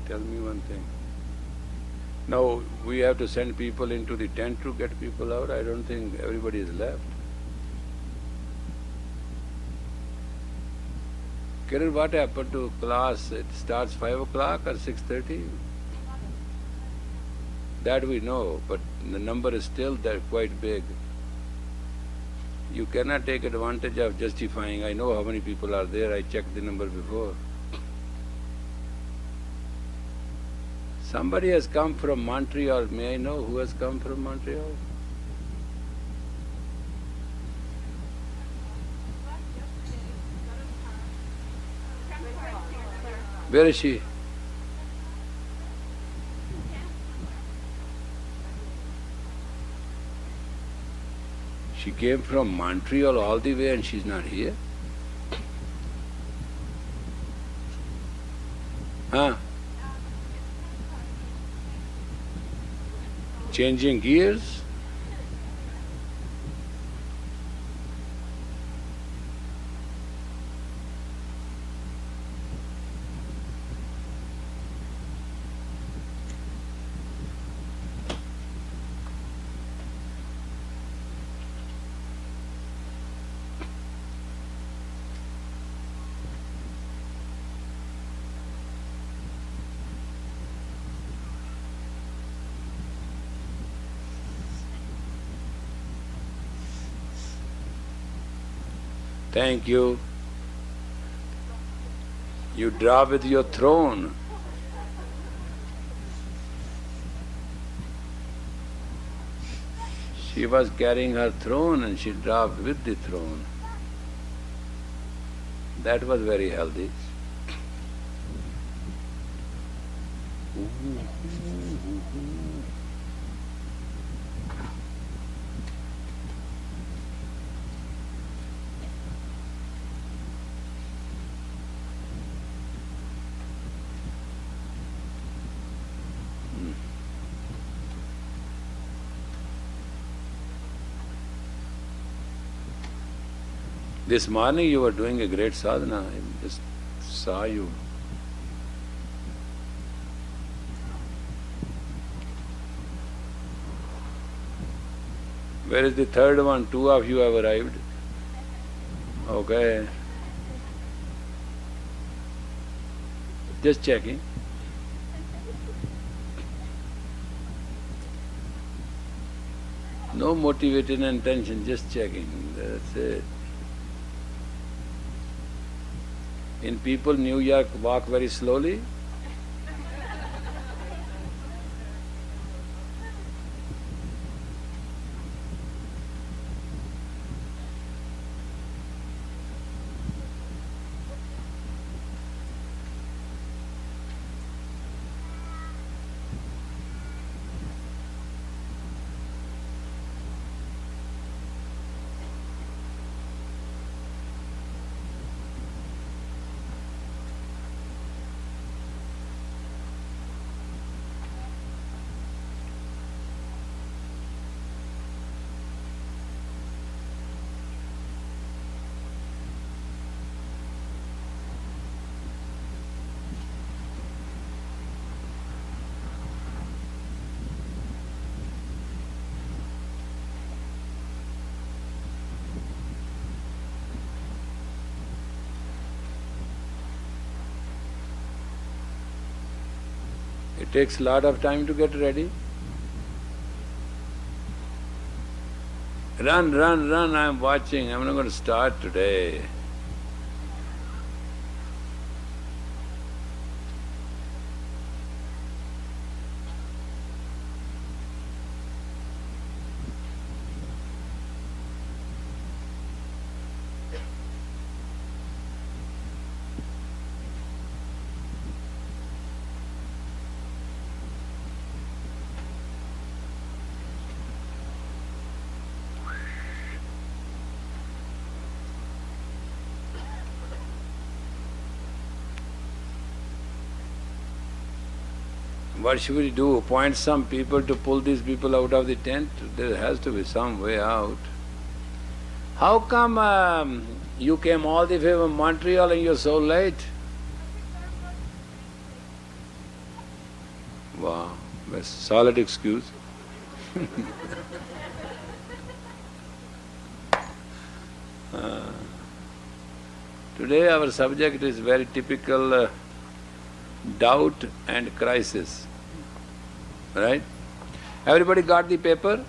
Tell me one thing. Now we have to send people into the tent to get people out. I don't think everybody is left. Kiran, what happened to class? It starts 5 o'clock or 6:30? That we know, but the number is still quite big. You cannot take advantage of justifying, I know how many people are there, I checked the number before. Somebody has come from Montreal. May I know who has come from Montreal? Where is she? She came from Montreal all the way and she's not here? Huh? Changing gears? Thank you. You draw with your throne. She was carrying her throne and she dropped with the throne. That was very healthy. This morning you were doing a great sadhana. I just saw you. Where is the third one? Two of you have arrived. Okay. Just checking. No motivated intention, just checking. That's it. In people, New York walk very slowly. It takes a lot of time to get ready. Run, run, run, I'm watching. I'm not going to start today. What should we do? Appoint some people to pull these people out of the tent? There has to be some way out. How come you came all the way from Montreal and you're so late? solid excuse. Today our subject is very typical doubt and crisis, right? Everybody got the paper?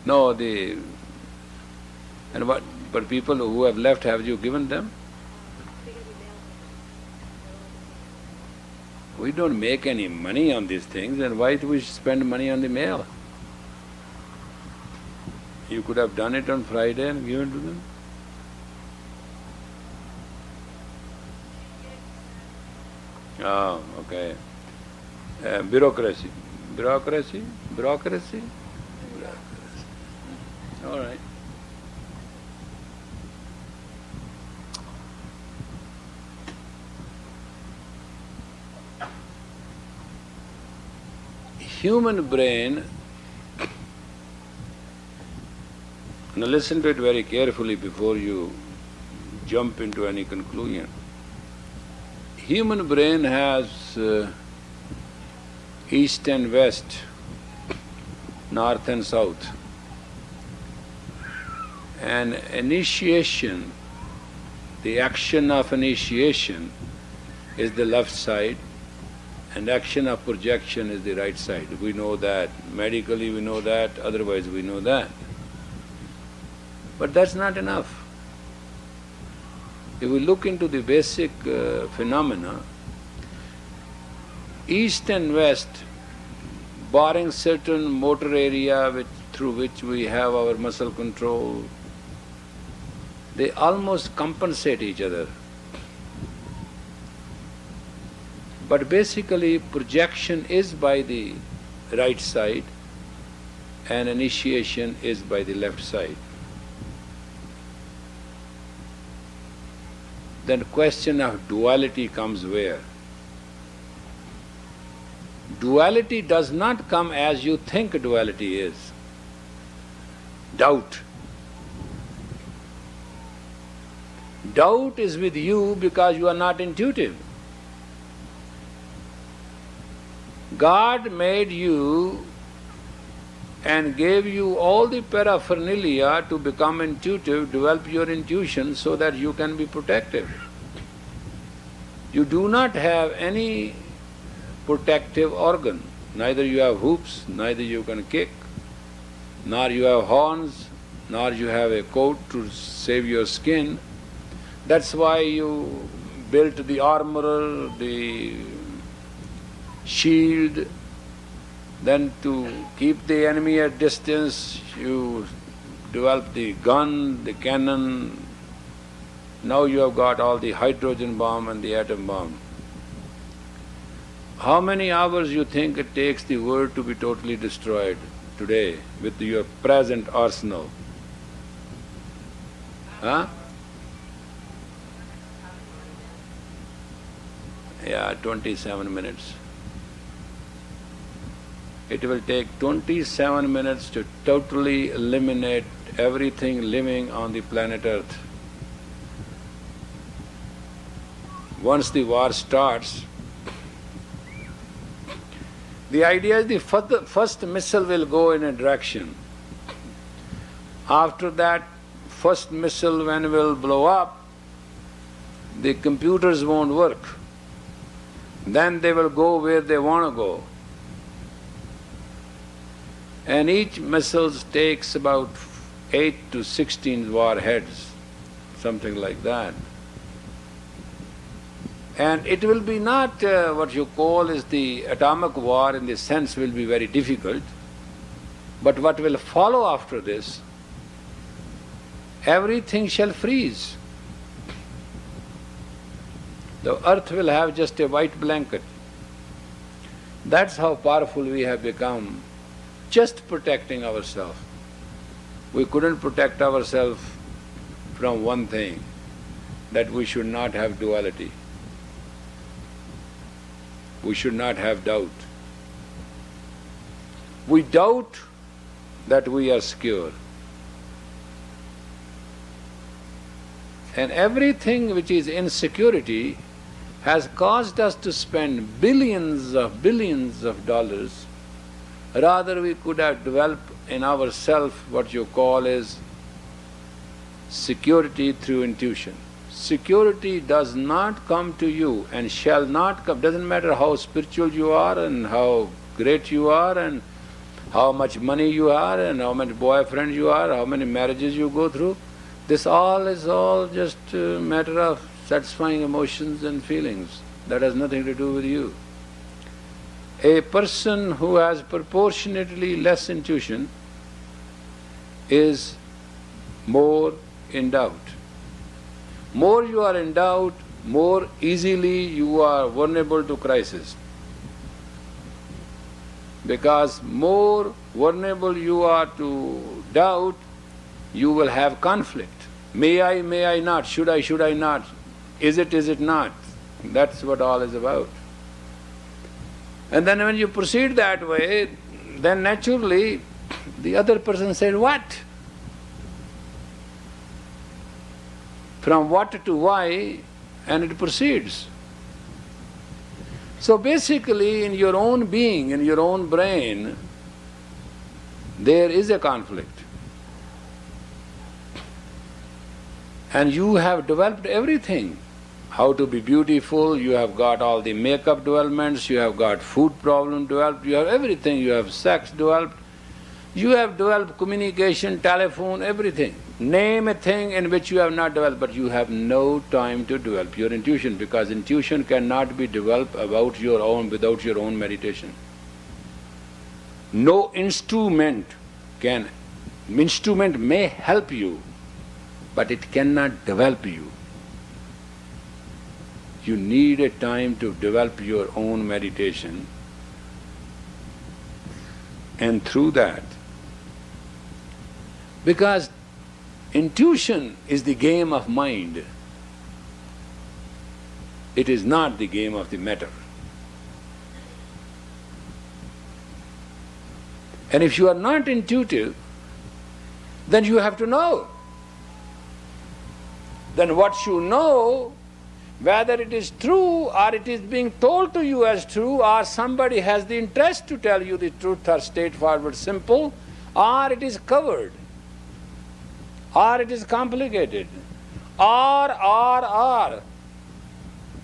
No, and what, but people who have left, have you given them? We don't make any money on these things, and why do we spend money on the mail? You could have done it on Friday and given to them. Oh, okay. Bureaucracy. Bureaucracy? Bureaucracy? Bureaucracy. All right. Human brain, now listen to it very carefully before you jump into any conclusion. Human brain has east and west, north and south. And initiation, the action of initiation is the left side, and action of projection is the right side. We know that. Medically we know that, otherwise we know that. But that's not enough. If we look into the basic phenomena, east and west, barring certain motor area through which we have our muscle control, they almost compensate each other. But basically projection is by the right side and initiation is by the left side. Then question of duality comes where? Duality does not come as you think duality is. Doubt. Doubt is with you because you are not intuitive. God made you and gave you all the paraphernalia to become intuitive, develop your intuition so that you can be protective. You do not have any protective organ. Neither you have hooves, neither you can kick, nor you have horns, nor you have a coat to save your skin. That's why you built the armor, the shield. Then to keep the enemy at distance, you develop the gun, the cannon. Now you have got all the hydrogen bomb and the atom bomb. How many hours you think it takes the world to be totally destroyed today with your present arsenal? Huh? Yeah, 27 minutes. It will take 27 minutes to totally eliminate everything living on the planet Earth. Once the war starts, the idea is the first missile will go in a direction. After that first missile, when it will blow up, the computers won't work. Then they will go where they want to go. And each missile takes about 8 to 16 warheads, something like that. And it will be not what you call is the atomic war in the sense will be very difficult, but what will follow after this, everything shall freeze. The earth will have just a white blanket. That's how powerful we have become, just protecting ourselves. We couldn't protect ourselves from one thing, that we should not have duality. We should not have doubt. We doubt that we are secure. And everything which is insecurity has caused us to spend billions of dollars. Rather, we could have developed in ourself what you call is security through intuition. Security does not come to you and shall not come. Doesn't matter how spiritual you are and how great you are and how much money you are and how many boyfriends you are, how many marriages you go through. This all is just a matter of satisfying emotions and feelings. That has nothing to do with you. A person who has proportionately less intuition is more in doubt. More you are in doubt, more easily you are vulnerable to crisis. Because more vulnerable you are to doubt, you will have conflict. May I not? Should I not? Is it not? That's what all is about. And then when you proceed that way, then naturally the other person said, what? From what to why, and it proceeds. So basically in your own being, in your own brain, there is a conflict. And you have developed everything. How to be beautiful, you have got all the makeup developments, you have got food problem developed, you have everything, you have sex developed, you have developed communication, telephone, everything. Name a thing in which you have not developed, but you have no time to develop your intuition, because intuition cannot be developed without your own meditation. No instrument can. Instrument may help you, but it cannot develop you. You need a time to develop your own meditation, and through that, because intuition is the game of mind, it is not the game of the matter. And if you are not intuitive, then you have to know. Then what you know, whether it is true or it is being told to you as true, or somebody has the interest to tell you the truth or straightforward, simple, or it is covered, or it is complicated, or,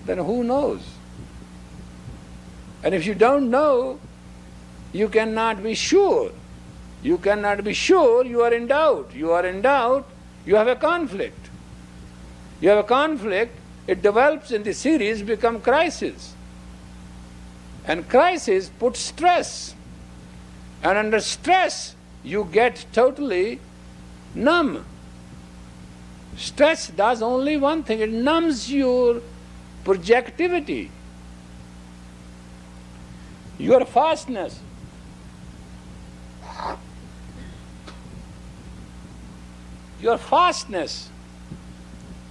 then who knows? And if you don't know, you cannot be sure. You cannot be sure, you are in doubt. You are in doubt, you have a conflict. You have a conflict, it develops in the series, become crisis. And crisis puts stress. And under stress, you get totally numb. Stress does only one thing, it numbs your projectivity, your fastness. Your fastness,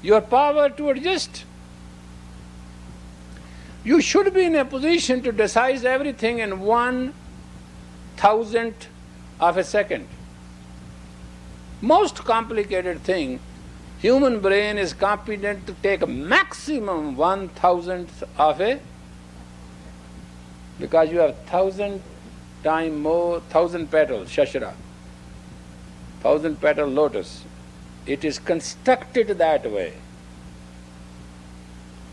your power to adjust. You should be in a position to decide everything in 1,000th of a second. Most complicated thing, human brain is competent to take a maximum 1,000th of a, because you have 1,000 times more, 1,000 petals, shashara, 1,000 petal lotus. It is constructed that way.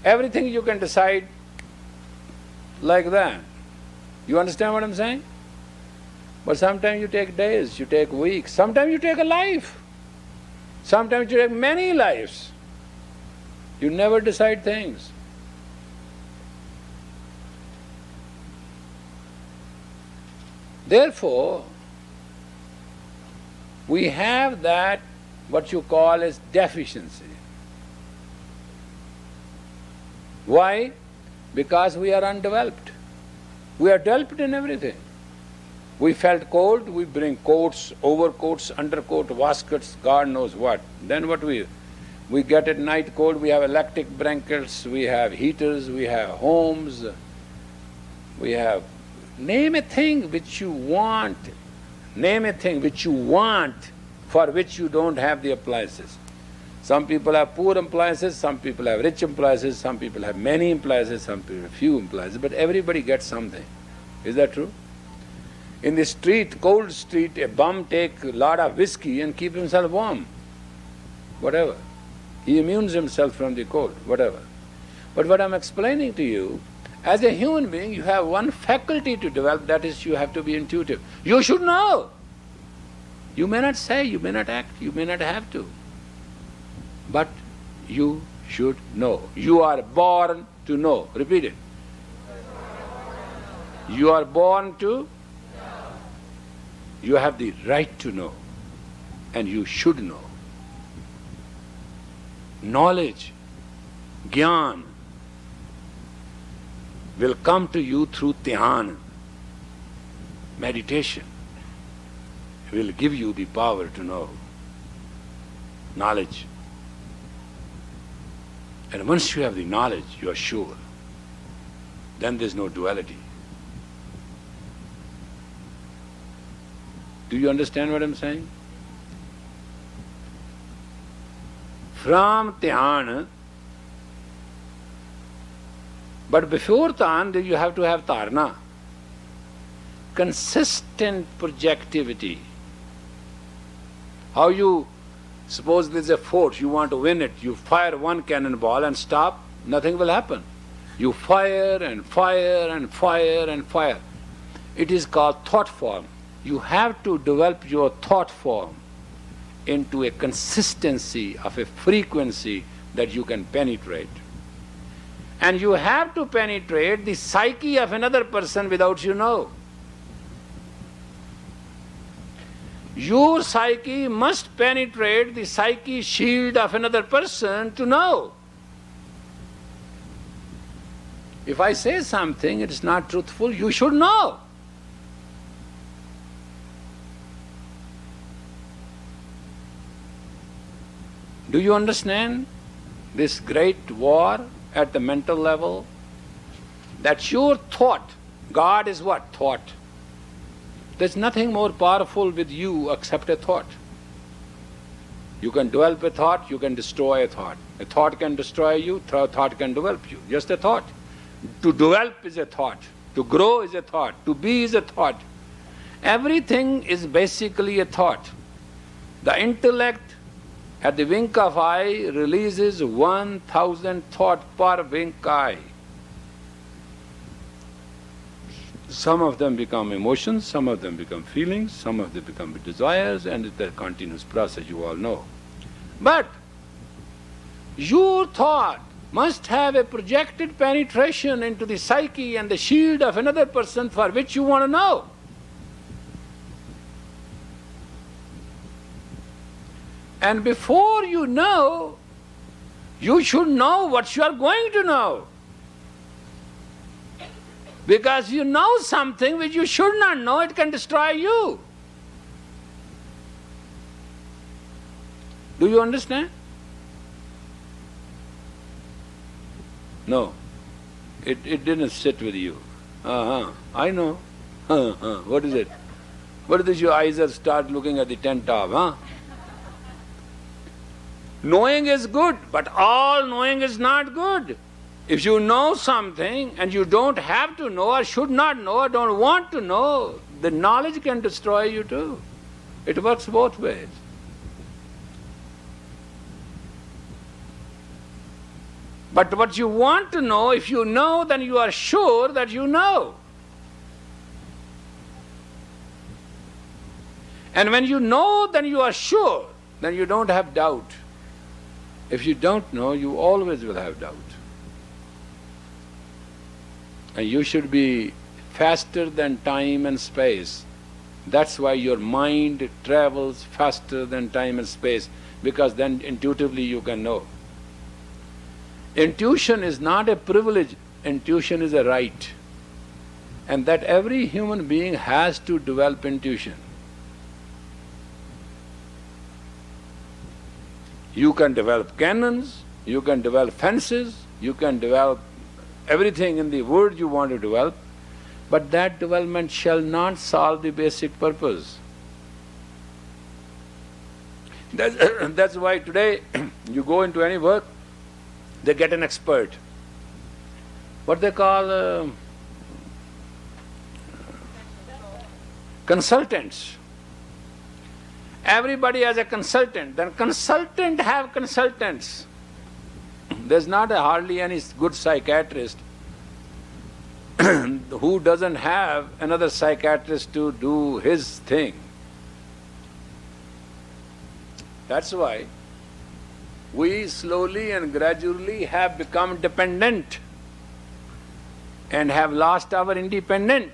Everything you can decide like that. You understand what I'm saying? But sometimes you take days, you take weeks, sometimes you take a life, sometimes you take many lives. You never decide things. Therefore, we have that what you call as deficiency. Why? Because we are undeveloped. We are developed in everything. We felt cold, we bring coats, overcoats, undercoat, waistcoats, God knows what. Then what we get at night cold, we have electric blankets, we have heaters, we have homes, we have… Name a thing which you want. Name a thing which you want, for which you don't have the appliances. Some people have poor appliances, some people have rich appliances, some people have many appliances, some people have few appliances, but everybody gets something. Is that true? In the street, cold street, a bum take a lot of whiskey and keep himself warm. Whatever. He immunes himself from the cold, whatever. But what I'm explaining to you, as a human being, you have one faculty to develop, that is, you have to be intuitive. You should know. You may not say, you may not act, you may not have to. But you should know. You are born to know. Repeat it. You are born to? You have the right to know. And you should know. Knowledge, Gyan, will come to you through dhyan, meditation. It will give you the power to know. Knowledge. And once you have the knowledge, you are sure. Then there's no duality. Do you understand what I'm saying? From dhyan, but before dhyan, you have to have dharana. Consistent projectivity. How you, suppose there's a fort, you want to win it, you fire one cannonball and stop, nothing will happen. You fire and fire and fire and fire. It is called thought form. You have to develop your thought form into a consistency of a frequency that you can penetrate. And you have to penetrate the psyche of another person without you know. Your psyche must penetrate the psyche shield of another person to know. If I say something, it is not truthful, you should know. Do you understand this great war at the mental level? That your thought, God is what? Thought. There's nothing more powerful with you except a thought. You can develop a thought, you can destroy a thought. A thought can destroy you, thought can develop you. Just a thought. To develop is a thought. To grow is a thought. To be is a thought. Everything is basically a thought. The intellect at the wink of eye releases 1,000 thoughts per wink eye. Some of them become emotions, some of them become feelings, some of them become desires, and it's a continuous process, you all know. But your thought must have a projected penetration into the psyche and the shield of another person for which you want to know. And before you know, you should know what you are going to know. Because you know something which you should not know, it can destroy you. Do you understand? No. It didn't sit with you. I know. What is it? What is your eyes are start looking at the tent top, huh? Knowing is good, but all knowing is not good. If you know something and you don't have to know or should not know or don't want to know, the knowledge can destroy you too. It works both ways. But what you want to know, if you know, then you are sure that you know. And when you know, then you are sure, then you don't have doubt. If you don't know, you always will have doubt. And you should be faster than time and space. That's why your mind travels faster than time and space, because then intuitively you can know. Intuition is not a privilege, intuition is a right. And that every human being has to develop intuition. You can develop cannons, you can develop fences, you can develop everything in the world you want to develop, but that development shall not solve the basic purpose. That's why today you go into any work, they get an expert. What they call consultants. Everybody has a consultant. Then consultant have consultants. There's not hardly any good psychiatrist who doesn't have another psychiatrist to do his thing. That's why we slowly and gradually have become dependent and have lost our independence.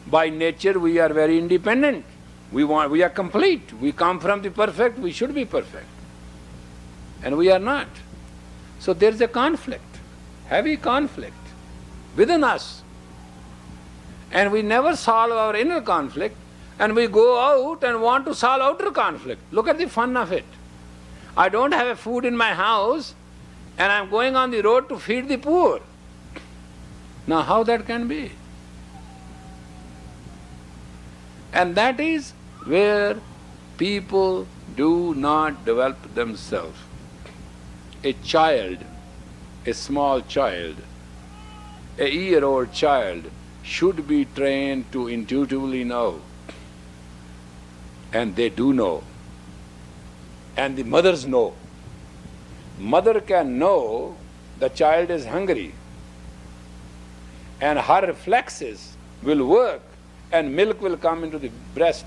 By nature we are very independent. We are complete. We come from the perfect, we should be perfect. And we are not. So there is a conflict, heavy conflict within us. And we never solve our inner conflict, and we go out and want to solve outer conflict. Look at the fun of it. I don't have a food in my house, and I'm going on the road to feed the poor. Now how that can be? And that is where people do not develop themselves. A child, a small child, a year-old child should be trained to intuitively know. And they do know. And the mothers know. Mother can know the child is hungry, and her reflexes will work, and milk will come into the breast.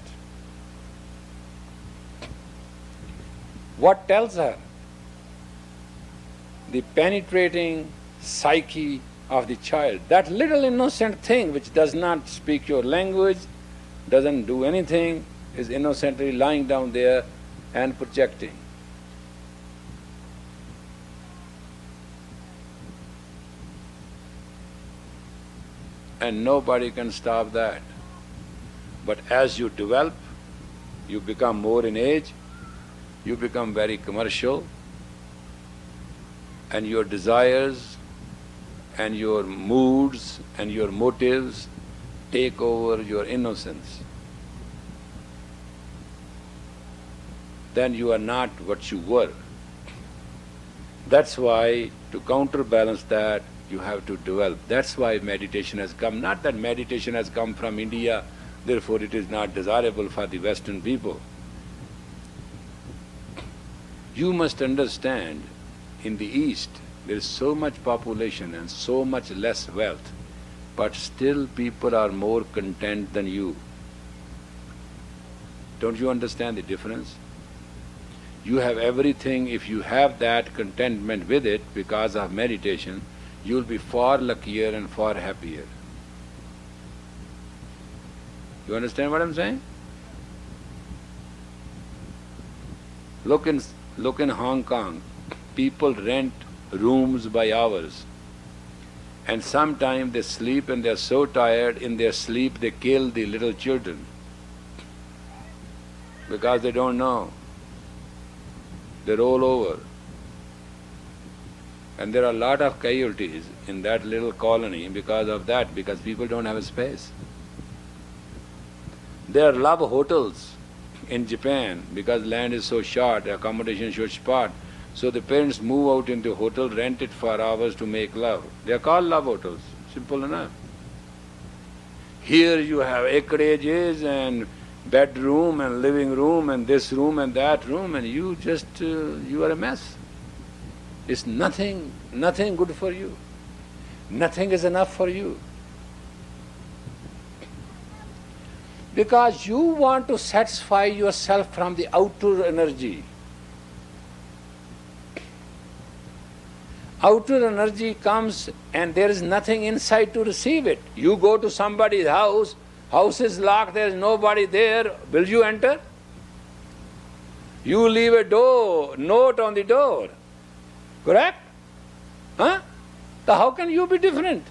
What tells her? The penetrating psyche of the child. That little innocent thing which does not speak your language, doesn't do anything, is innocently lying down there and projecting. And nobody can stop that. But as you develop, you become more in age, you become very commercial, and your desires and your moods and your motives take over your innocence. Then you are not what you were. That's why, to counterbalance that, you have to develop. That's why meditation has come. Not that meditation has come from India, therefore it is not desirable for the Western people. You must understand, in the East, there is so much population and so much less wealth, but still people are more content than you. Don't you understand the difference? You have everything. If you have that contentment with it because of meditation, you'll be far luckier and far happier. You understand what I'm saying? Look in Hong Kong, people rent rooms by hours, and sometimes they sleep and they're so tired, in their sleep they kill the little children because they don't know. They roll over. And there are a lot of casualties in that little colony because of that, because people don't have a space. There are love hotels in Japan because land is so short, accommodation is so short. So the parents move out into a hotel, rent it for hours to make love. They are called love hotels. Simple enough. Here you have acreages and bedroom and living room and this room and that room, and you are a mess. It's nothing good for you. Nothing is enough for you. Because you want to satisfy yourself from the outer energy. Outer energy comes and there is nothing inside to receive it. You go to somebody's house, house is locked, there is nobody there, will you enter? You leave a note on the door. Correct? Huh? So how can you be different?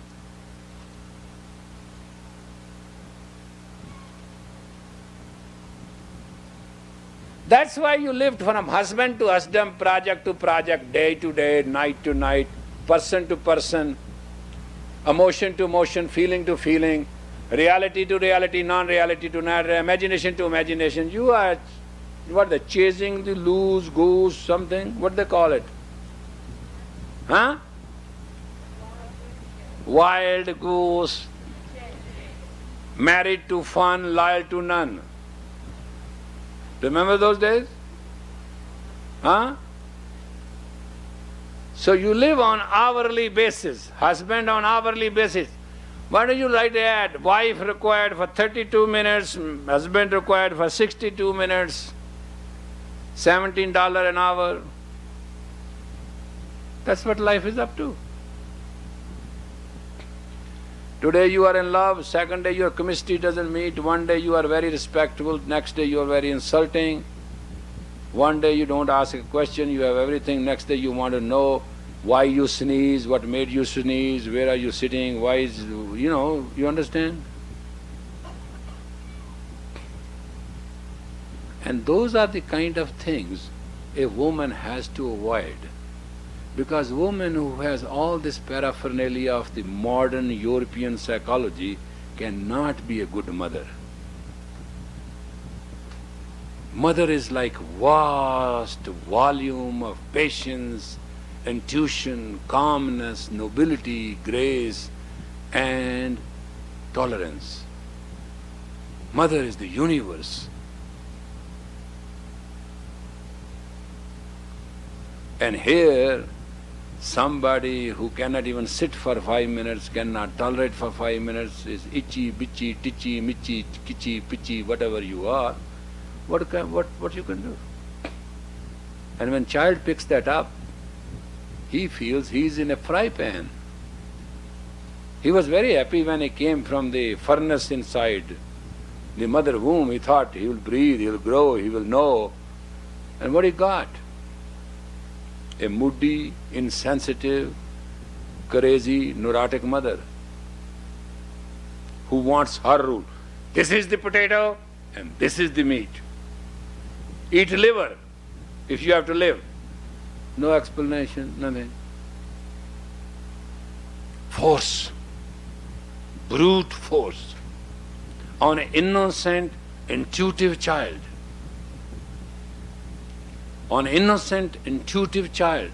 That's why you lived from husband to husband, project to project, day to day, night to night, person to person, emotion to emotion, feeling to feeling, reality to reality, non-reality to non-reality, imagination to imagination. You are what they chasing the loose goose, something, what they call it? Huh? Wild goose, married to fun, loyal to none. Remember those days? Huh? So you live on hourly basis, husband on hourly basis. Why don't you write an ad? Wife required for 32 minutes, husband required for 62 minutes, $17 an hour. That's what life is up to. Today you are in love, second day your chemistry doesn't meet, one day you are very respectful, next day you are very insulting. One day you don't ask a question, you have everything, next day you want to know why you sneeze, what made you sneeze, where are you sitting, why is, you understand? And those are the kind of things a woman has to avoid. Because woman who has all this paraphernalia of the modern European psychology cannot be a good mother. Mother is like vast volume of patience, intuition, calmness, nobility, grace, and tolerance. Mother is the universe. And here, somebody who cannot even sit for 5 minutes, cannot tolerate for 5 minutes, is itchy, bitchy, titchy, mitchy, kitchy, pitchy, whatever you are, what you can do? And when child picks that up, he feels he is in a fry pan. He was very happy when he came from the furnace inside the mother womb. He thought he will breathe, he will grow, he will know. And what he got? A moody, insensitive, crazy, neurotic mother who wants her rule. This is the potato and this is the meat. Eat liver if you have to live. No explanation, nothing. Force, brute force on an innocent, intuitive child. On an innocent, intuitive child.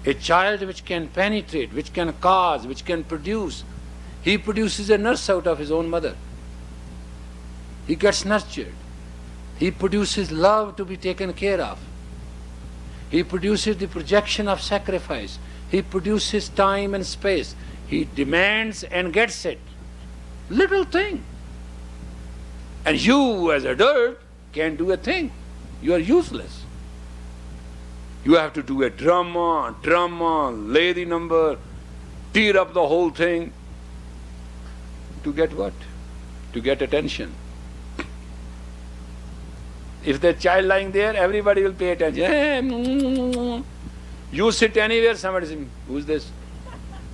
A child which can penetrate, which can cause, which can produce. He produces a nurse out of his own mother. He gets nurtured. He produces love to be taken care of. He produces the projection of sacrifice. He produces time and space. He demands and gets it. Little thing. And you as adult can't do a thing. You are useless. You have to do a drama, lay the number, tear up the whole thing. To get what? To get attention. If the child lying there, everybody will pay attention. You sit anywhere, somebody says, who's this?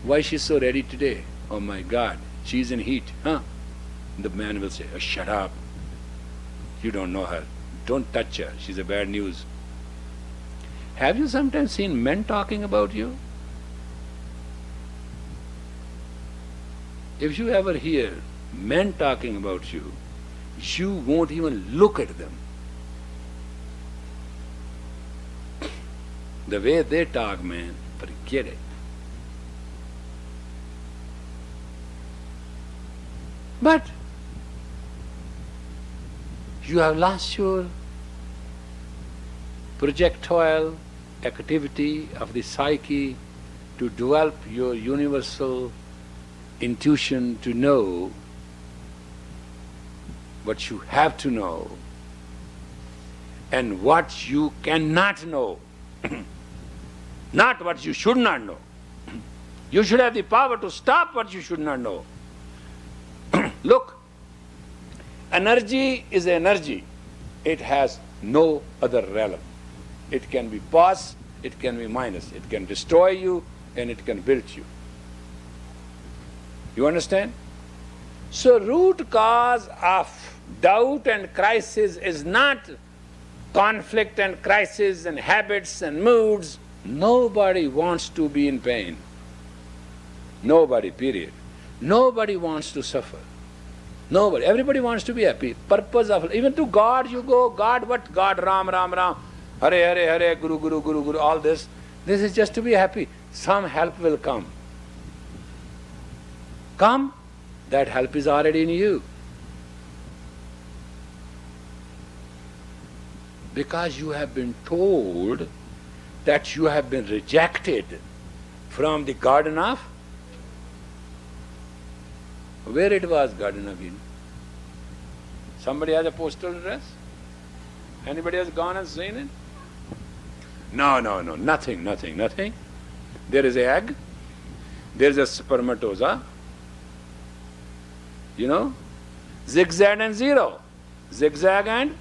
Why she's so ready today? Oh my God, she's in heat, huh? The man will say, oh, shut up. You don't know her. Don't touch her. She's a bad news. Have you sometimes seen men talking about you? If you ever hear men talking about you, you won't even look at them. The way they talk, man, forget it. But you have lost your projectile activity of the psyche to develop your universal intuition to know what you have to know and what you cannot know. Not what you should not know. You should have the power to stop what you should not know. Look, energy is energy. It has no other realm. It can be plus, it can be minus. It can destroy you and it can build you. You understand? So root cause of doubt and crisis is not conflict and crisis and habits and moods. Nobody wants to be in pain. Nobody, period. Nobody wants to suffer. Nobody. Everybody wants to be happy. Purpose of, even to God you go, God what? God, Ram, Ram, Ram, Hare, Hare, Hare, Guru, Guru, Guru, Guru, all this. This is just to be happy. Some help will come. Come, that help is already in you. Because you have been told that you have been rejected from the Garden of, where it was Garden of Eden? Somebody has a postal address? Anybody has gone and seen it? No, nothing. There is an egg, there is a spermatozoa, zigzag and zero. Zigzag and,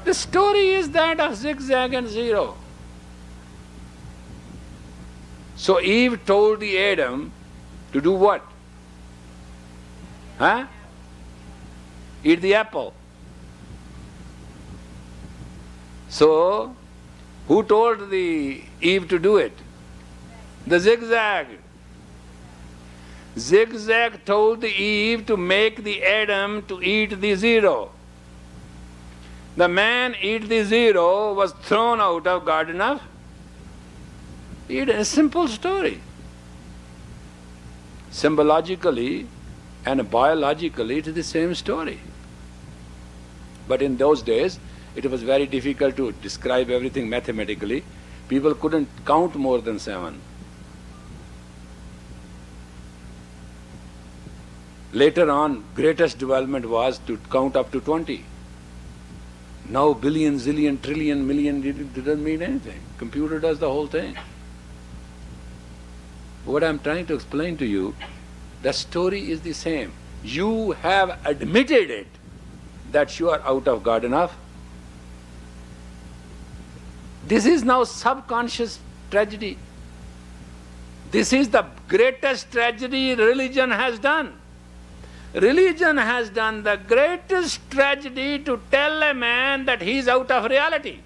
the story is that of zigzag and zero. So Eve told the Adam to do what? Eat the apple. So, who told the Eve to do it? The zigzag. Zigzag told the Eve to make the Adam to eat the zero. The man eat the zero was thrown out of Garden of Eden. A simple story. Symbologically and biologically it is the same story. But in those days it was very difficult to describe everything mathematically. People couldn't count more than 7. Later on, greatest development was to count up to 20. Now billion, zillion, trillion, million, it doesn't mean anything. Computer does the whole thing. What I'm trying to explain to you, the story is the same. You have admitted it, that you are out of Garden of. This is now subconscious tragedy. This is the greatest tragedy religion has done. Religion has done the greatest tragedy to tell a man that he is out of reality.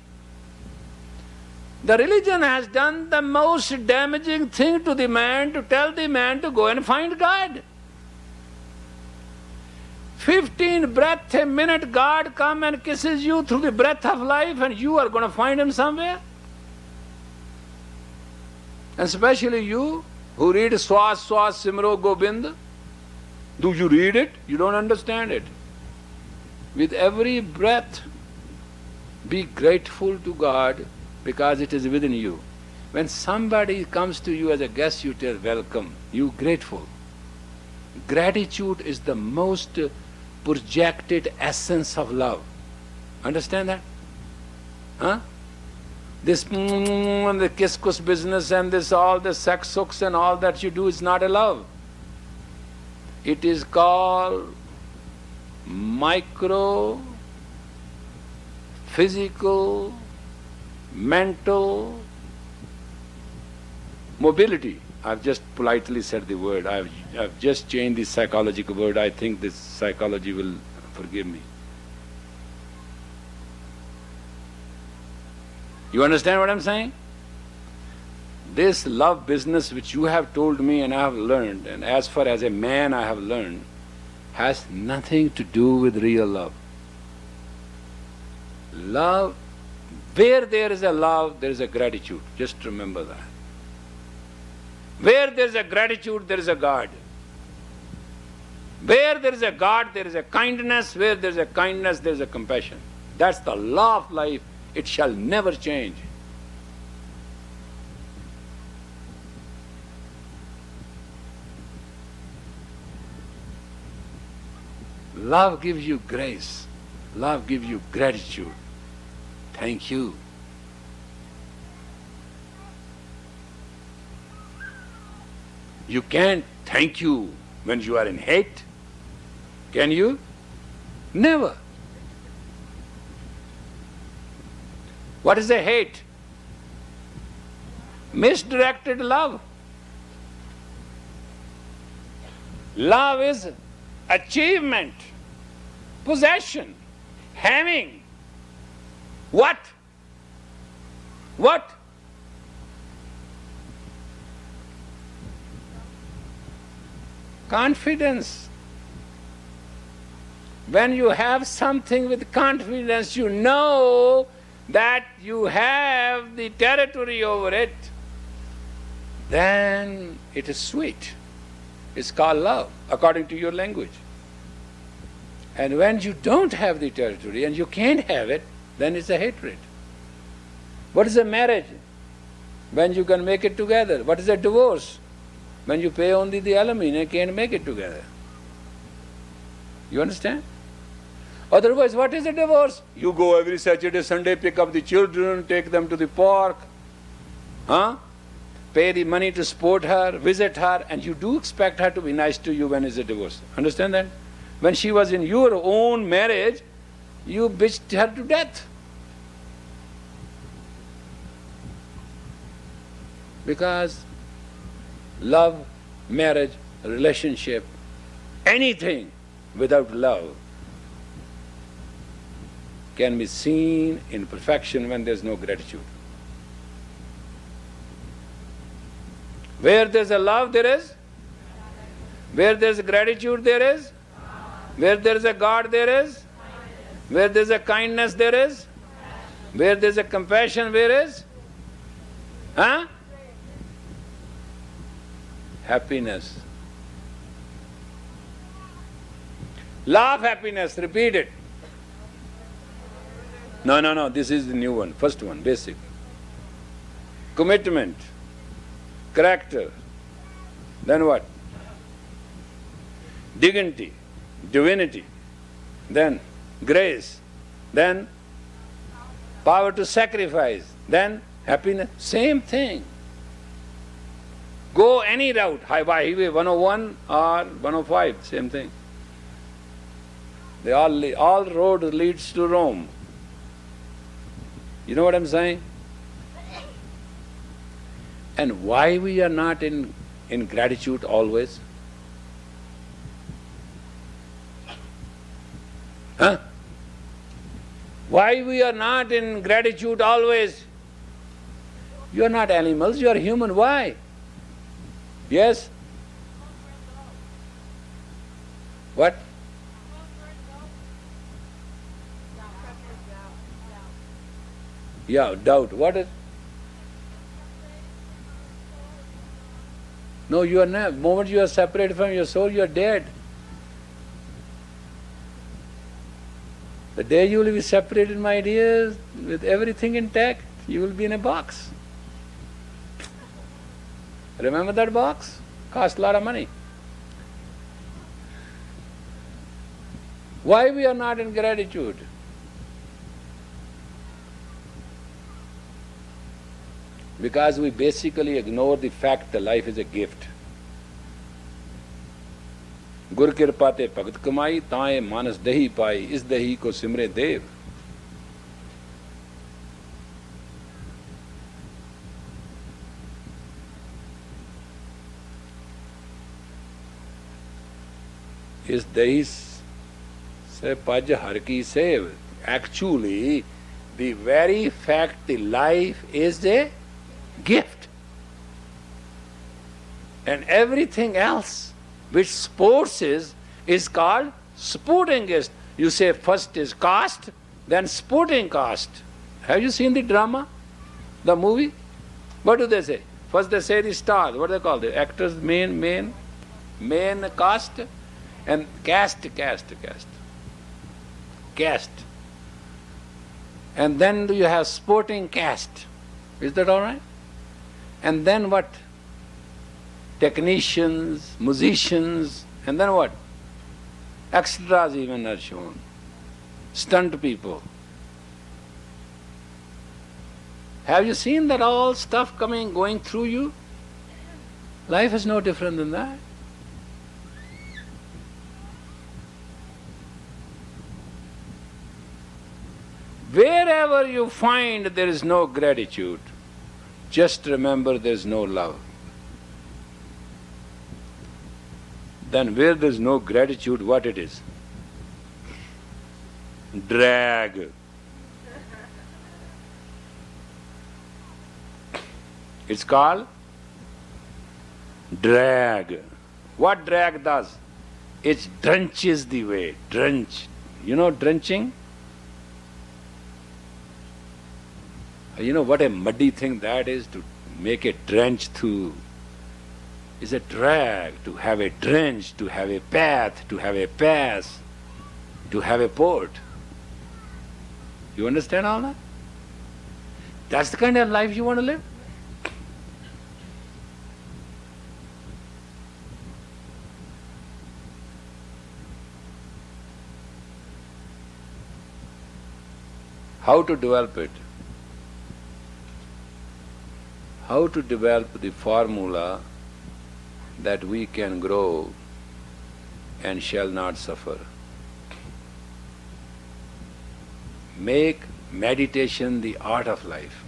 The religion has done the most damaging thing to the man, to tell the man to go and find God. 15 breaths a minute, God comes and kisses you through the breath of life, and you are going to find Him somewhere. And especially you who read Swas Swas Simro Gobind. Do you read it? You don't understand it. With every breath, be grateful to God because it is within you. When somebody comes to you as a guest, you tell welcome. You grateful. Gratitude is the most projected essence of love. Understand that? Huh? This and the kiss business and this all the sex hooks and all that you do is not a love. It is called micro, physical, mental mobility. I've just politely said the word. I've just changed the psychological word. I think this psychology will forgive me. You understand what I'm saying? This love business which you have told me and I have learned, and as far as a man I have learned, has nothing to do with real love. Love, where there is a love, there is a gratitude. Just remember that. Where there is a gratitude, there is a God. Where there is a God, there is a kindness. Where there is a kindness, there is a compassion. That's the law of life. It shall never change. Love gives you grace. Love gives you gratitude. Thank you. You can't thank you when you are in hate. Can you? Never. What is a hate? Misdirected love. Love is achievement, possession, having. What? What? Confidence. When you have something with confidence, you know that you have the territory over it, then it is sweet. It's called love, according to your language. And when you don't have the territory and you can't have it, then it's a hatred. What is a marriage? When you can make it together. What is a divorce? When you pay only the alimony and can't make it together. You understand? Otherwise, what is a divorce? You go every Saturday, Sunday, pick up the children, take them to the park, pay the money to support her, visit her, and you do expect her to be nice to you when it's a divorce. Understand that? When she was in your own marriage, you bitched her to death. Because love, marriage, relationship, anything without love can be seen in perfection when there's no gratitude. Where there's a love, there is. Where there's gratitude, there is. Where there's a God, there is. Where there's a kindness, there is. Where there's a compassion, where is? Happiness. Love, happiness, repeat it. No, this is the new one, first one, basic. Commitment, character, then what? Dignity, divinity, then grace, then power to sacrifice, then happiness, same thing. Go any route, highway 101 or 105, same thing. They all road leads to Rome. You know what I'm saying? And why we are not in gratitude always? Why we are not in gratitude always? You are not animals, you are human. Why? Yes? What? Yeah, doubt. What is? No, you are not. The moment you are separated from your soul, you are dead. The day you will be separated, my dear, with everything intact, you will be in a box. Remember that box? Cost a lot of money. Why we are not in gratitude? Because we basically ignore the fact that life is a gift. गुर कृपा ते भगत कमाई ताए मानस दही पाई इस दही को सिमरे देव. इस दही से पज हर की save. Actually, the very fact the life is a gift. And everything else which sports is called sportingist. You say first is caste, then sporting caste. Have you seen the drama? The movie? What do they say? First they say the stars. What do they call the actors? Main caste and caste. And then do you have sporting caste? Is that all right? And then what? Technicians, musicians, and then what? Extras even are shown. Stunt people. Have you seen that all stuff going through you? Life is no different than that. Wherever you find there is no gratitude, just remember there is no love. Then where there is no gratitude, what it is? Drag. It's called drag. What drag does? It drenches the way. Drench. You know drenching? You know what a muddy thing that is, to make a drench through. Is a drag, to have a drench, to have a path, to have a pass, to have a port. You understand all that? That's the kind of life you want to live? How to develop it? How to develop the formula that we can grow and shall not suffer? Make meditation the art of life.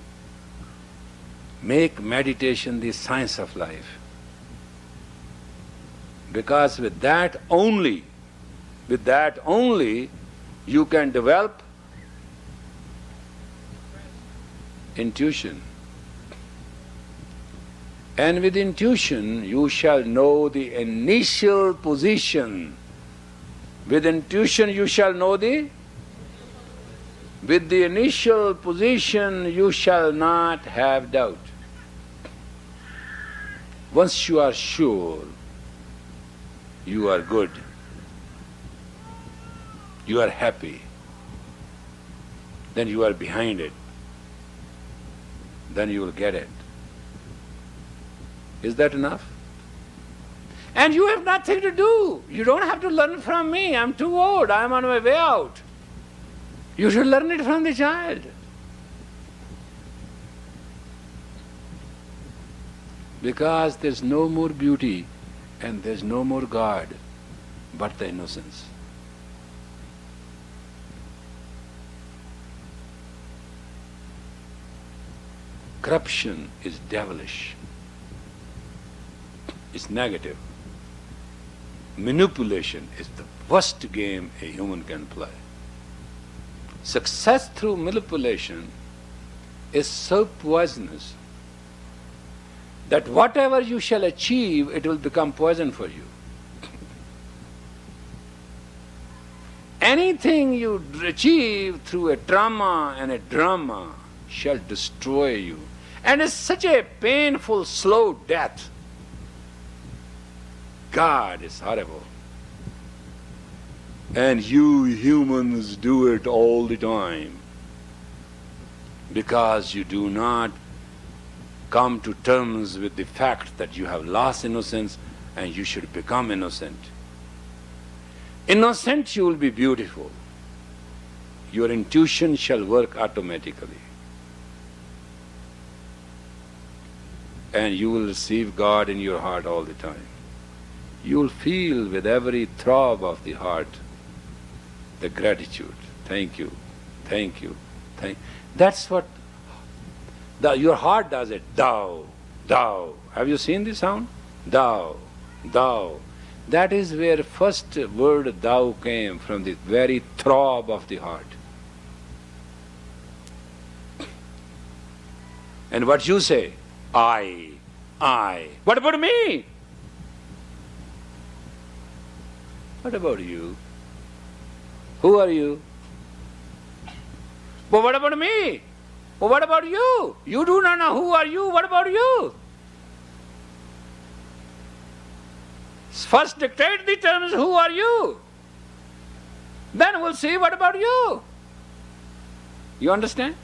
Make meditation the science of life. Because with that only, you can develop intuition. And with intuition, you shall know the initial position. With intuition, you shall know with the initial position, you shall not have doubt. Once you are sure, you are good, you are happy, then you are behind it, then you will get it. Is that enough? And you have nothing to do. You don't have to learn from me. I'm too old. I'm on my way out. You should learn it from the child. Because there's no more beauty and there's no more God but the innocence. Corruption is devilish. It's negative. Manipulation is the worst game a human can play. Success through manipulation is so poisonous that whatever you shall achieve, it will become poison for you. Anything you achieve through a trauma and a drama shall destroy you. And it's such a painful, slow death. God is horrible. And you humans do it all the time because you do not come to terms with the fact that you have lost innocence and you should become innocent. Innocent, you will be beautiful. Your intuition shall work automatically. And you will receive God in your heart all the time. You will feel with every throb of the heart the gratitude. Thank you, thank you, thank. That's what your heart does it. Thou, thou. Have you seen the sound? Thou, thou. That is where first word thou came, from the very throb of the heart. And what you say? I. What about me? What about you? Who are you? But what about me? Well, what about you? You do not know who are you. What about you? First dictate the terms, who are you? Then we'll see what about you. You understand?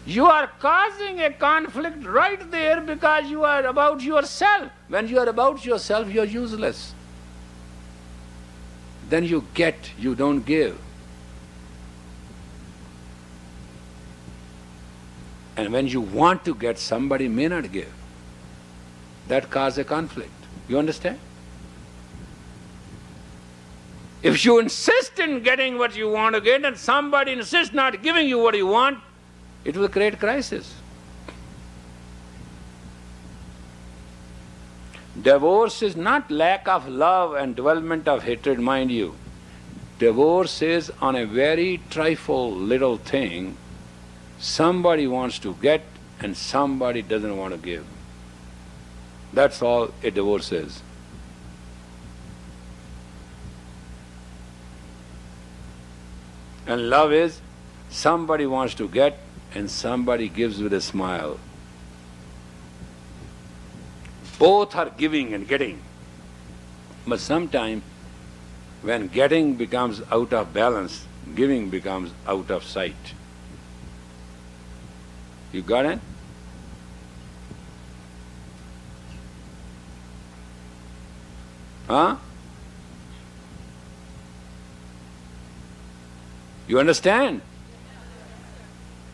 You are causing a conflict right there because you are about yourself. When you are about yourself, you are useless. Then you get, you don't give. And when you want to get, somebody may not give. That causes a conflict. You understand? If you insist in getting what you want to get and somebody insists not giving you what you want, it will create crisis. Divorce is not lack of love and development of hatred, mind you. Divorce is on a very trifle little thing. Somebody wants to get and somebody doesn't want to give. That's all a divorce is. And love is somebody wants to get and somebody gives with a smile. Both are giving and getting. But sometimes when getting becomes out of balance, giving becomes out of sight. You got it? Huh? You understand?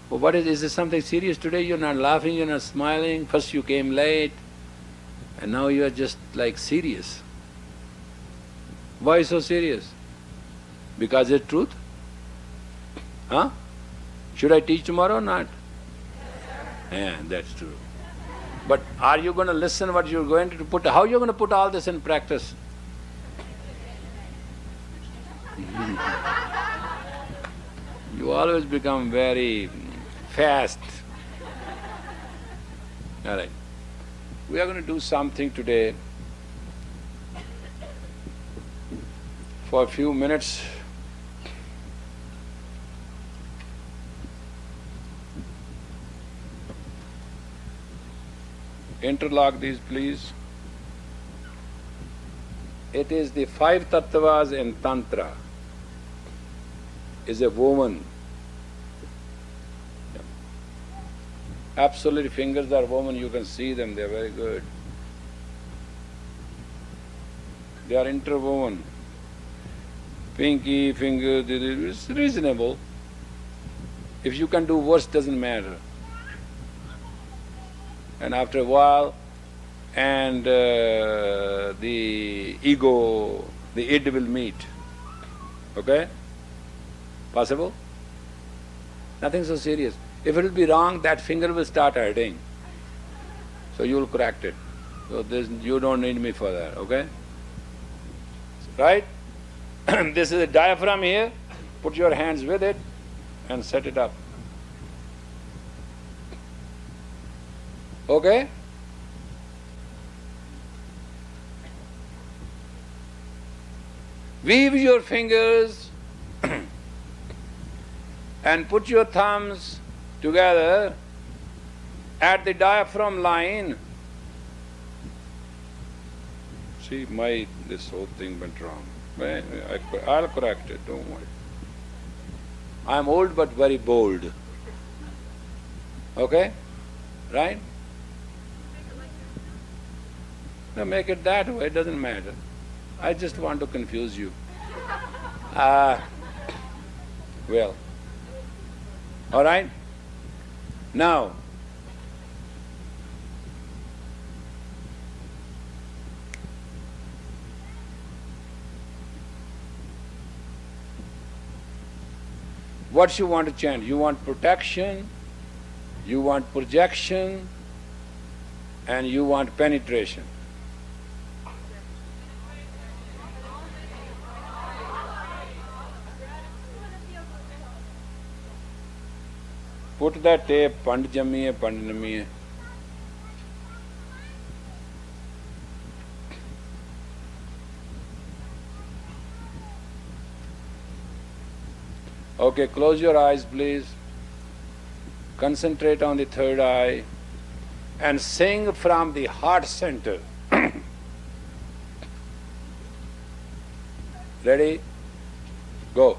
Well, what is this something serious today? You're not laughing, you're not smiling. First you came late, and now you're just like serious. Why so serious? Because it's truth? Huh? Should I teach tomorrow or not? Yeah, that's true. But are you going to listen what you're going to put? How are you going to put all this in practice? You always become very fast. All right. We are going to do something today for a few minutes. Interlock these, please. It is the 5 tattvas in Tantra. Is a woman. Absolutely, fingers are woven, you can see them, they are very good. They are interwoven. Pinky, finger, it's reasonable. If you can do worse, doesn't matter. And after a while, and the ego, the id will meet. Okay? Possible? Nothing so serious. If it will be wrong, that finger will start hurting. So you will correct it. So you don't need me for that, okay? Right? This is a diaphragm here. Put your hands with it and set it up. Okay? Weave your fingers and put your thumbs together at the diaphragm line. See, this whole thing went wrong. I'll correct it, don't worry. I'm old but very bold. Okay? Right? No, make it that way, it doesn't matter. I just want to confuse you. Well. All right? Now, what you want to chant? You want protection, you want projection, and you want penetration. Put that tape, Pand Jammi hai, Pand Nammi hai. Okay, close your eyes, please. Concentrate on the third eye and sing from the heart center. Ready? Go.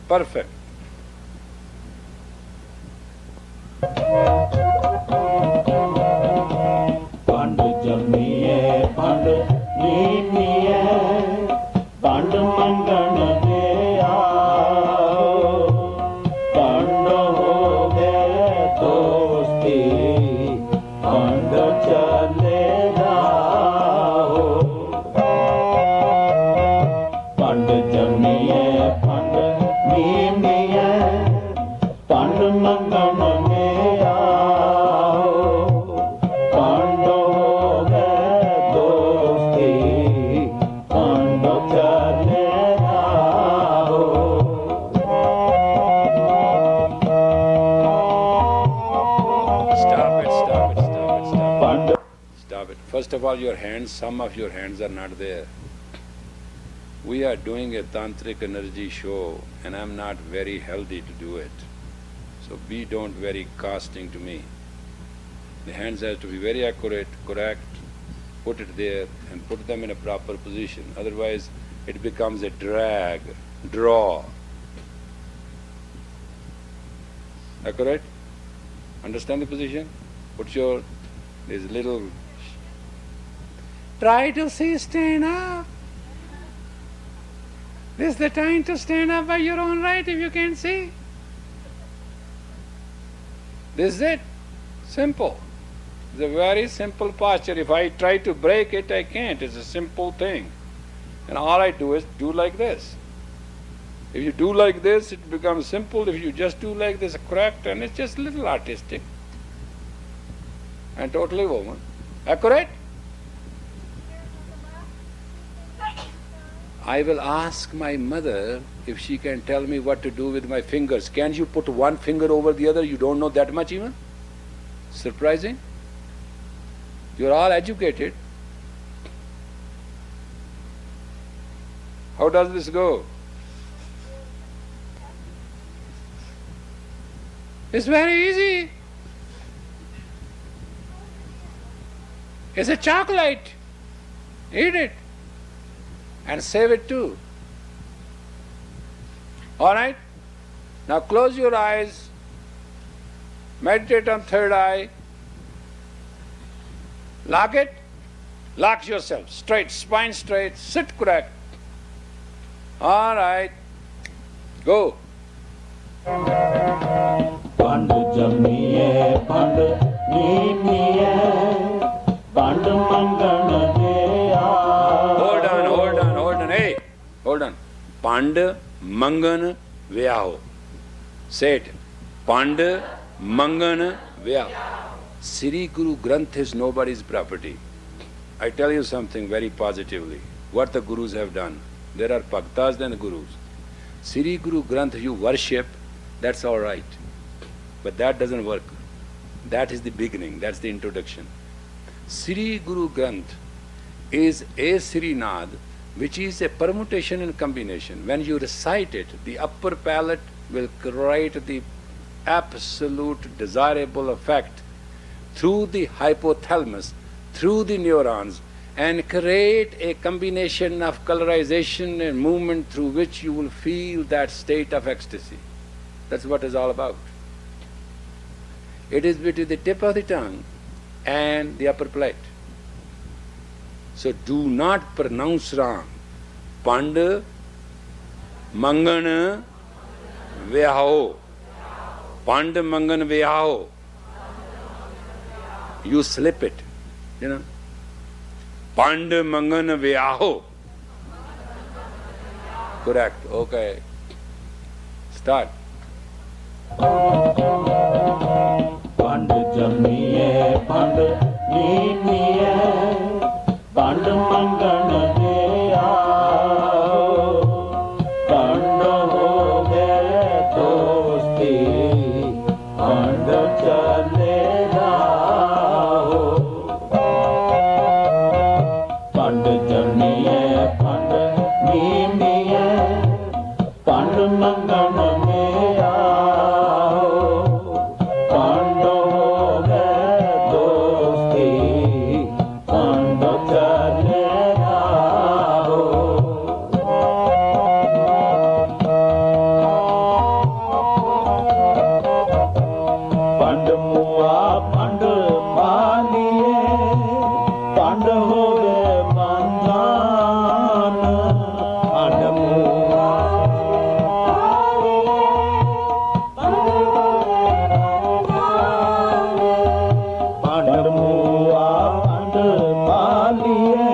Perfect. Pand jammiye, pand nimiye, pand mangan de aao, pand ho gaye dosti, pand chale jao. Pand jammiye, pand nimiye, pand mangan de aao, pand ho gaye dosti, pand chale jao. Stop it, stop it, stop it, stop it. Pand Stop it. First of all, your hands, some of your hands are not there. We are doing a tantric energy show and I'm not very healthy to do it. So be don't very casting to me. The hands have to be very accurate, correct, put it there and put them in a proper position. Otherwise it becomes a drag, draw. Accurate? Understand the position? Put your, this little, try to see, stand up. This is the time to stand up by your own right if you can't see. This is it. Simple. It's a very simple posture. If I try to break it, I can't. It's a simple thing. And all I do is do like this. If you do like this, it becomes simple. If you just do like this, correct, and it's just a little artistic. And totally woman. Accurate? I will ask my mother if she can tell me what to do with my fingers. Can you put one finger over the other? You don't know that much even? Surprising? You're all educated. How does this go? It's very easy. It's a chocolate. Eat it. And save it too. All right? Now close your eyes. Meditate on third eye. Lock it. Lock yourself. Straight, spine straight. Sit correct. All right. Go. Pand jamiye, pand nimiye, pand mangana deya. Hold on. Hey, hold on. Pand mangan vyaho. Say it. Pand mangan vyaho. Sri Guru Granth is nobody's property. I tell you something very positively. What the Gurus have done. There are Bhaktas than Gurus. Sri Guru Granth you worship, that's all right. But that doesn't work. That is the beginning, that's the introduction. Sri Guru Granth is a Srinad which is a permutation and combination. When you recite it, the upper palate will create the absolute desirable effect through the hypothalamus, through the neurons, and create a combination of colorization and movement through which you will feel that state of ecstasy. That's what it's all about. It is between the tip of the tongue and the upper plate. So do not pronounce wrong. Pand mangan vyaho. Pand mangan vyaho. You slip it, you know. Pand mangan vyaho. Correct, okay. Start. Pand jamiye, pand nimiye, pand mangana deya. Pand ho gaye dosti, pand chale raho. Pand jamiye, pand nimiye, pand mangana deya. Pand ho gaye dosti, pand chale raho. Pand mua, pand paliye, pand ho gaye bandhan. Pand mua, pand mua, pand paliye,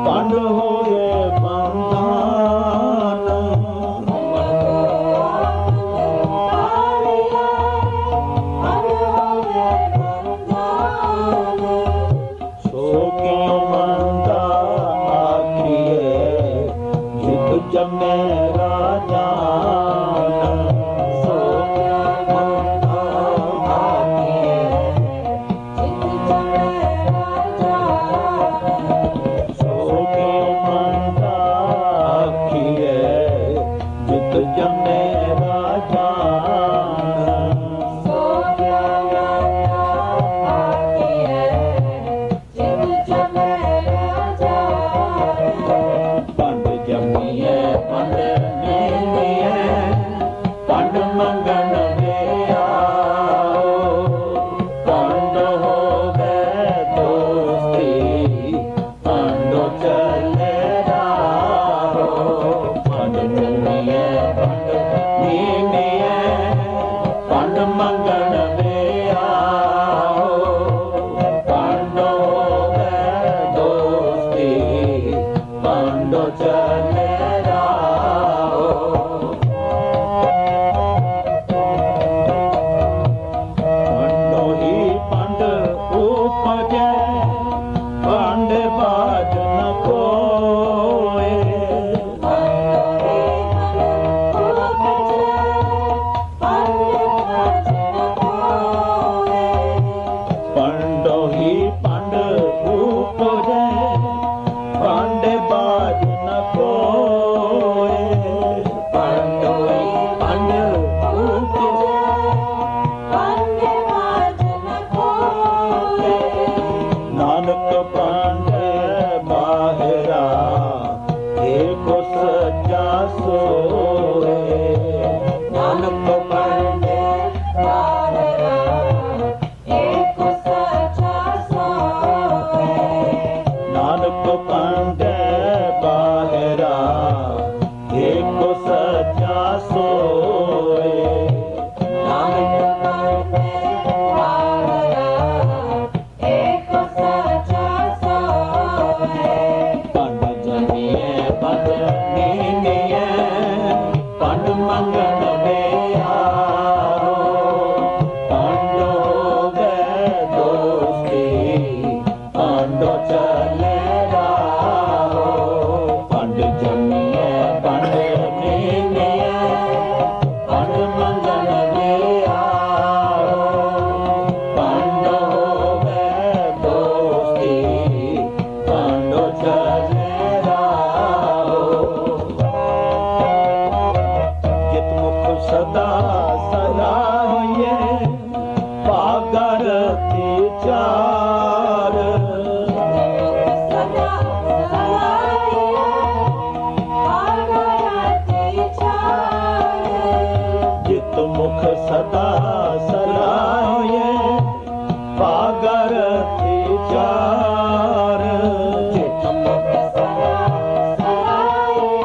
pand ho gaye bandhan. So Nanak पांडे बाहरा एक सच्चा सोए नानक पांडे बाहरा एक सच्चा सोए नानक पांडे बाहरा एक सच्चा सोए नानक पांडे बाहरा एक सच्चा सोए पंड जनिए पंड नीनिए पंड मंगन बेहारो पंड हो गए दोस्ती पंडो चले राहो पंड जनिए पंड नीनिए पंड मंगन बेहारो पंड हो गए दोस्ती पंडो चले राहो चित मुख सदा सलाहिए पागर चार सदा सलाहिए पागर चार चित मुख सदा सलाहिए पागर चार चित मुख सदा सलाहिए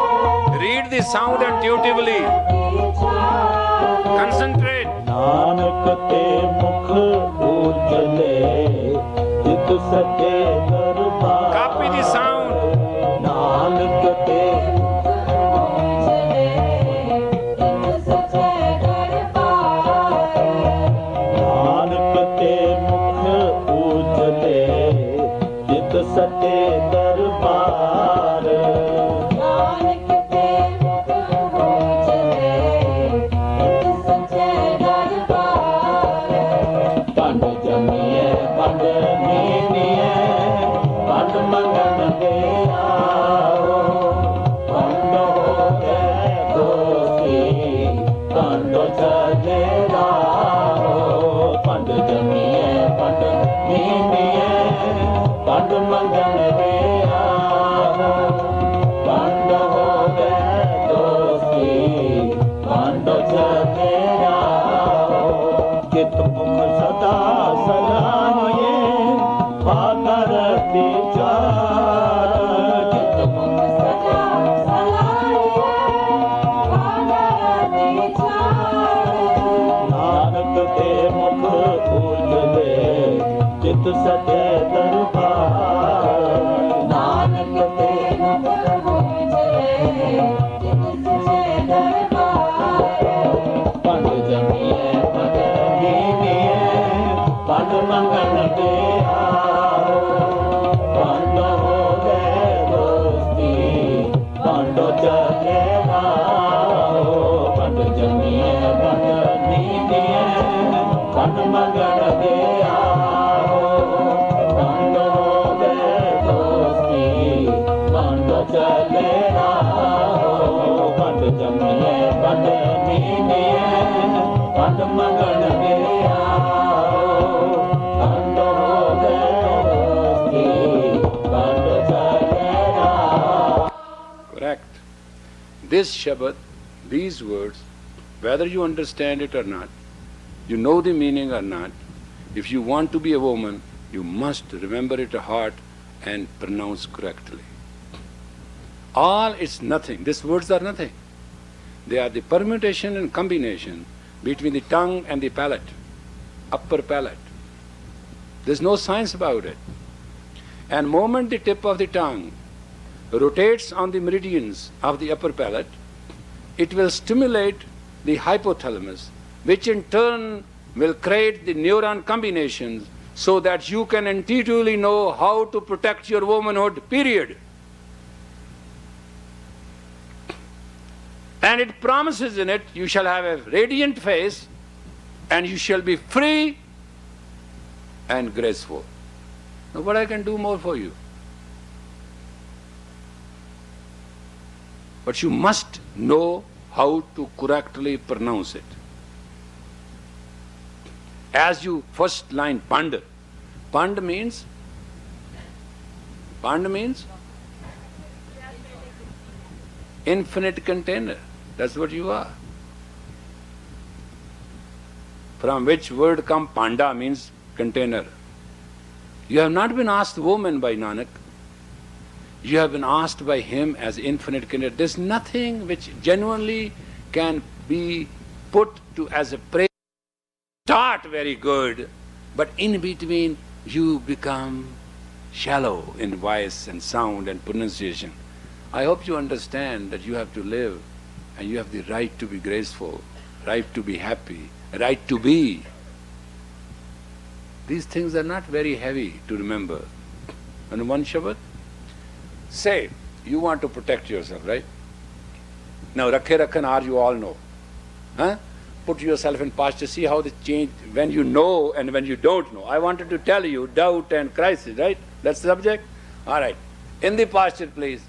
Read the sound intuitively. Concentrate. Nanak ते मुख उजले चित सचे दरबार Copy the sound. नानक ते नानक ते मुख उजले चित सचे दरबार नानक ते मुख उजले चित सचे दरबार पंड जमिए पंड नीनिए पंड मंगन बेहारो पंड हो गए दोस्ती पंड चले राहो पंड जमिए पंड नीनिए पंड मंगन बेहारो पंड हो गए दोस्ती पंड चले राहो चित मुख सदा सलाहिए पाकर विचार चित मुख सदा सलाहिए पाकर विचार नानक ते मुख उजले चित सचे दरबार नानक ते मुख उजले चित सचे दरबार पंड जमिए पंड नीनिए पंड मंगन बेहारो पंड हो गए दोस्ती पंडो चले राहो पंड जमिए पंड नीनिए पंड मंगन बेहारो पंड हो गए दोस्ती पंडो चले राहो पंड जमिए पंड नीनिए पंड मंगन बेहारो पंड हो गए दोस्ती पंडो चले राहो Correct. This Shabad, these words, whether you understand it or not, you know the meaning or not, if you want to be a woman, you must remember it to heart and pronounce correctly. All is nothing. These words are nothing. They are the permutation and combination between the tongue and the palate, upper palate. There's no science about it. And moment the tip of the tongue rotates on the meridians of the upper palate, it will stimulate the hypothalamus, which in turn will create the neuron combinations so that you can intuitively know how to protect your womanhood, period. And it promises in it, you shall have a radiant face and you shall be free and graceful. Now what I can do more for you? But you must know how to correctly pronounce it. As you first line Pand. Pand means Pand means infinite container. That's what you are. From which word come panda means container. You have not been asked woman by Nanak. You have been asked by him as infinite container. There's nothing which genuinely can be put to as a praise. Start very good, but in between you become shallow in voice and sound and pronunciation. I hope you understand that you have to live and you have the right to be graceful, right to be happy, right to be. These things are not very heavy to remember. And one Shabad, say, you want to protect yourself, right? Now, Rakhe Rakhanar you all know. Huh? Put yourself in posture, see how they change when you know and when you don't know. I wanted to tell you doubt and crisis, right? That's the subject? All right. In the posture, please.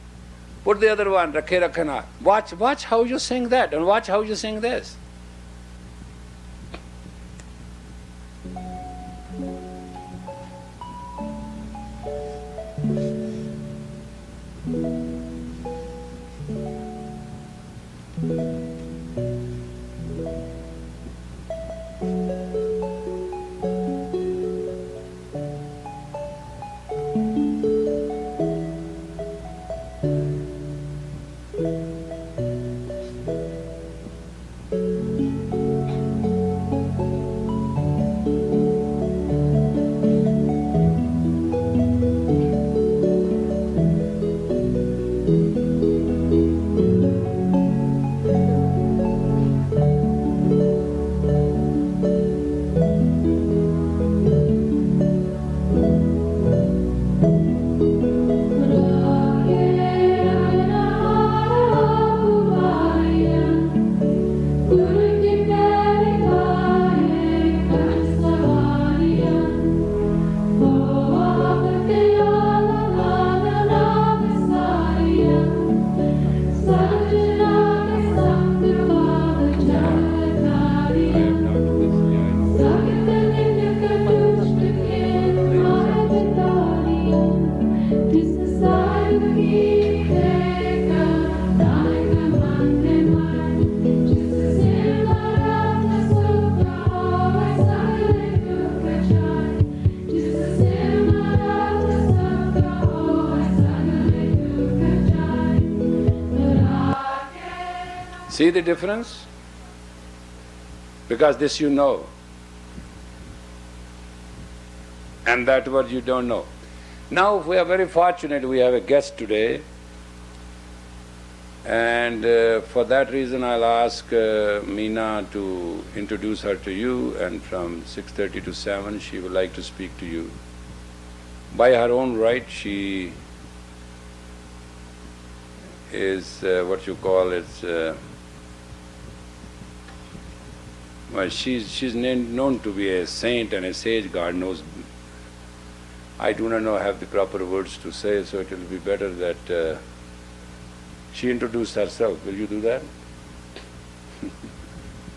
Put the other one, Rakhe Rakhanar. Watch how you sing that and watch how you sing this. See the difference? Because this you know, and that what you don't know. Now we are very fortunate, we have a guest today, and for that reason I'll ask Meena to introduce her to you, and from 6:30 to 7 she would like to speak to you. By her own right she is what you call it, well, she's known to be a saint and a sage, God knows. I do not know, have the proper words to say, so it will be better that she introduce herself. Will you do that?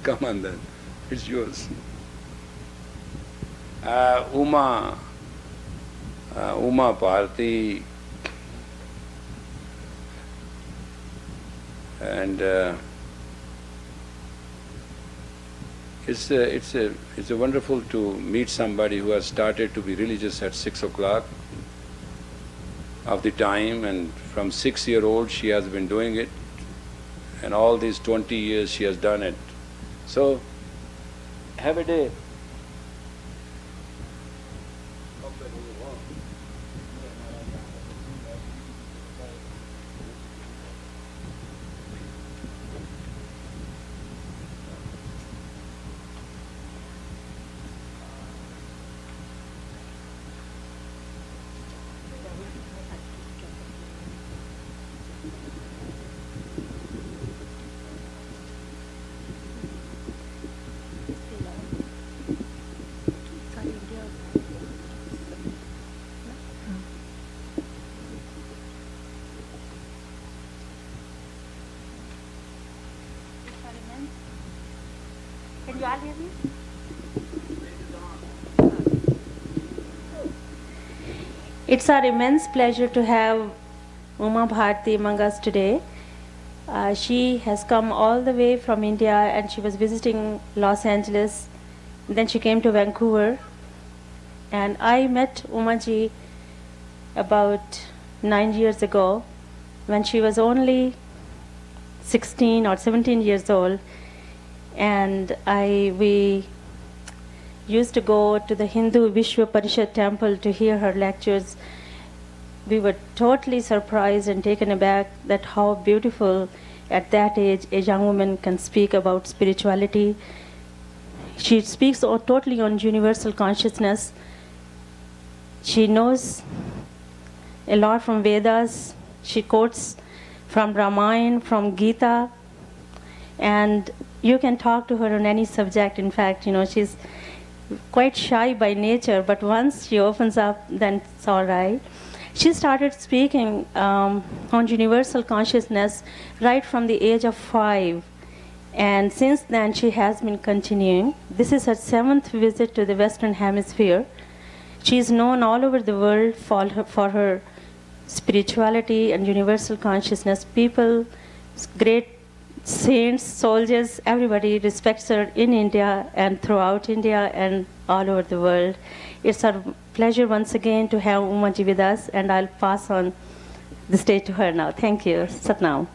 Come on then, it's yours. Uma Bharti, and it's a wonderful to meet somebody who has started to be religious at 6 o'clock of the time, and from 6-year-old she has been doing it, and all these 20 years she has done it. So, have a day. Can you all hear me? It's our immense pleasure to have Uma Bharti among us today. She has come all the way from India and she was visiting Los Angeles. Then she came to Vancouver. And I met Umaji about 9 years ago when she was only 16 or 17 years old. And we used to go to the Hindu Vishwa Parishad temple to hear her lectures. We were totally surprised and taken aback that how beautiful at that age a young woman can speak about spirituality. She speaks totally on universal consciousness. She knows a lot from Vedas. She quotes from Ramayana, from Gita, and you can talk to her on any subject. In fact, she's quite shy by nature, but once she opens up, then it's all right. She started speaking on universal consciousness right from the age of 5. And since then, she has been continuing. This is her 7th visit to the Western Hemisphere. She is known all over the world for her spirituality and universal consciousness. People, great saints, soldiers, everybody respects her in India and throughout India and all over the world. It's our pleasure once again to have Umaji with us, and I'll pass on the stage to her now. Thank you. Satnam.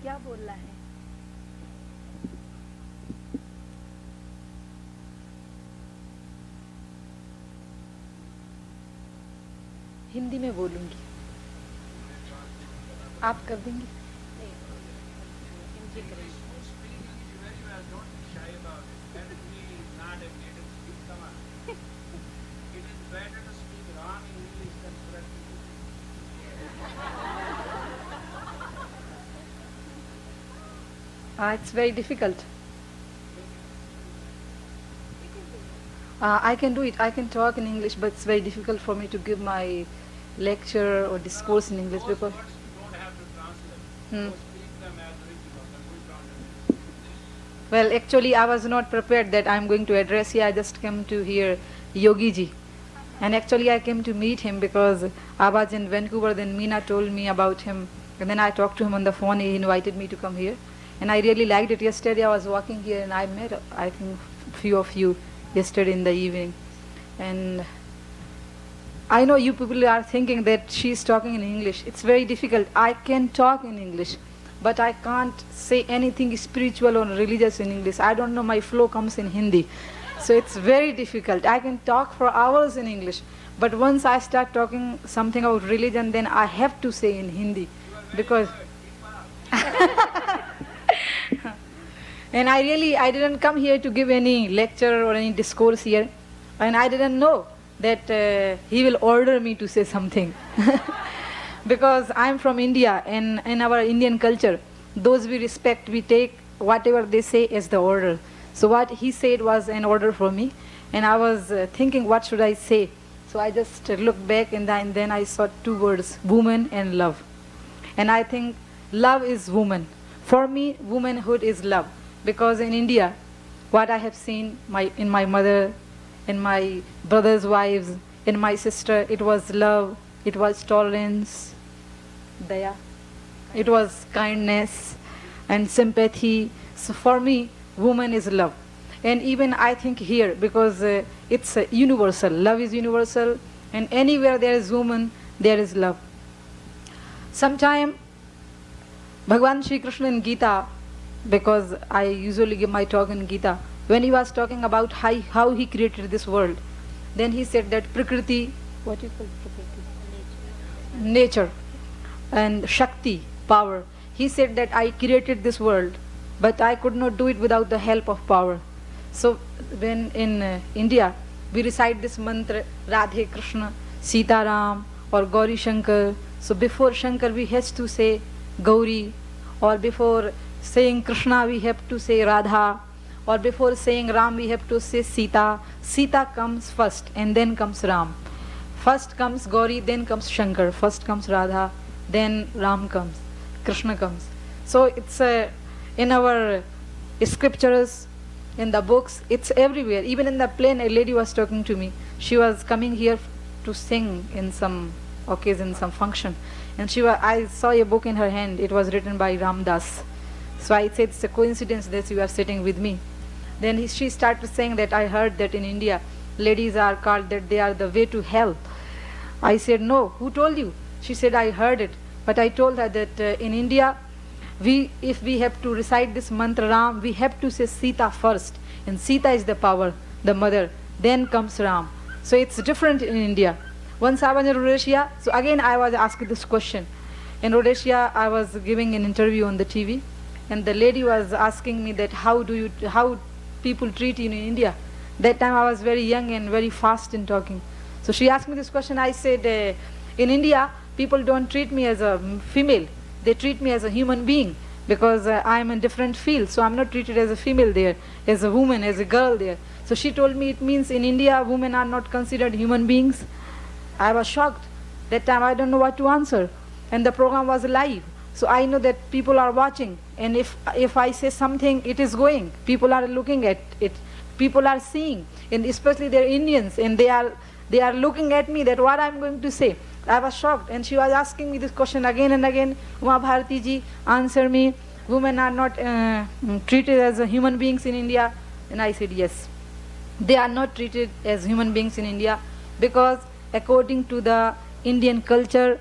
क्या बोलना है? हिंदी में बोलूंगी, आप कर देंगे? It's very difficult. I can do it. I can talk in English, but it's very difficult for me to give my lecture or discourse in English because. Well, actually, I was not prepared that I'm going to address here. I just came to hear Yogi Ji. And actually, I came to meet him because I was in Vancouver, then Meena told me about him. And then I talked to him on the phone. He invited me to come here. And I really liked it. Yesterday, I was walking here and I met, I think, few of you yesterday in the evening. And I know you people are thinking that she's talking in English. It's very difficult. I can talk in English, but I can't say anything spiritual or religious in English. I don't know, my flow comes in Hindi. So it's very difficult. I can talk for hours in English, but once I start talking something about religion, then I have to say in Hindi because... And I didn't come here to give any lecture or any discourse here. And I didn't know that he will order me to say something. Because I'm from India, and in our Indian culture, those we respect, we take whatever they say as the order. So what he said was an order for me. And I was thinking, what should I say? So I just looked back and then I saw 2 words, woman and love. And I think love is woman. For me, womanhood is love. Because in India, what I have seen in my mother, in my brother's wives, in my sister, it was love, it was tolerance, daya, it was kindness and sympathy. So for me, woman is love. And even I think here, because it's universal, love is universal, and anywhere there is woman, there is love. Sometime, Bhagavan Shri Krishna in Gita, because I usually give my talk in Gita, when he was talking about how he created this world, then he said that Prakriti, what you call Prakriti? Nature, and Shakti, power. He said that I created this world, but I could not do it without the help of power. So when in India, we recite this mantra, Radhe Krishna, Sita Ram, or Gauri Shankar. So before Shankar, we have to say Gauri, or before saying Krishna, we have to say Radha, or before saying Ram, we have to say Sita. Sita comes first, and then comes Ram. First comes Gauri, then comes Shankar. First comes Radha, then Ram comes, Krishna comes. So it's in our scriptures, in the books, it's everywhere. Even in the plane, a lady was talking to me. She was coming here to sing in some occasion, some function. And I saw a book in her hand. It was written by Ram Das. So I said, it's a coincidence that you are sitting with me. Then she started saying that I heard that in India, ladies are called that they are the way to hell. I said, no, who told you? She said, I heard it. But I told her that in India, if we have to recite this mantra Ram, we have to say Sita first. And Sita is the power, the mother. Then comes Ram. So it's different in India. Once I was in Rhodesia, so again I was asked this question. In Rhodesia, I was giving an interview on the TV. And the lady was asking me that how people treat you in India. That time I was very young and very fast in talking. So she asked me this question. I said, in India, people don't treat me as a female. They treat me as a human being because I am in different field. So I'm not treated as a female there, as a woman, as a girl there. So she told me it means in India, women are not considered human beings. I was shocked. That time I don't know what to answer. And the program was live. So I know that people are watching. And if I say something, it is going. People are looking at it. People are seeing. And especially they're Indians. And they are looking at me that what I'm going to say. I was shocked. And she was asking me this question again and again. Uma Bharati ji, answer me. Women are not treated as human beings in India. And I said yes. They are not treated as human beings in India because according to the Indian culture,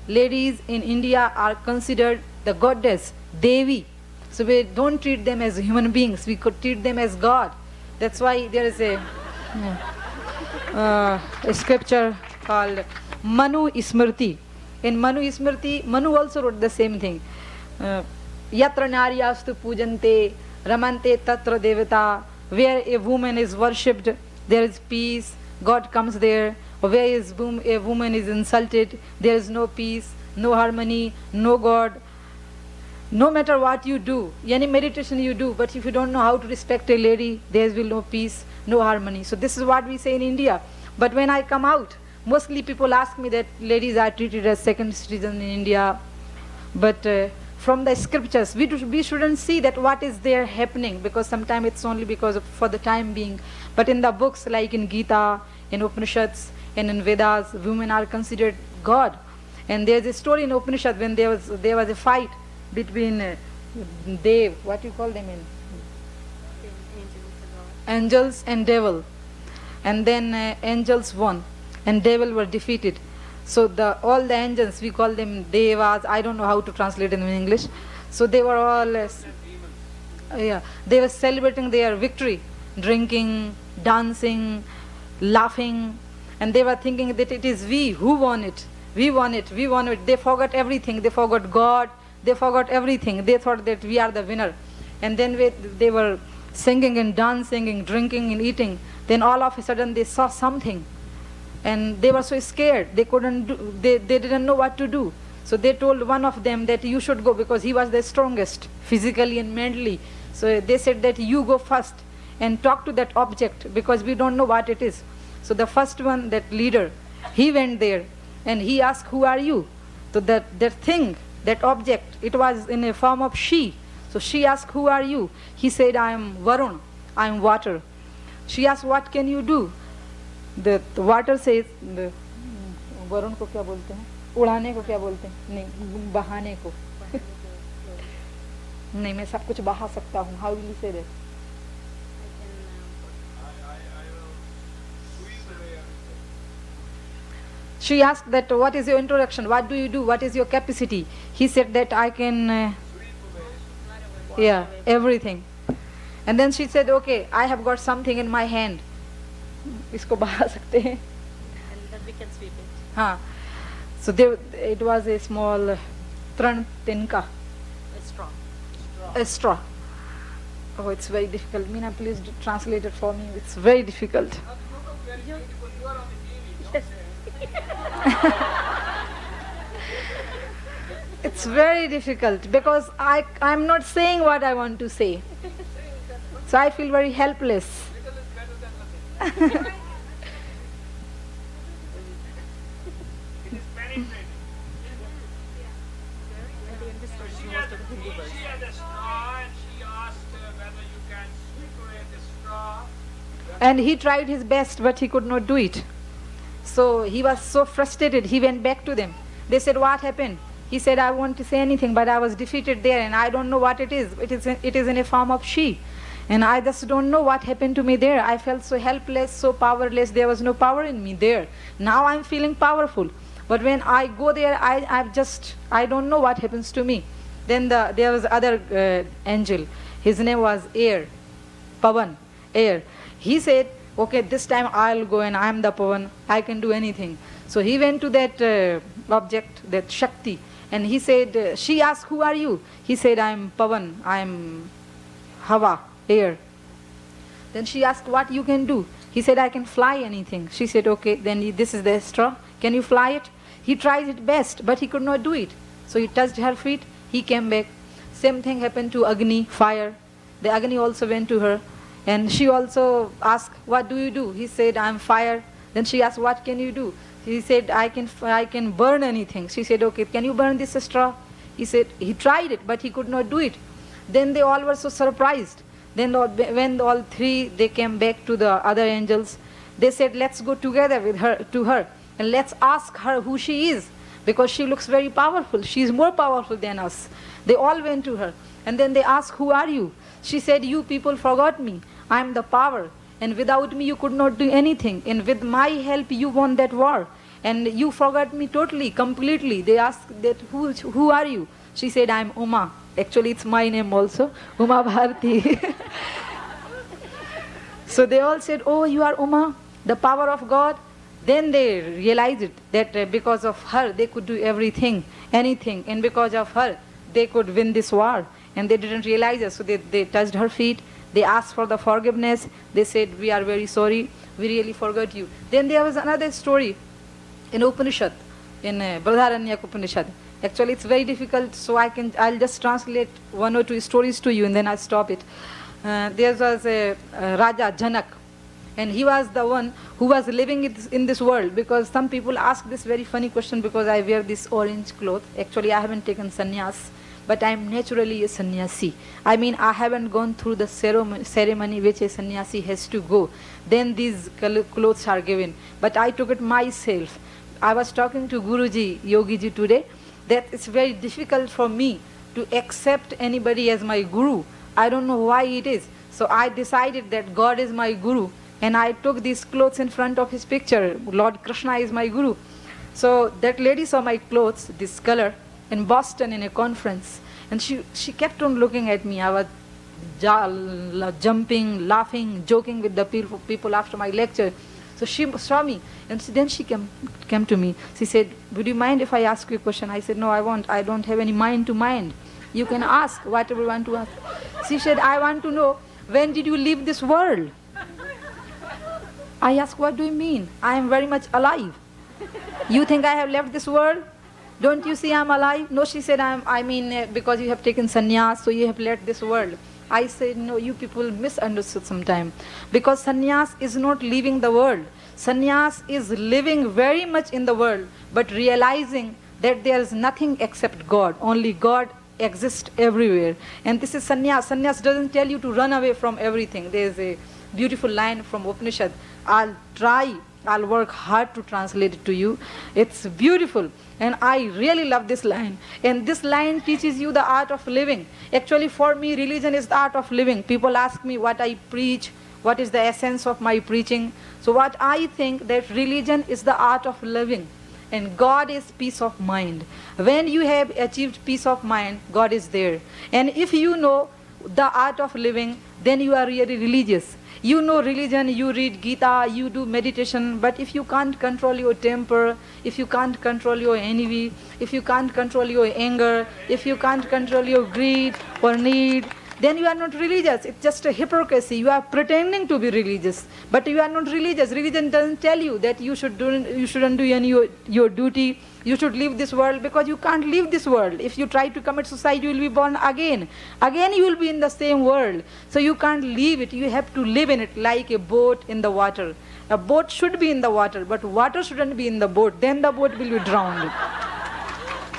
ladies in India are considered the goddess, Devi. So we don't treat them as human beings. We could treat them as God. That's why there is a scripture called Manu Smriti. In Manu Smriti, Manu also wrote the same thing. Yatra naryastu pujante, ramante tatra devata. Where a woman is worshipped, there is peace. God comes there. Where a woman is insulted, there is no peace, no harmony, no God. No matter what you do, any meditation you do, but if you don't know how to respect a lady, there will be no peace, no harmony. So this is what we say in India. But when I come out, mostly people ask me that ladies are treated as second citizens in India. But from the scriptures, we shouldn't see that what is there happening, because sometimes it's only because for the time being. But in the books like in Gita, in Upanishads, and in Vedas, women are considered God. And there's a story in Upanishad when there was a fight between what do you call them in? Angels and devil. And then angels won and devil were defeated. So all the angels, we call them devas. I don't know how to translate them in English. So they were all they were celebrating their victory, drinking, dancing, laughing. And they were thinking that it is we who won it. We won it. We won it. They forgot everything. They forgot God. They forgot everything. They thought that we are the winner. And then they were singing and dancing and drinking and eating. Then all of a sudden they saw something. And they were so scared. They didn't know what to do. So they told one of them that you should go because he was the strongest physically and mentally. So they said that you go first and talk to that object because we don't know what it is. So the first one, that leader, he went there and he asked, who are you? So that thing, that object, it was in a form of she. So she asked, who are you? He said, I am Varun, I am water. She asked, what can you do? The water says, Varun को क्या बोलते हैं? उड़ाने को क्या बोलते हैं? नहीं, बहाने को. नहीं, मैं सब कुछ बहा सकता हूँ. How will you say that? She asked that, what is your introduction? What do you do? What is your capacity? He said that I can, everything. And then she said, okay, I have got something in my hand. इसको बहा सकते हैं. And then we can sweep it. हाँ. So it was a small tran tinka. A straw. Oh, it's very difficult. Meena, please translate it for me. It's very difficult. It's very difficult because I'm not saying what I want to say. So I feel very helpless. this story to She most of the Hindu birds. had a straw and she asked whether you can sweep away the straw. And he tried his best, but he could not do it. So he was so frustrated, he went back to them. They said, what happened? He said, I want to say anything, but I was defeated there and I don't know what it is. It is in a form of she. And I just don't know what happened to me there. I felt so helpless, so powerless. There was no power in me there. Now I'm feeling powerful. But when I go there, I don't know what happens to me. Then there was other angel. His name was Air, Pavan, Air. He said, okay, this time I'll go and I'm the Pavan. I can do anything. So he went to that object, that Shakti. And he said, she asked, who are you? He said, I'm Pavan, I'm Hava, air. Then she asked, what you can do? He said, I can fly anything. She said, okay, then this is the straw. Can you fly it? He tried it best, but he could not do it. So he touched her feet, he came back. Same thing happened to Agni, fire. The Agni also went to her. And she also asked, what do you do? He said, I'm fire. Then she asked, what can you do? He said, I can burn anything. She said, okay, can you burn this straw? He said, he tried it, but he could not do it. Then they all were so surprised. Then when all three, they came back to the other angels, they said, let's go together with her, to her, and let's ask her who she is, because she looks very powerful. She is more powerful than us. They all went to her, and then they asked, who are you? She said, you people forgot me. I am the power. And without me, you could not do anything. And with my help, you won that war. And you forgot me totally, completely. They asked that, who are you? She said, I'm Uma. Actually, it's my name also, Uma Bharti. So they all said, oh, you are Uma, the power of God. Then they realized that because of her, they could do everything, anything. And because of her, they could win this war. And they didn't realize it. So they touched her feet. They asked for the forgiveness. They said, we are very sorry. We really forgot you. Then there was another story in Upanishad, in Brihadaranyaka Upanishad. Actually, it's very difficult, so I'll just translate one or two stories to you, and then I'll stop it. There was a Raja, Janak, and he was the one who was living in this world, because some people ask this very funny question because I wear this orange cloth. Actually, I haven't taken sannyas, but I'm naturally a sannyasi. I mean, I haven't gone through the ceremony which a sannyasi has to go. Then these clothes are given. But I took it myself. I was talking to Guruji, Yogi Ji today, that it's very difficult for me to accept anybody as my guru. I don't know why it is. So I decided that God is my guru, and I took these clothes in front of his picture. Lord Krishna is my guru. So that lady saw my clothes, this color, in Boston in a conference, and she kept on looking at me. I was jumping, laughing, joking with the people after my lecture. So she saw me, and then she came to me. She said, would you mind if I ask you a question? I said, no, I won't. I don't have any mind to mind. You can ask whatever you want to ask. She said, I want to know, when did you leave this world? I asked, what do you mean? I am very much alive. You think I have left this world? Don't you see I'm alive? No, she said, because you have taken sannyas, so you have left this world. I said, no, you people misunderstood sometime. Because sannyas is not leaving the world. Sannyas is living very much in the world, but realizing that there is nothing except God. Only God exists everywhere. And this is sannyas. Sannyas doesn't tell you to run away from everything. There is a beautiful line from Upanishad. I'll work hard to translate it to you. It's beautiful. And I really love this line. And this line teaches you the art of living. Actually, for me, religion is the art of living. People ask me what I preach, what is the essence of my preaching. So what I think, that religion is the art of living. And God is peace of mind. When you have achieved peace of mind, God is there. And if you know the art of living, then you are really religious. You know religion, you read Gita, you do meditation, but if you can't control your temper, if you can't control your envy, if you can't control your anger, if you can't control your greed or need, then you are not religious. It's just a hypocrisy. You are pretending to be religious, but you are not religious. Religion doesn't tell you that you shouldn't do any your duty. You should leave this world, because you can't leave this world. If you try to commit suicide, you will be born again. Again you will be in the same world. So you can't leave it. You have to live in it like a boat in the water. A boat should be in the water, but water shouldn't be in the boat. Then the boat will be drowned.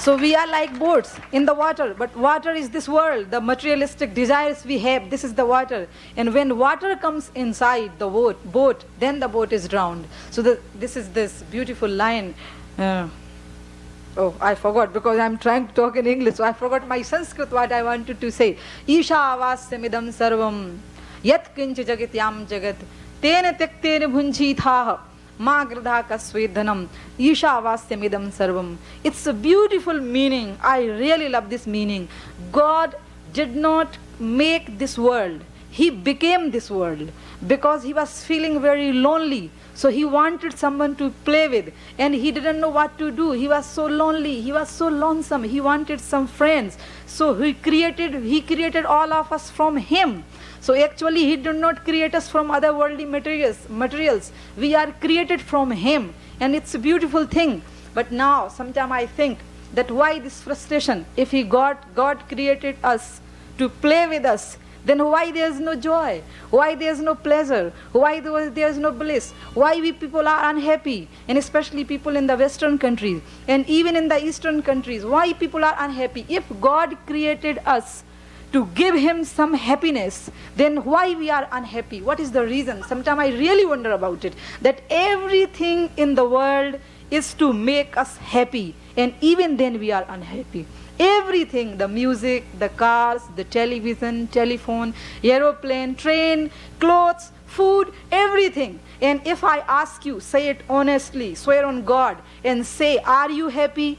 So we are like boats in the water, but water is this world, the materialistic desires we have, this is the water. And when water comes inside the boat, then the boat is drowned. So this is this beautiful line. Oh, I forgot because I'm trying to talk in English, so I forgot my Sanskrit what I wanted to say. Isha avasyamidam sarvam yat kincha jagatyam jagat tena tyaktena bhunjitha ma gradha kasvedhanam Isha avasyamidam sarvam. It's a beautiful meaning. I really love this meaning. God did not make this world. He became this world because he was feeling very lonely. So he wanted someone to play with, and he didn't know what to do. He was so lonely, he was so lonesome, he wanted some friends. So he created all of us from him. So actually he did not create us from other worldly materials. We are created from him, and it's a beautiful thing. But now sometimes I think that why this frustration? If God created us to play with us, then why there is no joy? Why there is no pleasure? Why there is no bliss? Why we people are unhappy? And especially people in the Western countries and even in the Eastern countries. Why people are unhappy? If God created us to give him some happiness, then why we are unhappy? What is the reason? Sometimes I really wonder about it. That everything in the world is to make us happy, and even then we are unhappy. Everything, the music, the cars, the television, telephone, aeroplane, train, clothes, food, everything. And if I ask you, say it honestly, swear on God, and say, are you happy?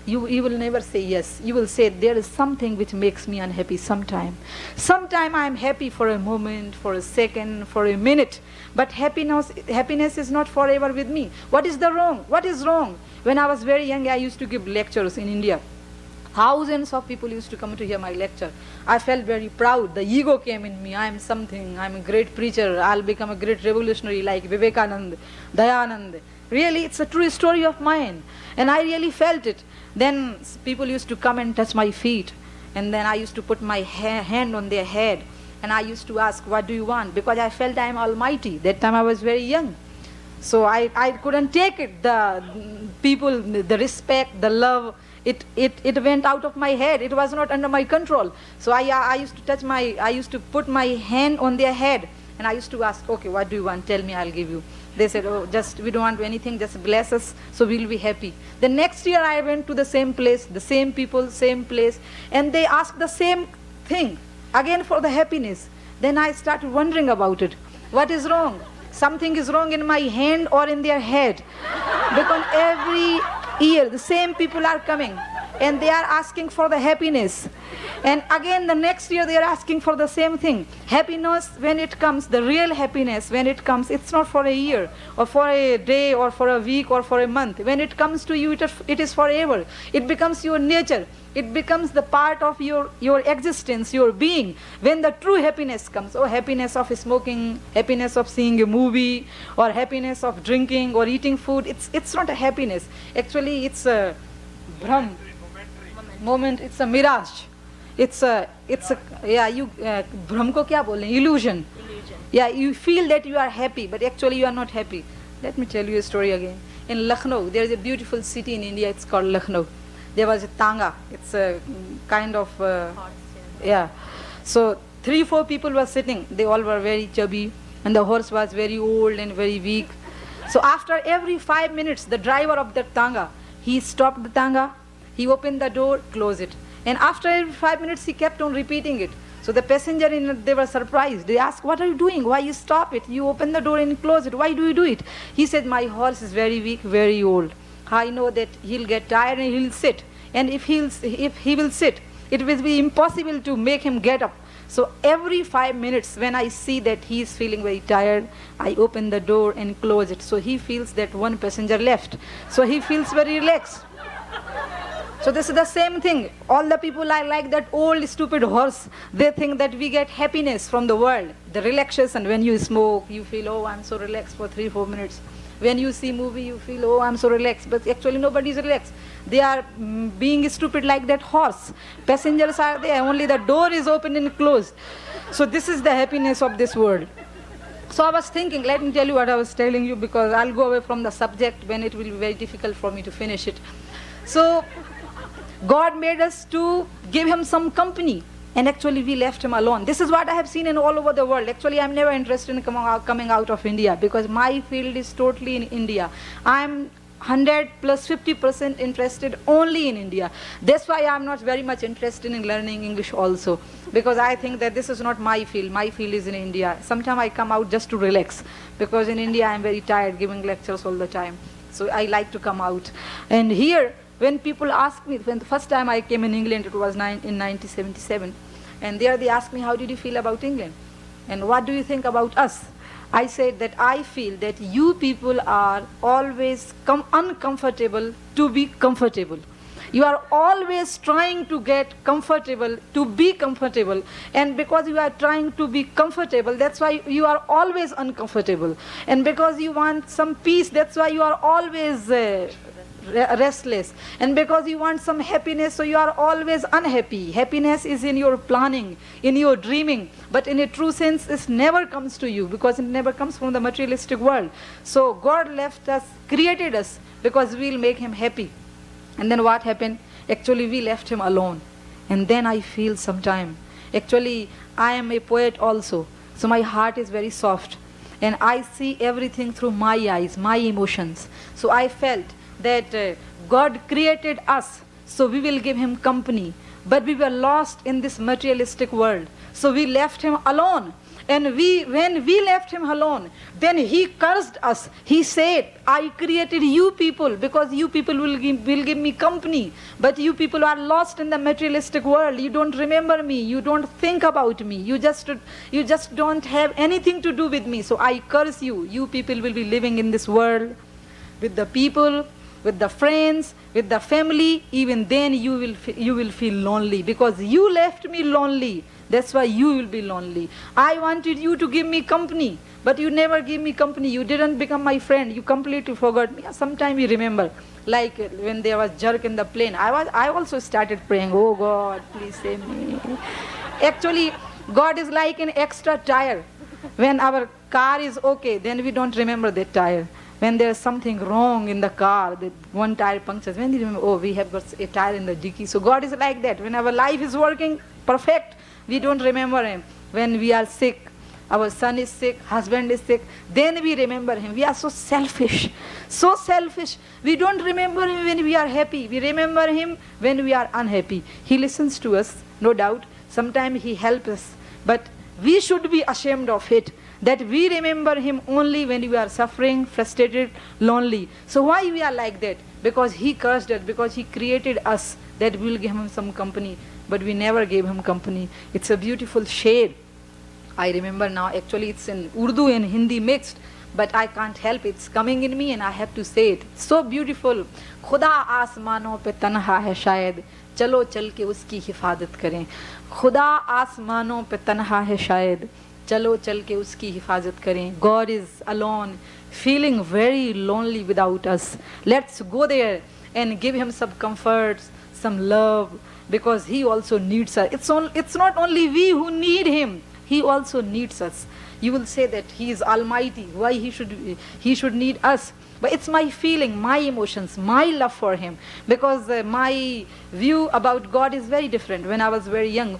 You will never say yes. You will say, there is something which makes me unhappy sometime. Sometime I am happy for a moment, for a second, for a minute. But happiness is not forever with me. What is wrong? What is wrong? When I was very young, I used to give lectures in India. Thousands of people used to come to hear my lecture. I felt very proud. The ego came in me. I am something. I am a great preacher. I'll become a great revolutionary like Vivekananda, Dayanand. Really, it's a true story of mine. And I really felt it. Then people used to come and touch my feet. And then I used to put my hand on their head. And I used to ask, what do you want? Because I felt I am almighty. That time I was very young. So I couldn't take it. The people, the respect, the love, it went out of my head. It was not under my control. So I used to put my hand on their head, and I used to ask, okay, what do you want? Tell me, I'll give you. They said, oh, we don't want anything, just bless us, so we'll be happy. The next year I went to the same place, the same people, same place, and they asked the same thing, again for the happiness. Then I started wondering about it. What is wrong? Something is wrong in my hand or in their head. Because every year the same people are coming and they are asking for the happiness. And again the next year they are asking for the same thing. Happiness, when it comes, the real happiness, when it comes, it's not for a year or for a day or for a week or for a month. When it comes to you, it is forever. It becomes your nature. It becomes the part of your existence, your being. When the true happiness comes, oh, happiness of smoking, happiness of seeing a movie, or happiness of drinking or eating food, it's not a happiness. Actually, it's a bhram, moment. It's a mirage. Bhram ko kya bole? Illusion. Yeah, you feel that you are happy, but actually you are not happy. Let me tell you a story again. In Lucknow, there is a beautiful city in India. It's called Lucknow. There was a tanga. It's a kind of, So 3-4 people were sitting. They all were very chubby, and the horse was very old and very weak. So after every 5 minutes, the driver of the tanga, he stopped the tanga, he opened the door, closed it. And after every 5 minutes, he kept on repeating it. So the passenger, they were surprised. They asked, what are you doing? Why you stop it? You open the door and close it. Why do you do it? He said, my horse is very weak, very old. I know that he'll get tired and he'll sit. And if he will sit, it will be impossible to make him get up. So every 5 minutes, when I see that he is feeling very tired, I open the door and close it. So he feels that one passenger left. So he feels very relaxed. So this is the same thing. All the people are like that old stupid horse. They think that we get happiness from the world. The relaxation, when you smoke, you feel, oh, I'm so relaxed for 3-4 minutes. When you see movie, you feel, oh, I'm so relaxed. But actually nobody is relaxed. They are being stupid like that horse. Passengers are there, only the door is open and closed. So this is the happiness of this world. So I was thinking, let me tell you what I was telling you, because I'll go away from the subject when it will be very difficult for me to finish it. So God made us to give him some company. And actually we left him alone. This is what I have seen in all over the world. Actually, I'm never interested in coming out of India, because my field is totally in India. I'm 100 plus 50% interested only in India. That's why I'm not very much interested in learning English also, because I think that this is not my field. My field is in India. Sometimes I come out just to relax, because in India I'm very tired giving lectures all the time. So I like to come out. And here, when people ask me, when the first time I came in England, it was in 1977, and there they asked me, how did you feel about England? And what do you think about us? I said that I feel that you people are always uncomfortable to be comfortable. You are always trying to get comfortable, to be comfortable. And because you are trying to be comfortable, that's why you are always uncomfortable. And because you want some peace, that's why you are always restless. And because you want some happiness, so you are always unhappy. Happiness is in your planning, in your dreaming. But in a true sense, it never comes to you, because it never comes from the materialistic world. So God left us, created us, because we'll make him happy. And then what happened? Actually, we left him alone. And then I feel sometime. Actually, I am a poet also. So my heart is very soft. And I see everything through my eyes, my emotions. So I felt that God created us, so we will give him company. But we were lost in this materialistic world. So we left him alone. And when we left him alone, then he cursed us. He said, I created you people because you people will give me company. But you people are lost in the materialistic world. You don't remember me. You don't think about me. You just don't have anything to do with me. So I curse you. You people will be living in this world with the people, with the friends, with the family. Even then you will feel lonely, because you left me lonely. That's why you will be lonely. I wanted you to give me company, but you never gave me company. You didn't become my friend. You completely forgot me. Sometimes you remember, like when there was jerk in the plane. I also started praying, oh God, please save me. Actually, God is like an extra tire. When our car is okay, then we don't remember that tire. When there's something wrong in the car, that one tire punctures, when you remember, oh, we have got a tire in the dicky. So God is like that. When our life is working perfect, we don't remember him. When we are sick, our son is sick, husband is sick, then we remember him. We are so selfish, so selfish. We don't remember him when we are happy. We remember him when we are unhappy. He listens to us, no doubt. Sometimes he helps us. But we should be ashamed of it, that we remember him only when we are suffering, frustrated, lonely. So why we are like that? Because he cursed us, because he created us, that we will give him some company. But we never gave him company. It's a beautiful shade. I remember now, actually it's in Urdu and Hindi mixed, but I can't help it. It's coming in me and I have to say it. So beautiful. खुदा आसमानों पे तन्हा है शायद, चलो चल के उसकी हिफाजत करें. खुदा आसमानों पे तन्हा है शायद, चलो चल के उसकी हिफाजत करें. God is alone, feeling very lonely without us. Let's go there and give him some comforts, some love, because he also needs us. It's not only we who need him, he also needs us. You will say that he is almighty, why he should need us? But it's my feeling, my emotions, my love for him, because my view about God is very different. When I was very young,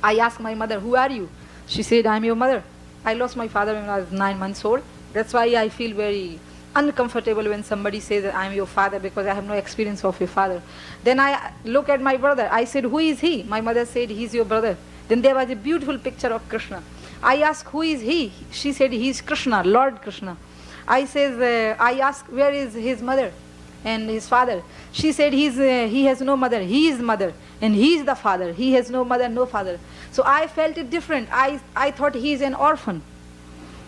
I asked my mother, who are you? She said, I'm your mother. I lost my father when I was 9 months old. That's why I feel very uncomfortable when somebody says that I'm your father, because I have no experience of a father. Then I look at my brother. I said, who is he? My mother said, he's your brother. Then there was a beautiful picture of Krishna. I asked, who is he? She said, he is Krishna, Lord Krishna. I asked, where is his mother and his father? She said, he has no mother, he is mother, and he is the father. He has no mother, no father. So I felt it different. I thought he is an orphan.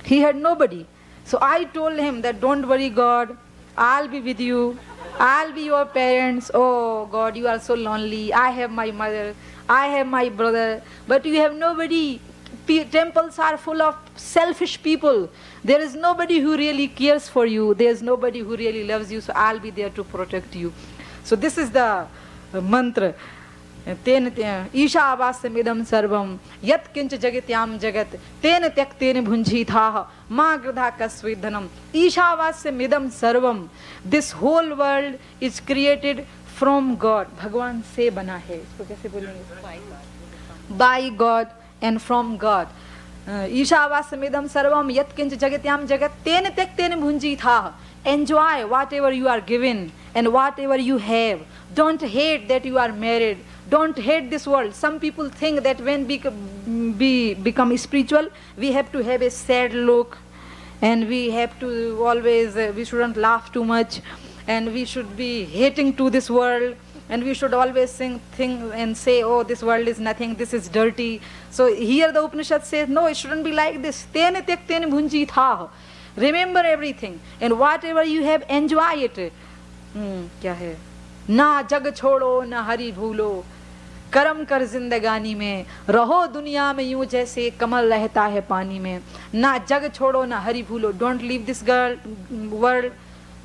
He had nobody. So I told him that, don't worry, God, I'll be with you. I'll be your parents. Oh, God, you are so lonely. I have my mother. I have my brother. But you have nobody. Temples are full of selfish people. There is nobody who really cares for you. There is nobody who really loves you. So I'll be there to protect you. So this is the mantra. तेन ईशावास्यमिदं सर्वं यत् किंच जगत्याम जगत तेन त्यक्तेन भुञ्जीथाः मा गृधा कस्विद्धनम् ईशावास्यमिदं सर्वं. This whole world is created from God. भगवान से बना है, इसको कैसे बोलेंगे? By God and from God. ईशावास्यमिदं सर्वं यत्किंच जगत्यां जगत् तेन त्यक्तेन भुञ्जीथाः. Enjoy whatever you are given and whatever you have. Don't hate that you are married. Don't hate this world. Some people think that when we become spiritual, we have to have a sad look, and we have to always, we shouldn't laugh too much, and we should be hating to this world, and we should always think and say, oh, this world is nothing, this is dirty. So here the Upanishad says, no, it shouldn't be like this. Tene tyaktene bhunjitha. Remember everything, and whatever you have, enjoy it. क्या है? ना जग छोड़ो ना हरि भूलो, कर्म कर जिंदगानी में, रहो दुनिया में यूं जैसे कमल रहता है पानी में. ना जग छोड़ो ना हरि भूलो. Don't leave this world.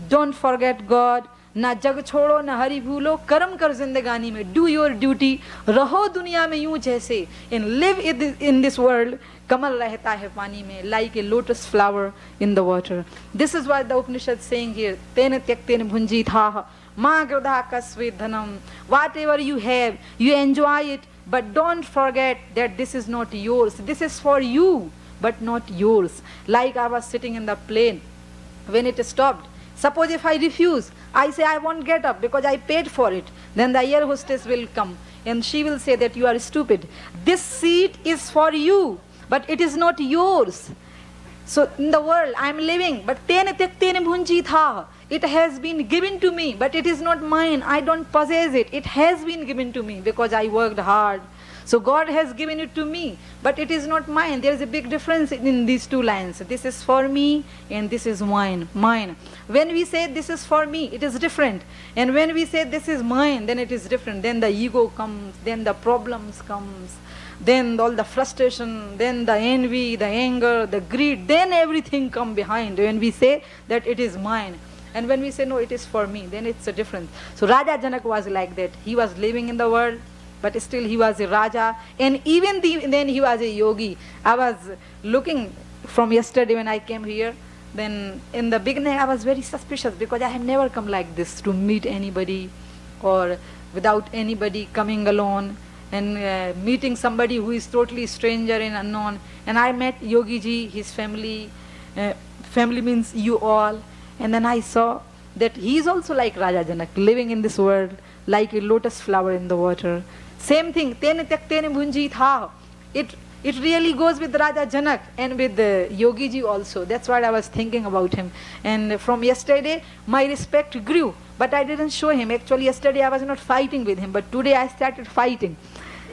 Don't forget God. ना जग छोड़ो ना हरि भूलो, कर्म कर जिंदगानी में. Do your duty. रहो दुनिया में यूं जैसे, and live in this world. कमल रहता है पानी में, like a lotus flower in the water. This is what the Upanishad is saying here. तेन त्यक्तेन भुञ्जीथाः मा गृधा कस्वे धनम. Whatever you have, you enjoy it, but don't forget that this is not yours. This is for you, but not yours. Like I was sitting in the plane when it stopped. Suppose if I refuse, I say I won't get up because I paid for it. Then the air hostess will come and she will say that you are stupid. This seat is for you, but it is not yours. So in the world I am living, but tene tyaktene bhunjitha. It has been given to me, but it is not mine. I don't possess it. It has been given to me because I worked hard. So God has given it to me, but it is not mine. There is a big difference in these two lines. This is for me and this is mine. When we say this is for me, it is different. And when we say this is mine, then it is different. Then the ego comes, then the problems comes, then all the frustration, then the envy, the anger, the greed, then everything come behind when we say that it is mine. And when we say no, it is for me, then it's a difference. So Raja Janak was like that. He was living in the world, but still he was a Raja. And even then he was a yogi. I was looking from yesterday when I came here. Then in the beginning I was very suspicious because I have never come like this to meet anybody or without anybody, coming alone and meeting somebody who is totally stranger and unknown. And I met Yogi ji, his family. Family means you all. And then I saw that he is also like Raja Janak, living in this world like a lotus flower in the water. Same thing, tene tyaktene bhunjitha. It really goes with Raja Janak and with Yogi ji also. That's what I was thinking about him. And from yesterday, my respect grew. But I didn't show him. Actually, yesterday I was not fighting with him. But today I started fighting.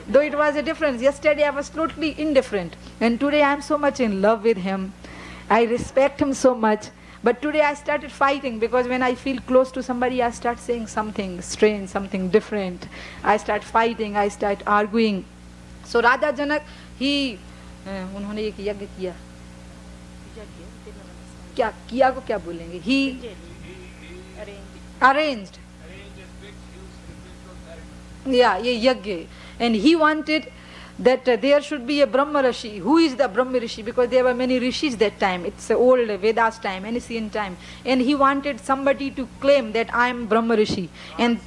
Though it was a difference. Yesterday I was totally indifferent. And today I am so much in love with him. I respect him so much. But today I started fighting because when I feel close to somebody, I start saying something strange, something different. I start fighting, I start arguing. So Raja Janak, उन्होंने एक यज्ञ किया. क्या किया को क्या बोलेंगे? He arranged. Yeah, ये यज्ञ. And he wanted that there should be a Brahma Rishi. Who is the Brahma Rishi? Because there were many Rishis that time. It's old Vedas time, ancient time. And he wanted somebody to claim that I am Brahma Rishi. And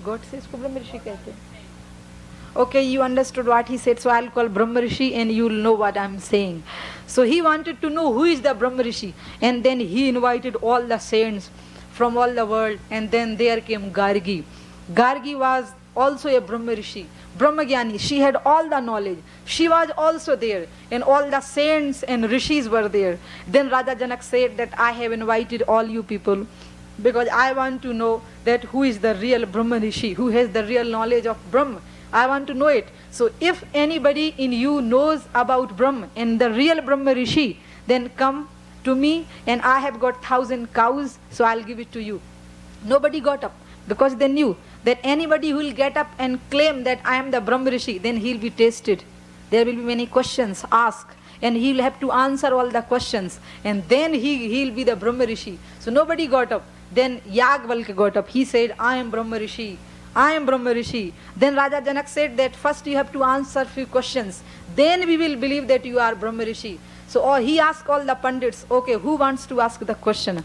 God says ko Brahma Rishi कहते हैं. Okay, you understood what he said, so I'll call Brahma Rishi and you'll know what I'm saying. So he wanted to know who is the Brahma Rishi. And then he invited all the saints from all the world. And then there came Gargi. Gargi was also a Brahma Rishi, Brahmagyani. She had all the knowledge. She was also there, and all the saints and rishis were there. Then Raja Janak said that I have invited all you people because I want to know that who is the real Brahma Rishi, who has the real knowledge of Brahma. I want to know it. So if anybody in you knows about Brahma and the real Brahma Rishi, then come to me, and I have got 1,000 cows, so I'll give it to you. Nobody got up because they knew that anybody who will get up and claim that I am the Brahma Rishi, then he'll be tested. There will be many questions asked, and he'll have to answer all the questions, and then he'll be the Brahma Rishi. So nobody got up. Then Yagvalkya got up. He said, I am Brahma Rishi. I am Brahma Rishi. Then Raja Janak said that first you have to answer few questions. Then we will believe that you are Brahma Rishi. So he asked all the Pandits, okay, who wants to ask the question?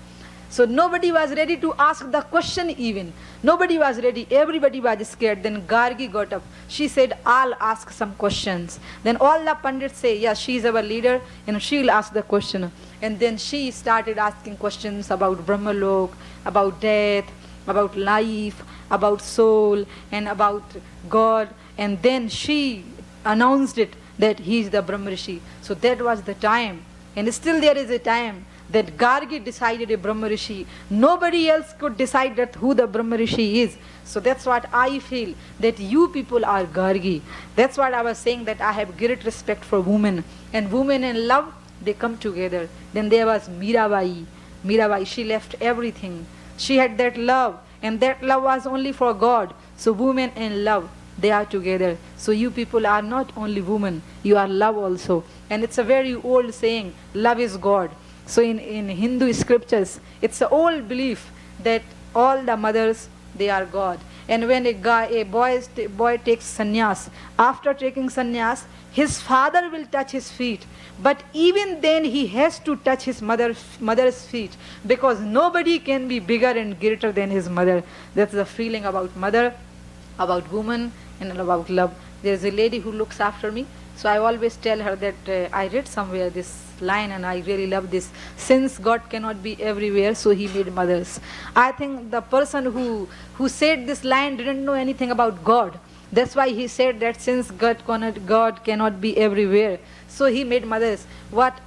So nobody was ready to ask the question even. Nobody was ready. Everybody was scared. Then Gargi got up. She said, I'll ask some questions. Then all the Pandits say, yes, she is our leader and she will ask the question. And then she started asking questions about Brahmalok, about death, about life, about soul, and about God. And then she announced it that he is the Brahma Rishi. So that was the time. And still there is a time that Gargi decided a Brahma Rishi. Nobody else could decide that who the Brahma Rishi is. So that's what I feel, that you people are Gargi. That's what I was saying, that I have great respect for women. And women in love, they come together. Then there was Mirabai. Mirabai, she left everything. She had that love, and that love was only for God. So women in love, they are together. So you people are not only women, you are love also. And it's a very old saying, love is God. So in Hindu scriptures, it's an old belief that all the mothers, they are God. And when a boy takes sannyas, after taking sannyas, his father will touch his feet. But even then he has to touch his mother's feet, because nobody can be bigger and greater than his mother. That's the feeling about mother, about woman, and about love. There's a lady who looks after me. So I always tell her that I read somewhere this line and I really love this. Since God cannot be everywhere, so he made mothers. I think the person who said this line didn't know anything about God. That's why he said that since God cannot be everywhere, so he made mothers. But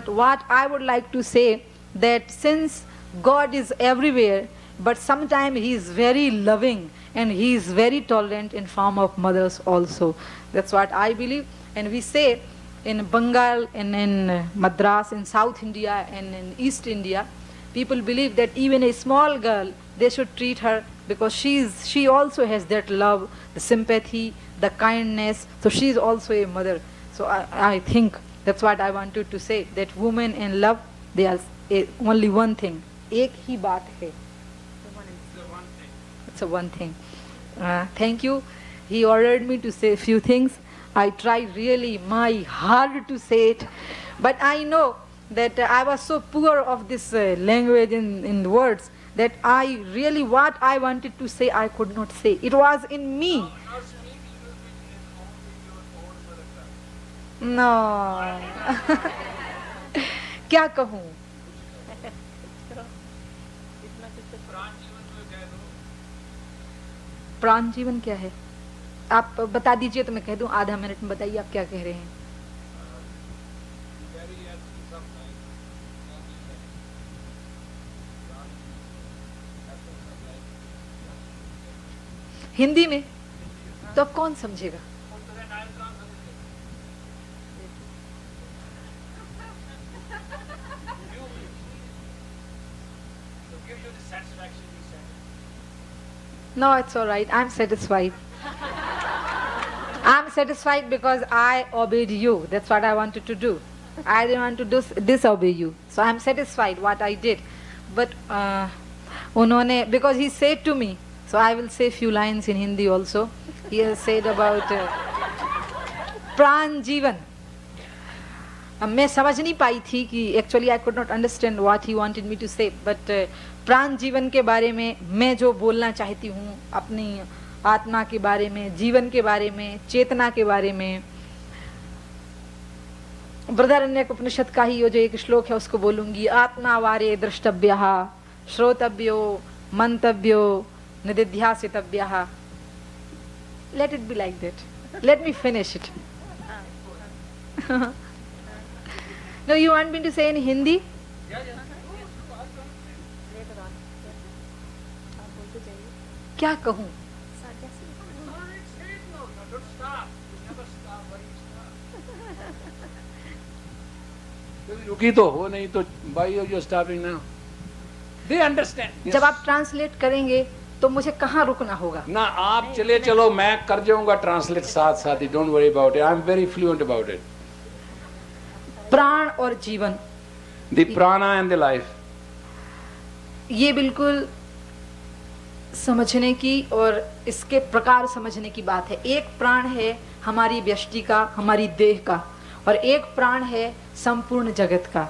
what I would like to say, that since God is everywhere, but sometimes he is very loving and he is very tolerant in form of mothers also. That's what I believe. And we say in Bengal and in Madras, in South India and in East India, people believe that even a small girl, they should treat her, because she also has that love, the sympathy, the kindness. So she is also a mother. So I think that's what I wanted to say, that women in love, they are only one thing. Ek hi baat hai. It's a one thing. Thank you. He ordered me to say a few things. I tried really my hard to say it, but I know that I was so poor of this language in words, that I really, what I wanted to say, I could not say. It was in me. No. क्या कहूँ? प्राण जीवन क्या है? आप बता दीजिए तो मैं कह दूं, आधा मिनट में बताइए आप क्या कह रहे हैं. हिंदी में तो अब कौन समझेगा? No, it's all right. I'm satisfied. I'm satisfied because I obeyed you. That's what I wanted to do. I didn't want to disobey you. So I'm satisfied what I did. But unhone, because he said to me, so I will say a few lines in Hindi also. He has said about प्राण जीवन. मैं समझ नहीं पाई थी कि actually I could not understand what he wanted me to say. But प्राण जीवन के बारे में मैं जो बोलना चाहती हूँ, अपनी आत्मा के बारे में, जीवन के बारे में, चेतना के बारे में, बृहदारण्यक उपनिषद का ही वो जो एक श्लोक है उसको बोलूंगी. आत्मा वारे द्रष्टव्यः श्रोतव्यो मंतव्यो निदिध्यासितव्यः. Let it be like that. Let me finish it. No, you want me to say in Hindi? क्या कहूँ? रुकी तो हो नहीं तो why are you stopping now? They understand. जब आप ट्रांसलेट करेंगे तो मुझे कहाँ रुकना होगा? ना आप चले चलो, मैं कर जाऊंगा ट्रांसलेट साथ साथ ही. Don't worry about it. I'm very fluent about it. प्राण और जीवन, The prana and the life. ये बिल्कुल समझने की और इसके प्रकार समझने की बात है. एक प्राण है हमारी व्यष्टि का, हमारी देह का, और एक प्राण है संपूर्ण जगत का.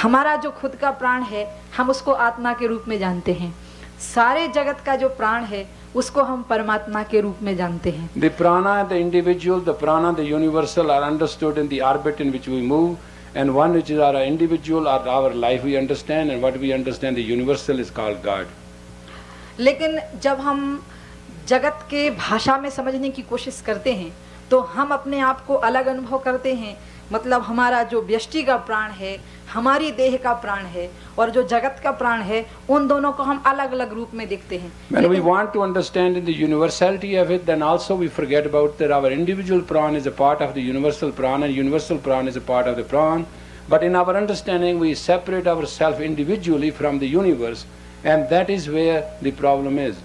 हमारा जो खुद का प्राण है हम उसको आत्मा के रूप में जानते हैं, सारे जगत का जो प्राण है उसको हम परमात्मा के रूप में जानते हैं. The prana, the individual, the prana, the universal are understood in the orbit in which we move, and one which is our individual or our life we understand, and what we understand the universal is called God. लेकिन जब हम जगत के भाषा में समझने की कोशिश करते हैं तो हम अपने आप को अलग अनुभव करते हैं. मतलब हमारा जो व्यष्टि का प्राण है, हमारी देह का प्राण है और जो जगत का प्राण है, उन दोनों को हम अलग अलग रूप में देखते हैं. When we want to understand in the universality of it, then also we forget about that our individual prana is a part of the universal prana, and universal prana is a part of the prana. But in our understanding, we separate ourselves individually from the universe, and that is where the problem is.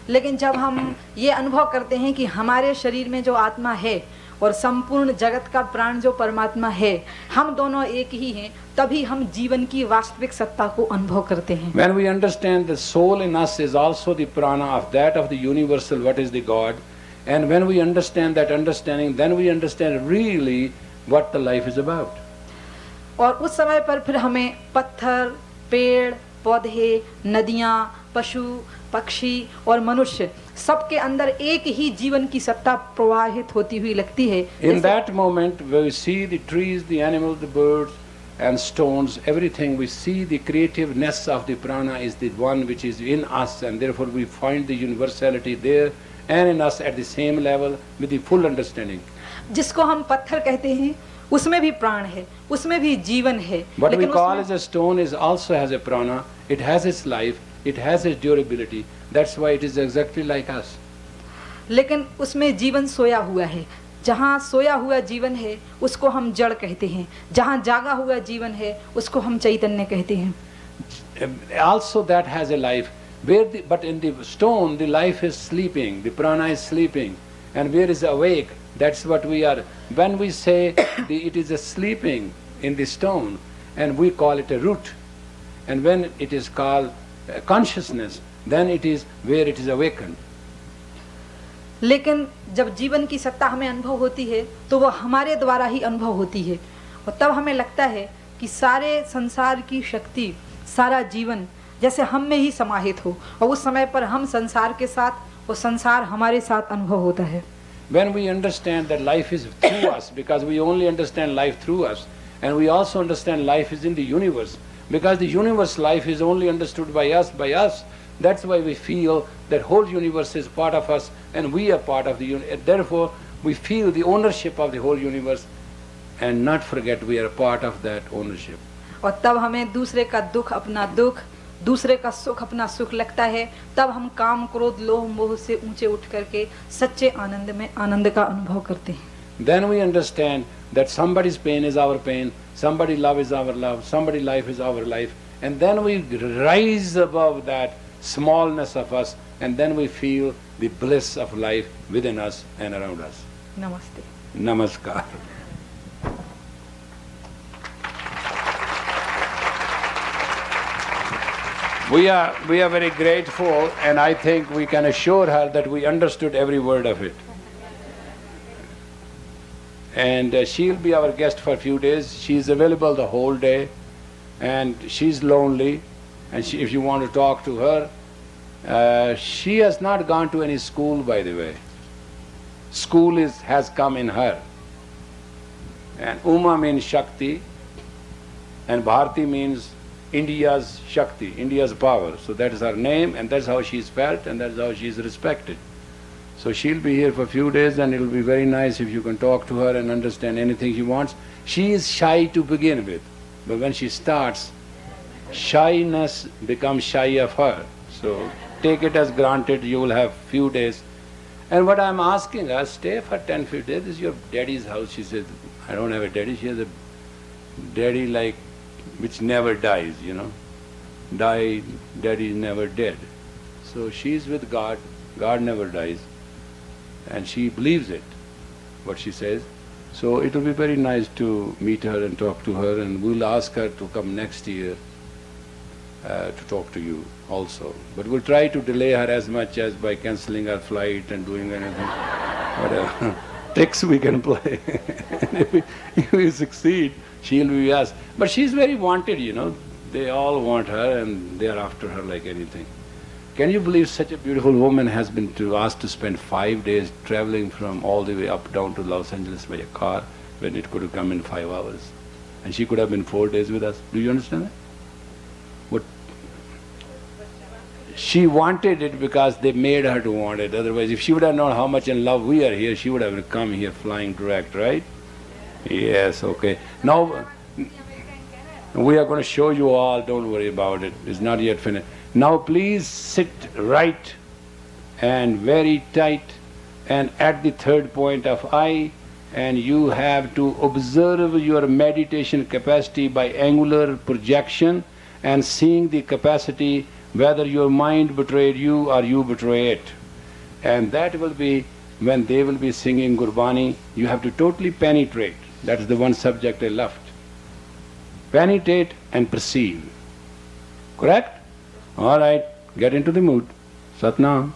लेकिन जब हम ये अनुभव करते हैं कि हमारे शरीर में जो आत्मा है और संपूर्ण जगत का प्राण जो परमात्मा है, हम दोनों एक ही हैं, तभी हम जीवन की वास्तविक सत्ता को अनुभव करते हैं. When we understand the soul in us is also the prana of that of the universal, what is the God, and when we understand that understanding, then we understand really what the life is about. और उस समय पर फिर हमें पत्थर, पेड़, पौधे, नदियाँ, पशु, पक्षी और मनुष्य सबके अंदर एक ही जीवन की सत्ता प्रवाहित होती हुई लगती है. In that moment where we see the trees, the animals, the birds and stones, everything, we see the creativeness of the prana is the one which is in us, and therefore we find the universality there and in us at the same level with the full understanding. जिसको हम पत्थर कहते हैं उसमें भी प्राण है, उसमें भी जीवन है. What we call as a stone is also has a prana, it has its life, it has its durability, that's why it is exactly like us. लेकिन उसमें जीवन सोया हुआ है. जहाँ सोया हुआ जीवन है उसको हम जड़ कहते हैं, जहाँ जागा हुआ जीवन है उसको हम चैतन्य कहते हैं. Also that has a life, but in the stone the life is sleeping, the prana is sleeping, and where is awake, that's what we are. When we say it is a sleeping in the stone, and we call it a root, and when it is called consciousness, then it is where it is awakened. लेकिन जब जीवन की सत्ता हमें अनुभव होती है तो वो हमारे द्वारा ही अनुभव होती है, और तब हमें लगता है कि सारे संसार की शक्ति, सारा जीवन जैसे हम में ही समाहित हो, और उस समय पर हम संसार के साथ, वो संसार हमारे साथ अनुभव होता है. When we understand that life is through us, because we only understand life through us, and we also understand life is in the universe, because the universe life is only understood by us, that's why we feel that whole universe is part of us and we are part of the universe. Therefore, we feel the ownership of the whole universe and not forget we are a part of that ownership. और तब हमें दूसरे का दुख अपना दुख, दूसरे का सुख अपना सुख लगता है. तब हम काम, क्रोध, लोभ, मोह से ऊंचे उठ करके सच्चे आनंद में आनंद का अनुभव करते हैं. Then we understand that somebody's pain is our pain, somebody's love is our love, somebody's life is our life, and then we rise above that smallness of us, and then we feel the bliss of life within us and around us. Namaste. Namaskar. We are very grateful, and I think we can assure her that we understood every word of it. And she'll be our guest for a few days. She's available the whole day, and she's lonely, and if you want to talk to her, she has not gone to any school, by the way. School has come in her. And Uma means Shakti, and Bharti means India's Shakti, India's power. So that is her name, and that's how she's felt, and that's how she's respected. So she'll be here for a few days, and it'll be very nice if you can talk to her and understand anything she wants. She is shy to begin with, but when she starts, shyness becomes shy of her. So take it as granted, you will have few days. And what I'm asking her, stay for 10, 15 days. This is your daddy's house. She said, I don't have a daddy. She has a daddy like which never dies, you know. Daddy is never dead. So she's with God. God never dies. And she believes it, what she says. So it will be very nice to meet her and talk to her, and we'll ask her to come next year to talk to you also. But we'll try to delay her as much as by cancelling her flight and doing anything, whatever. tricks we can play. And if we succeed, she'll be us. But she's very wanted, you know. They all want her and they are after her like anything. Can you believe such a beautiful woman has been asked to spend 5 days traveling from all the way up down to Los Angeles by a car when it could have come in 5 hours? And she could have been 4 days with us. Do you understand that? What? She wanted it because they made her to want it. Otherwise, if she would have known how much in love we are here, she would have come here flying direct, right? Yes, okay. Now, we are going to show you all, don't worry about it. It's not yet finished. Now please sit right and very tight and at the third point of eye, and you have to observe your meditation capacity by angular projection and seeing the capacity whether your mind betrayed you or you betray it. And that will be when they will be singing Gurbani, you have to totally penetrate. That is the one subject I left. Penetrate and perceive. Correct? All right, get into the mood. Satnam.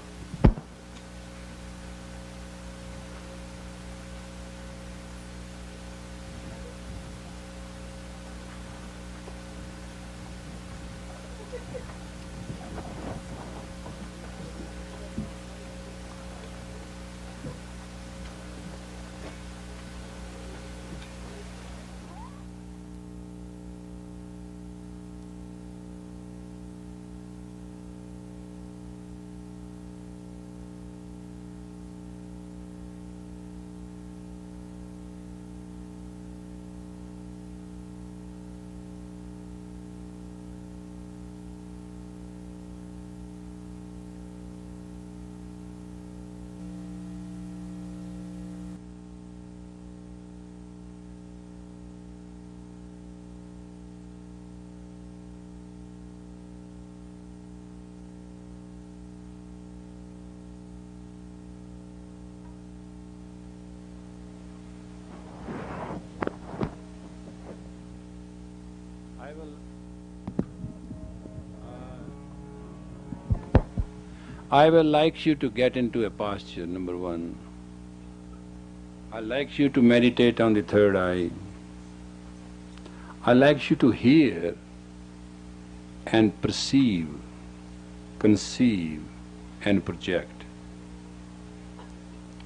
I will like you to get into a posture, number one. I like you to meditate on the third eye. I like you to hear and perceive, conceive and project.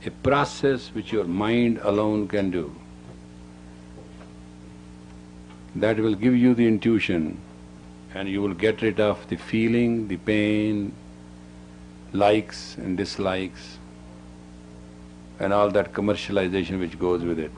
A process which your mind alone can do. That will give you the intuition and you will get rid of the feeling, the pain, likes and dislikes and all that commercialization which goes with it.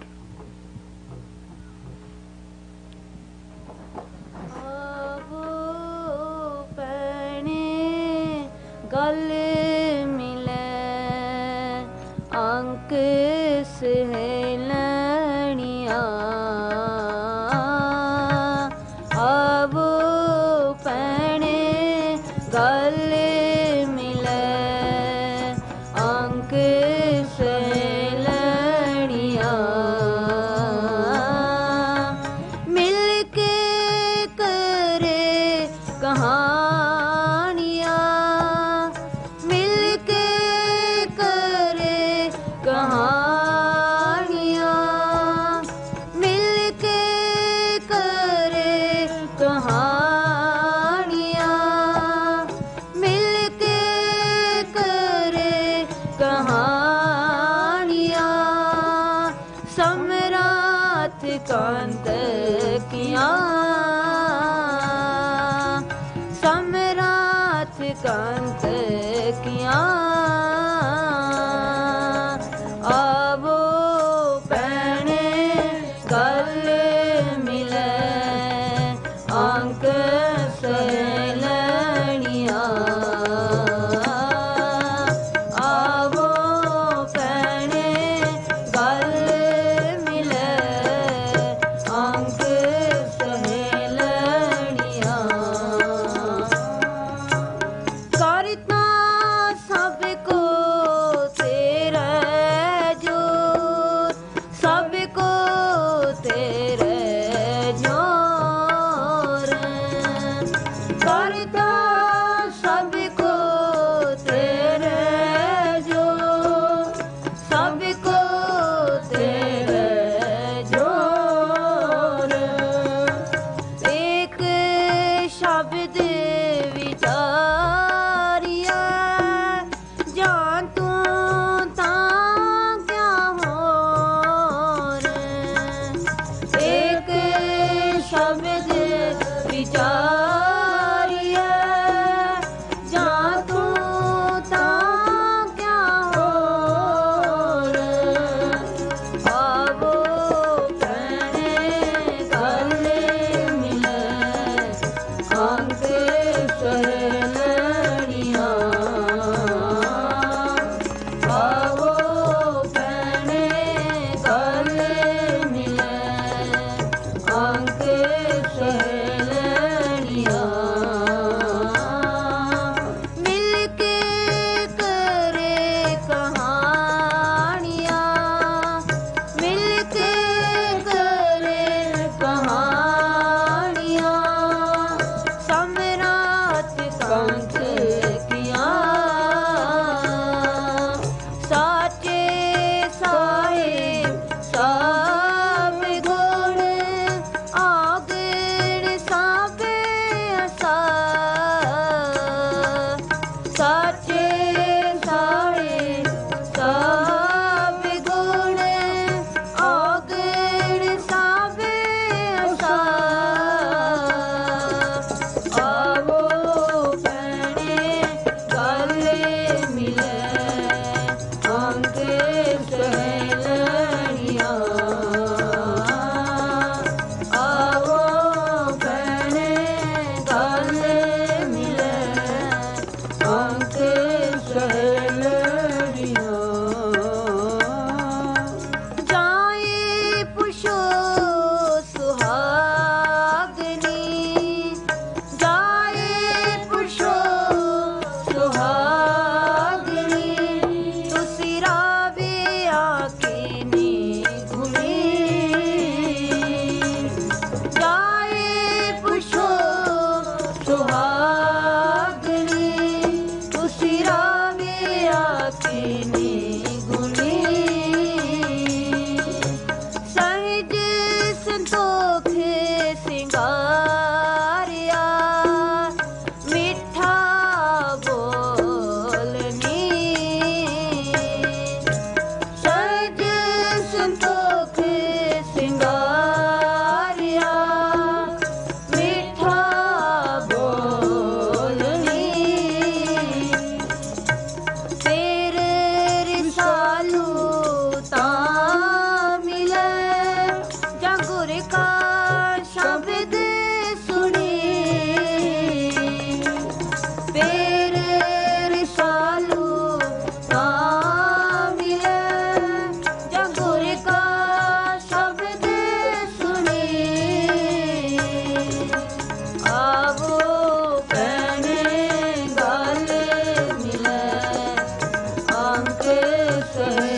सहेलियां आओ बहने गल मिले अंक सहेलियां जाए पुछो सुहागनी जाए पुछो सुहागनी तुसी रावे आके नी घुली जाए पुछो सुहागनी तुसी रावे आके नी घुली सहज संतोख सिंगारिया मिठा बोलनी सहज संतोख सिंगारिया मिठा बोलनी तेरे रिसालू तां मिले जागुर का शब्द सुनी तेरे रिसालू तां मिले जागुर का शब्द सुनी आवो कहने गल मिले अंक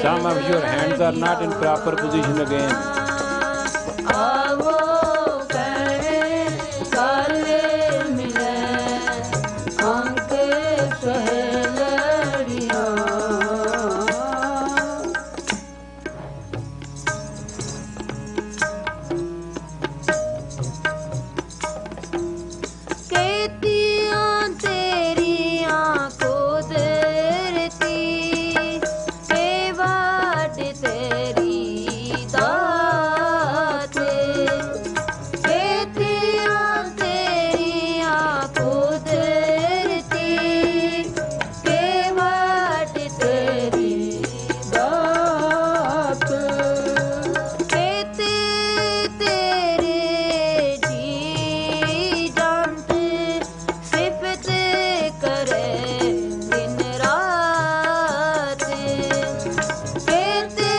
Some of your hands are not in proper position again. आवो कहने गल मिले अंक सहेलियां केतियां तेरियां कुदरती के वाट तेरी दात केतियां तेरियां कुदरती के वाट तेरी दात केते तेरे जी जंत सिफत करे दिन रात केते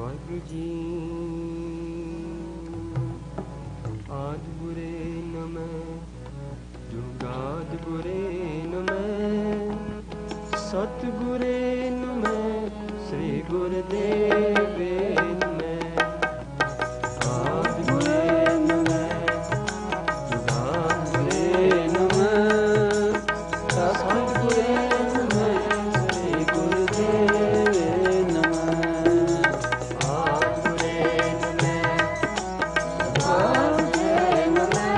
ਵਾਹਿਗੁਰੂ ਜੀ ਆਦ ਗੁਰੇ ਨਮੈ ਜੁਗਾਦ ਗੁਰੇ ਨਮੈ ਸਤਿਗੁਰੇ ਨਮੈ ਸ੍ਰੀ ਗੁਰਦੇਵੇ ਨਮੈ ਆਦ ਗੁਰੇ ਨਮੈ ਜੁਗਾਦ ਗੁਰੇ ਨਮੈ ਸਤਿਗੁਰੇ ਨਮੈ ਸ੍ਰੀ ਗੁਰਦੇਵੇ ਨਮੈ ਆਦ ਗੁਰੇ ਨਮੈ ਜੁਗਾਦ ਗੁਰੇ ਨਮੈ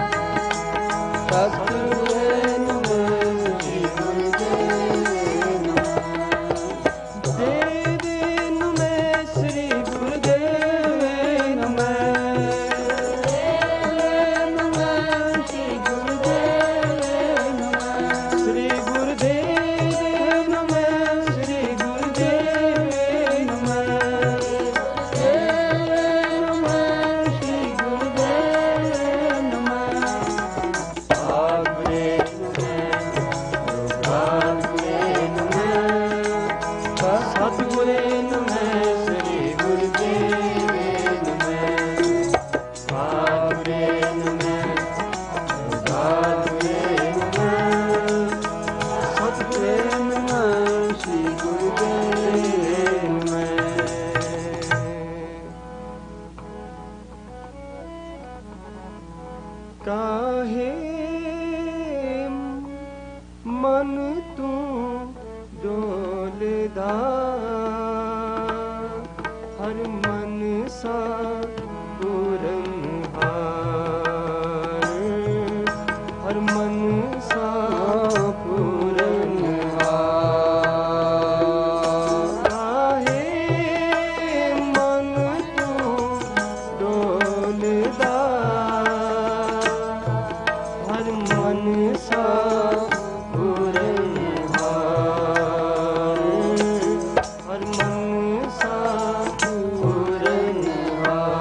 ਸਤਿਗੁਰੇ ਨਮੈ ਸ੍ਰੀ ਗੁਰਦੇਵੇ ਨਮੈ ਦੇਵੇ ਨਮੈ ਸ੍ਰੀ ਗੁਰਦੇਵੇ ਨਮੈ ਦੇਵੇ ਨਮੈ ਸ੍ਰੀ ਗੁਰਦੇਵੇ ਨਮੈ ਸ੍ਰੀ ਗੁਰਦੇਵੇ ਨਮੈ ਸ੍ਰੀ ਗੁਰਦੇਵੇ ਨਮੈ ਦੇਵੇ ਨਮੈ ਸ੍ਰੀ ਗੁਰਦੇਵੇ ਨਮੈ ਆਗਰੇ ਨਮੈ ਜੁਗਾਦ ਗੁਰੇ ਨਮੈ ਸਤਿਗੁਰੇ ਨਮੈ ਸ੍ਰੀ ਗੁਰਦੇਵੇ ਨਮੈ ਆਗਰੇ ਨਮੈ ਜੁਗਾਦ ਗੁਰੇ ਨਮੈ ਸਤਿਗੁਰੇ ਨਮੈ ਸ੍ਰੀ ਗੁਰਦੇਵੇ ਨਮੈ ਕਾਹੇ ਮਨ ਤੂੰ ਡੋਲਦਾ ਹਰ ਮਨ ਸਾ ਪੂਰਨ ਹਾਰ ਹਰ ਮਨ ਸਾ ਪੂਰਨ ਹਾਰ ਕਾਹੇ ਮਨ ਤੂੰ ਡੋਲਦਾ ਹਰ ਮਨ ਸਾ ਪੂਰਨ ਹਾਰ ਹਰ ਮਨ ਸਾ ਪੂਰਨ ਹਾਰ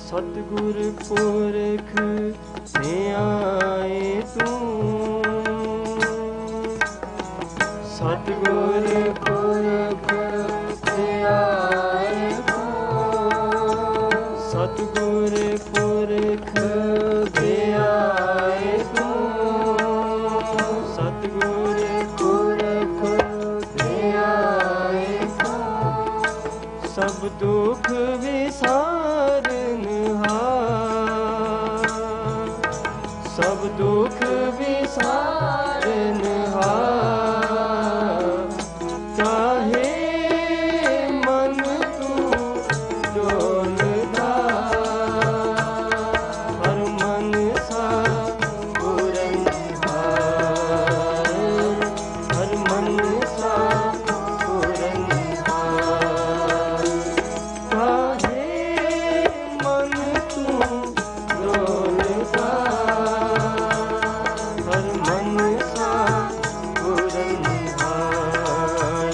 ਸਤਿਗੁਰ ਪੁਰਖ ਧਿਆਏ ਤੂੰ ਸਤਿਗੁਰ ਪੁਰਖ ਧਿਆਏ ਤੂੰ ਸਤਿਗੁਰ ਪੁਰਖ ਧਿਆਏ ਤੂੰ ਸਤਿਗੁਰ ਪੁਰਖ ਧਿਆਏ ਤੂੰ ਸਭ ਦੁਖ ਵਿਸਾਰਨਹਾਰ ਸਭ ਦੁਖ ਵਿਸਾਰਨਹਾਰ ਕਾਹੇ ਮਨ ਤੂੰ ਡੋਲਦਾ ਹਰ ਮਨ ਸਾ ਪੂਰਨ ਹਾਰ ਹਰ ਮਨ ਸਾ ਪੂਰਨ ਹਾਰ ਕਾਹੇ ਮਨ ਤੂੰ ਡੋਲਦਾ ਹਰ ਮਨ ਸਾ ਪੂਰਨ ਹਾਰ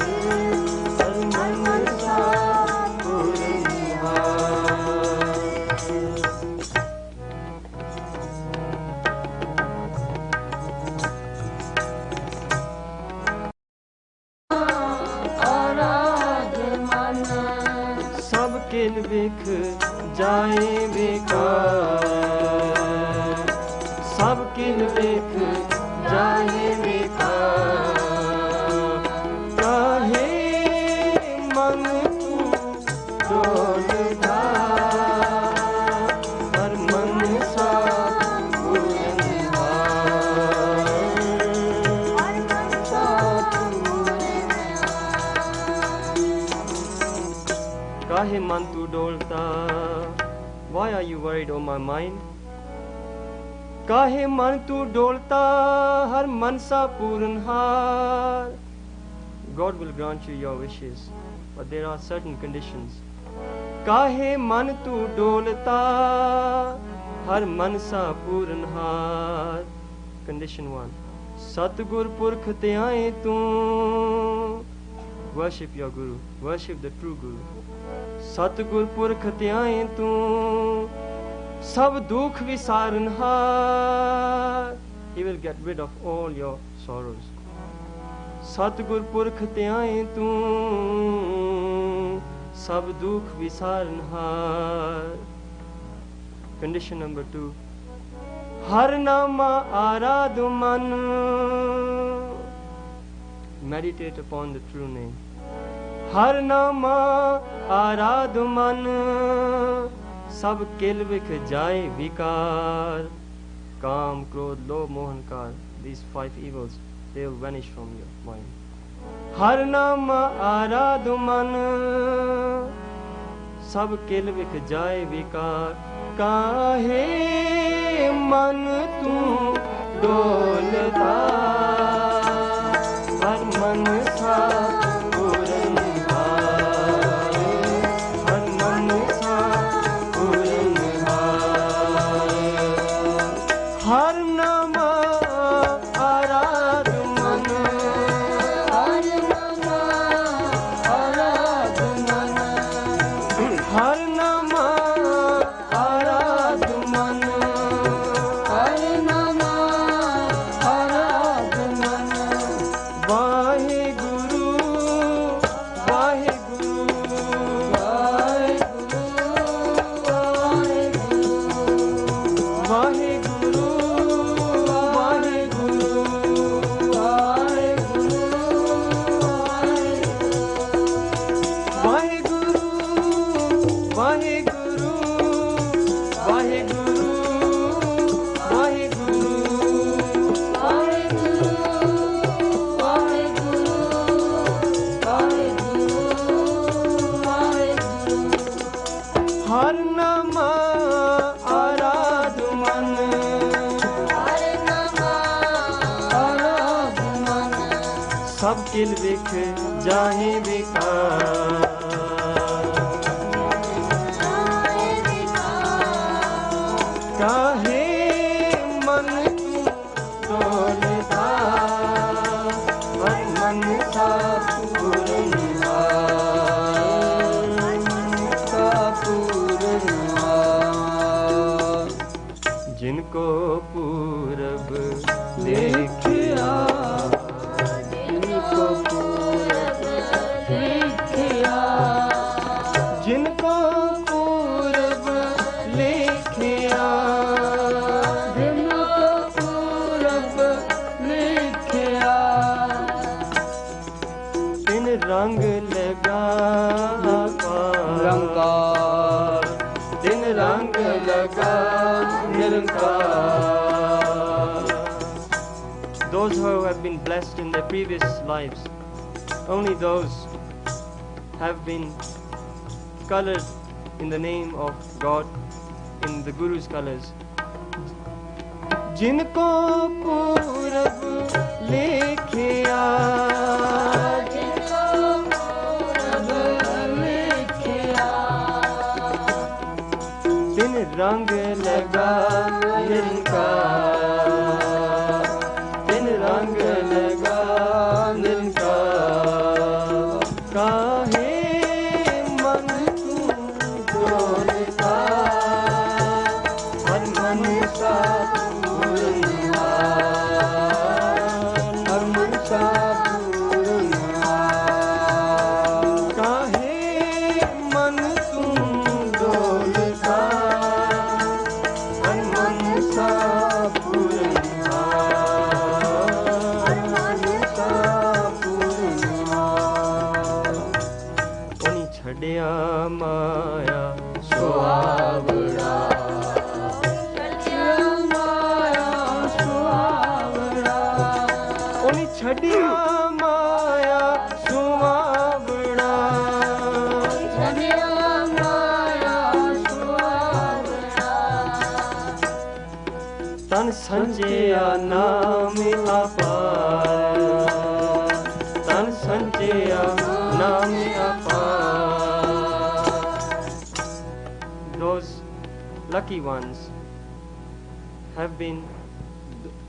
ਹਰ ਮਨ ਸਾ ਪੂਰਨ ਹਾਰ ਸਭ ਕਿਲ ਵਿਖ ਜਾਏ ਬੇਕਾਰ ਸਭ ਕਿਲ ਵਿਖ ਜਾਏ ਬੇਕਾਰ ਕਾਹੇ ਮਨ ਤੂੰ ਡੋਲਦਾ ਹਰ ਮਨ ਸਾ ਪੂਰਨ ਹਾਰ ਹਰ ਮਨ ਸਾ ਪੂਰਨ ਕਾਹੇ ਮਨ ਤੂੰ ਡੋਲਦਾ why are you worried oh my mind ਕਾਹੇ ਮਨ ਤੂੰ ਡੋਲਤਾ ਹਰ ਮਨ ਸਾ ਪੂਰਨ ਹਾਰ God will grant you your wishes but there are certain conditions ਕਾਹੇ ਮਨ ਤੂੰ ਡੋਲਤਾ ਹਰ ਮਨ ਸਾ ਪੂਰਨ ਹਾਰ condition 1 ਸਤਿਗੁਰ ਪੁਰਖ ਧਿਆਏ ਤੂੰ worship your guru worship the true guru ਸਤਿਗੁਰ ਪੁਰਖ ਧਿਆਏ ਤੂੰ ਸਭ ਦੁੱਖ ਵਿਸਾਰਨਹਾਰ He will get rid of all your sorrows. Satgur Purkh Tyaaye Tu Sab Dukh Visaranhar. Condition number 2. Har Nama Aradu Man. Meditate upon the true name. Har Nama Aradu Man. Sab Kil Vikh Jai Vikar. Kam, Krodh, Lobh, Mohankar. These 5 evils, they will vanish from your mind. Har Nama Aradu Man. Sab Kil Vikh Jai Vikar. Kahe man tu dolta. Har man sa puran bhar. Har man sa puran bhar. Har nama arad man. Har nama arad man. Har nama arad man. Har nama arad man. Vaheguru, Vaheguru, Vaheguru, Vaheguru, Vaheguru, Vaheguru, Vaheguru, Har nama arad man. Har nama arad man. Sab kil vikh jahe vikar. Kahe man tu dolta. Har man sa puran bhar. Sa puran bhar. Jinko purab देखिया. जिनको पूरब देखिया. जिनको पूरब लिखिया. जिनको पूरब लिखिया. दिन रंग लगा निरंकार. दिन रंग लगा निरंकार. Those who have been blessed in their previous lives, only those have been colored in the name of God, in the Guru's colors. Jinko purab likhiya. Jinko purab likhiya. Din rang laga niranकार. Din rang laga niranकार. Kahe man tu dolta. Har man sa puran bhar. Har man sa puran bhar. Kahe man tu dolta. Har man sa puran bhar. Har man sa puran bhar. Oni chhadya maya suavra. Chhadya maya suavra. Oni chhadya maya suavra. Chhadya maya suavra. Tan sanjaya naam apar. Tan sanjaya naam apar. Those lucky ones have been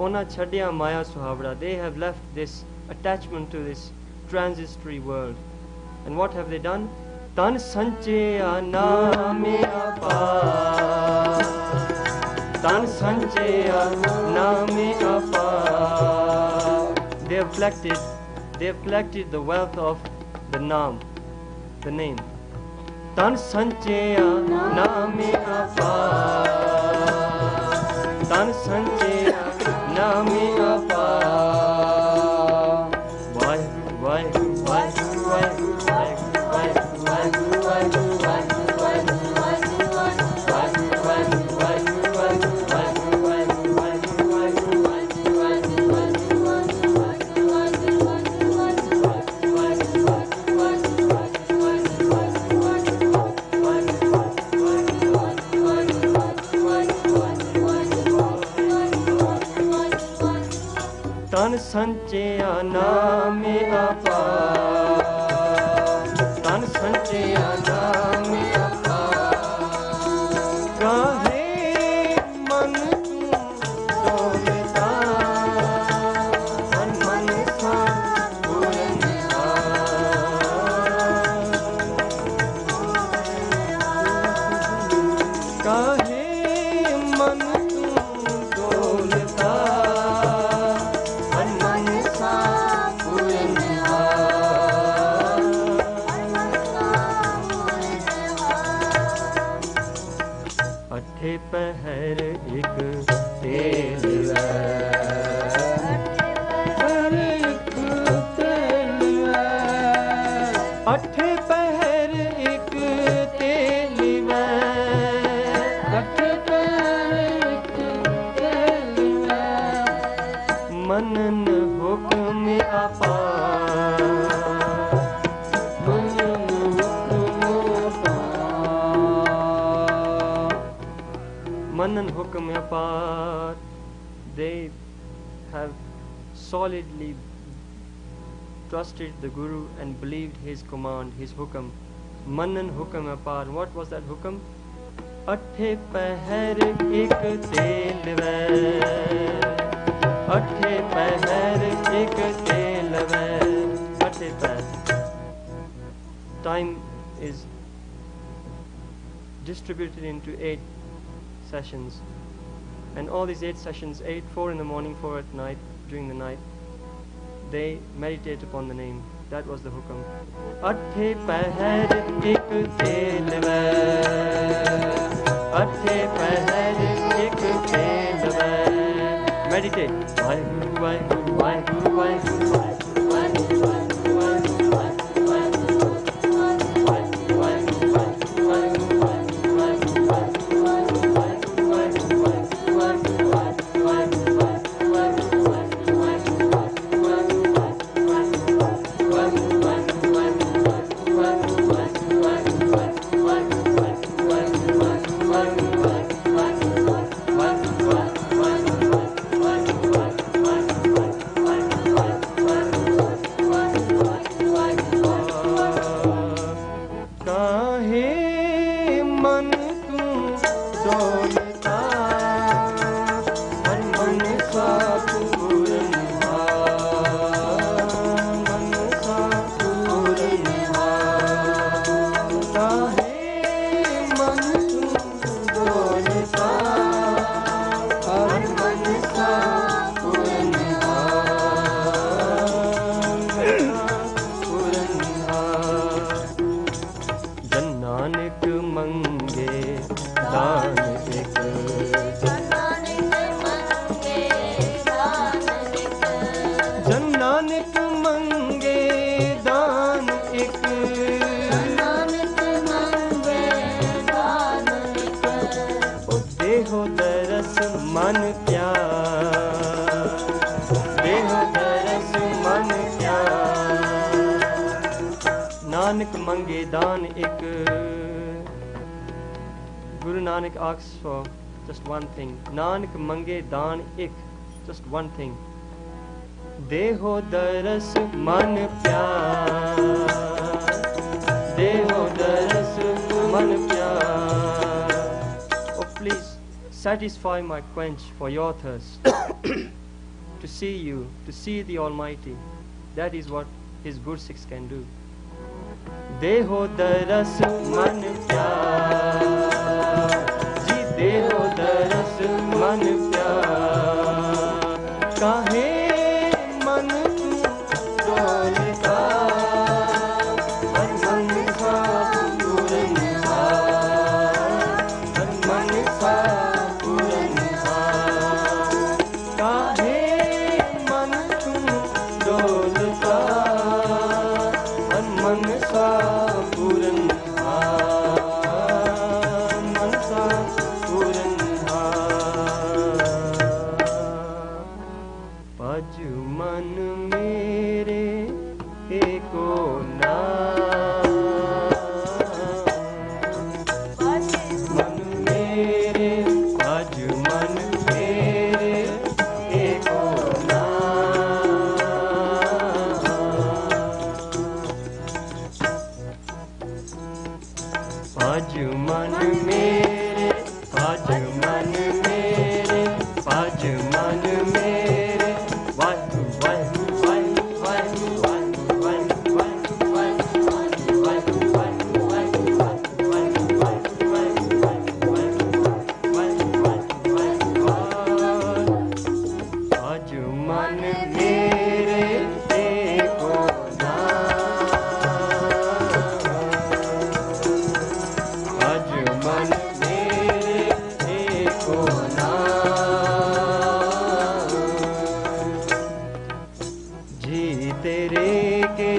ona chhadya maya suhavra. They have left this attachment to this transitory world. And what have they done? Tan sanchaya naame apar. Tan sanchaya naame apar. have collected the wealth of the Naam, the name. Tan sanchaya naame apar, tan sanchaya naame apar. Vaheguru, Vaheguru, Vaheguru, Vaheguru, Vaheguru, Vaheguru, Vaheguru, Tan sanchaya naame apar, tan sanchaya naame apar. Kahe man tu dolta, man man sa purna. Kahe man tu dolta, अठे पहर एक तेल अठे पहर एक तेल मनन हुक्म अपार Manan Hukam apart, they have solidly trusted the Guru and believed his command, his hukam. Manan Hukam apart. What was that hukam? Athe pahar ek telve, athe pahar ek telve, athe pahar. Time is distributed into 8 sessions, and all these 8 sessions, 4 in the morning, 4 at night, during the night, they meditate upon the name. That was the hukam. Athe pahar ek telve, athe pahar ek telve. Meditate. Vaheguru, Vaheguru, Vaheguru, Vaheguru, Vaheguru, Vaheguru, Vaheguru. Guru Nanak asks for just one thing. Nanak mange daan ik, just one thing. Deho daras man pyar, deho daras man pyar. Oh, please satisfy my quench for your thirst to see you, to see the Almighty. That is what His Gursikhs can do. Deho daras man pyar, ji deho daras man pyar. Kahe man tu भज मन मेरे एको नाम भज मन मेरे भज मन मेरे एको नाम भज मन मेरे भज मन मेरे भज मन मेरे वाहु वाहु वाहु वाहु वाहु वाहु वाहु वाहु वाहु वाहु भज मन मेरे एको भज मन मेरे एको नाम जी तेरे के